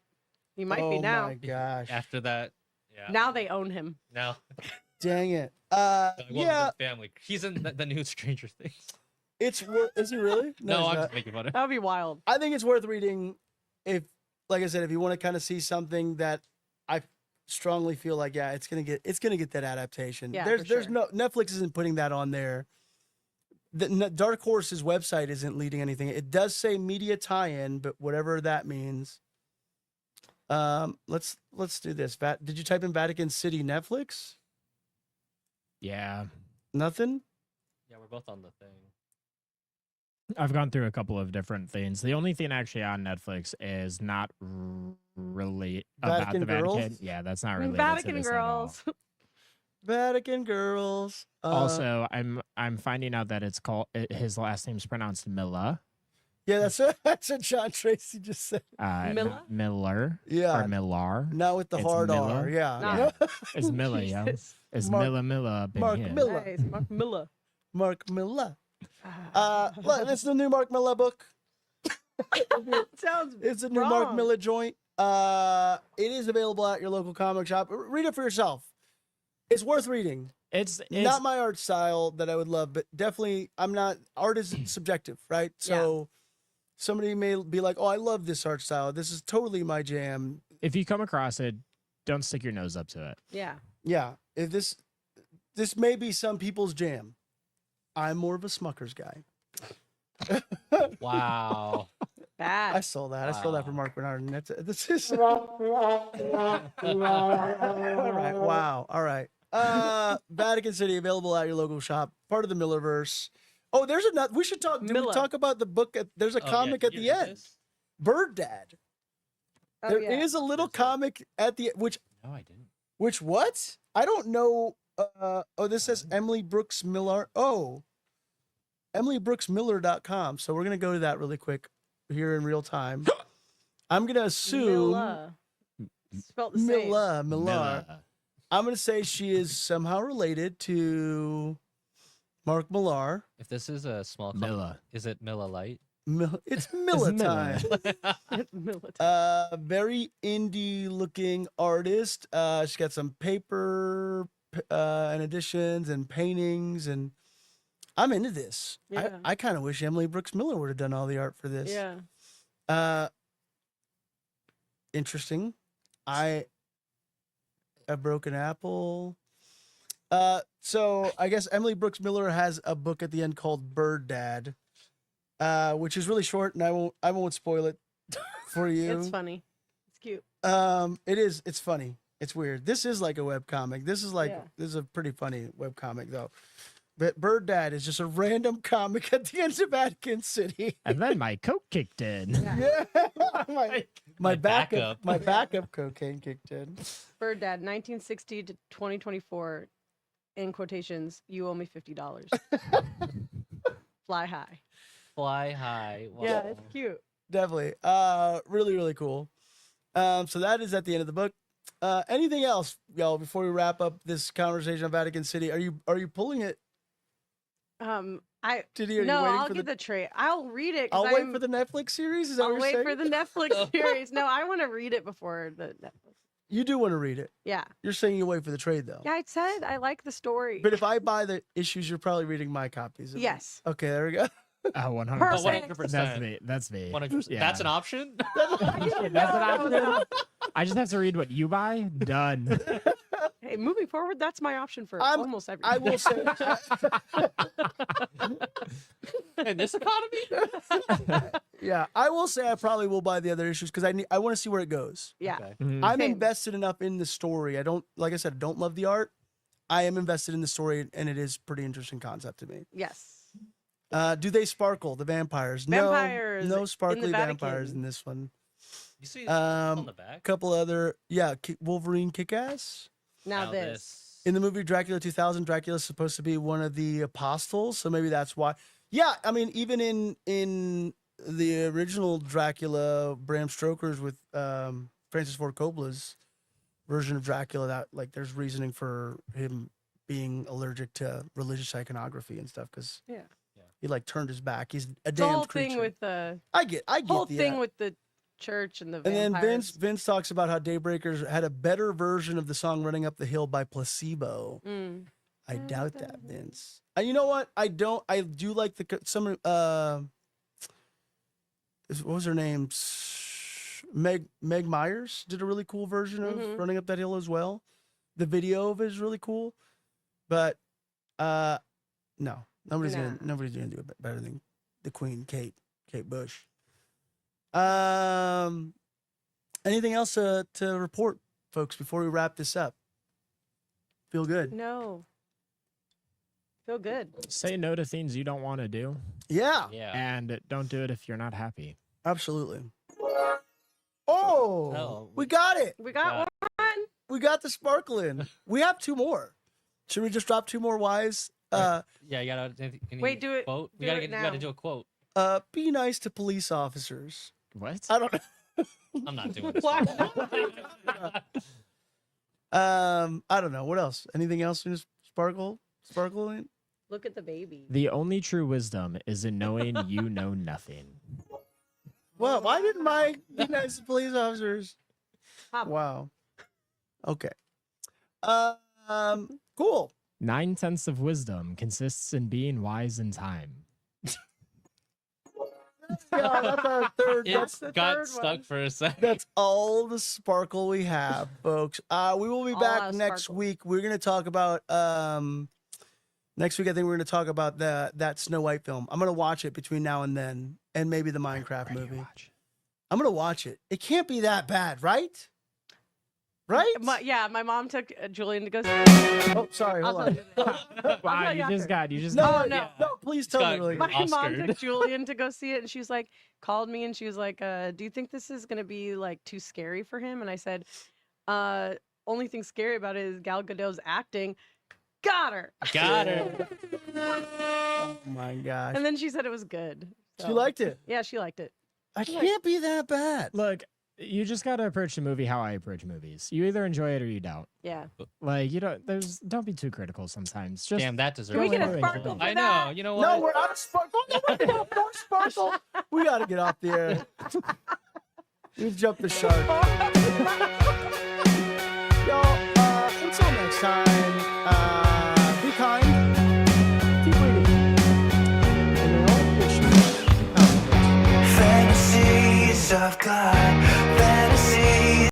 He might be Oh now. my gosh. After that, yeah. Now they own him. Now. Dang it. Welcome to Yeah. the family. He's in the new Stranger Things. It's is he really? No, he's I'm not. just making fun of. That would be wild. I think it's worth reading if, like I said, if you want to kind of see something that I strongly feel like, yeah, it's gonna get that adaptation. Yeah, there's for sure. no Netflix isn't putting that on there. Dark Horse's website isn't leading anything. It does say media tie-in, but whatever that means. Let's do this. Did you type in Vatican City Netflix? Yeah. Nothing. Yeah, we're both on the thing. I've gone through a couple of different things. The only thing actually on Netflix is not really about Vatican the Girls? Vatican. Yeah, that's not related Vatican to this at all. girls. Vatican Girls. Also, I'm finding out that it's called his last name's pronounced Milla. Yeah, that's what John Tracy just said. Milla? Miller. Yeah. Or Millar. Not with the It's hard R. Miller? Yeah. Nah. It's Milla, yeah. Jesus. It's Mark- Milla up in Mark here. Miller. Nice. Mark Miller. Mark Miller. Look, this is the new Mark Miller book. Sounds It's a new Mark wrong. Miller joint. It is available at your local comic shop. Read it for yourself. It's worth reading. It's Not my art style that I would love, but definitely art is subjective, right? So somebody may be like, oh, I love this art style. This is totally my jam. if you come across it, don't stick your nose up to it. Yeah. Yeah. If this may be some people's jam. I'm more of a Smuckers guy. Wow. I Bad. saw that. I stole that from Wow. Mark Bernard. And this is all right. Wow. All right. Vatican City available at your local shop. Part of the Millerverse. Oh, there's another. We should talk. Did we Miller. talk about the book? There's a Oh, yeah, comic at you the read end. this? Bird Dad. Oh, There is yeah. a little Is it? comic at the which No, I didn't. what? I don't know. This says Emily Brooks Miller. Oh, EmilyBrooksMiller.com. So we're gonna go to that really quick here in real time. I'm gonna assume Milla. Spelled the same. Millar. I'm gonna say she is somehow related to Mark Millar. If this is a small company, Milla. is it Milla Light? It's Miller Miller. time. Milla. Very indie looking artist. She's got some paper and editions and paintings, and I'm into this. Yeah. I kind of wish Emily Brooks Miller would have done all the art for this. Yeah. Interesting. A broken apple. So I guess Emily Brooks Miller has a book at the end called Bird Dad, which is really short, and I won't spoil it for you. It's funny. It's cute. It's funny. It's weird. This is like a webcomic. This is Yeah. a pretty funny webcomic though. But Bird Dad is just a random comic at the end of Vatican City. And then my coke kicked in. Yeah. my backup. my backup cocaine kicked in. Bird Dad, 1960 to 2024. In quotations, you owe me $50. Fly high. Fly high. Wow. Yeah, it's cute. Definitely. Really, really cool. So that is at the end of the book. Anything else, y'all, before we wrap up this conversation on Vatican City? Are you pulling it? I Did you? Are no, you waiting I'll for get the? the trade. I'll read it. I'll wait for the Netflix series. Is that I'll what wait you're for saying? the Netflix series. No, I want to read it before the Netflix. You do want to read it. Yeah. You're saying you wait for the trade though. Yeah, I said I like the story. But if I buy the issues, you're probably reading my copies. Of it. Yes. Okay, there we go. Oh, 100%. Perfect. 100%. That's me. That's me. 100%. Yeah. That's an option. That's an option. I just have to read what you buy. Done. Hey, moving forward, that's my option for almost everything. I will say, In this economy. yeah, I will say I probably will buy the other issues because I want to see where it goes. Yeah. Okay. Mhm. I'm Same. invested enough in the story. I don't, like I said, I don't love the art. I am invested in the story, and it is pretty interesting concept to me. Yes. Do they sparkle, the vampires? Vampires No, in no the sparkly vampires Vatican. in this one. You see on the A back. couple other, Wolverine Kick-Ass. Now this. In the movie Dracula 2000, Dracula's supposed to be one of the apostles, so maybe that's why. Yeah, I mean, even in the original Dracula, Bram Stoker's with Francis Ford Coppola's version of Dracula, that like there's reasoning for him being allergic to religious iconography and stuff because Yeah. he like turned his back. He's a The whole damned creature. thing with the I get whole the thing with the church and the and then vampires. Vince talks about how Daybreakers had a better version of the song "Running Up the Hill" by Placebo. Mm. I doubt that, Vince. And you know what? I do like some what was her name? Meg Myers did a really cool version of Mhm. "Running Up That Hill" as well. The video of it is really cool, but no, nobody's gonna do it better than the Queen, Kate Bush. Anything else to report, folks, before we wrap this up? Feel good? No. Feel good. Say no to things you don't want to do, Yeah, Yeah. and don't do it if you're not happy. absolutely. Oh, Oh, we got it. We got one. We got the sparkle in. We have two more. Should we just drop two more whys? Yeah, you gotta. Any Wait, do it- Quote? do You it gotta now. do a quote. Be nice to police officers. What? I don't know. I'm not doing this. I don't know. What else? Anything else in sparkle? Sparkling? Look at the baby. The only true wisdom is in knowing you know nothing. Well, why didn't my be nice to police officers? Pop. Wow. Okay. Cool. 9/10 of wisdom consists in being wise in time. Yeah, that's our third. It That's, got third stuck one. for a second. that's all the sparkle we have, folks. We will be All back out next sparkle. week. We're gonna talk about next week. I think we're gonna talk about that Snow White film. I'm gonna watch it between now and then, and maybe the Minecraft Where do you movie. watch? I'm gonna watch it. It can't be that bad, right? Right? My mom took Julian to go see. Oh, sorry. I'll Hold tell on. you later. I'll Wow, tell you after. just got No, no. no, please tell me got really. great. My mom Oscared. took Julian to go see it, and she's like, called me, and she was like, "Do you think this is gonna be like too scary for him?" And I said, "Only thing scary about it is Gal Gadot's acting." Got her. Got her. Oh my gosh. And then she said it was good. She so- liked it. Yeah, she liked it. I can't be that bad. Look, you just gotta approach the movie how I approach movies. You either enjoy it or you don't. Yeah. Like don't be too critical sometimes. Just Damn, that Can deserves. we get Go a in. sparkle for I know. that? You know what? No, we're out of sparkle. No sparkle. We got to get off the air. We've jumped the shark. Y'all, until next time.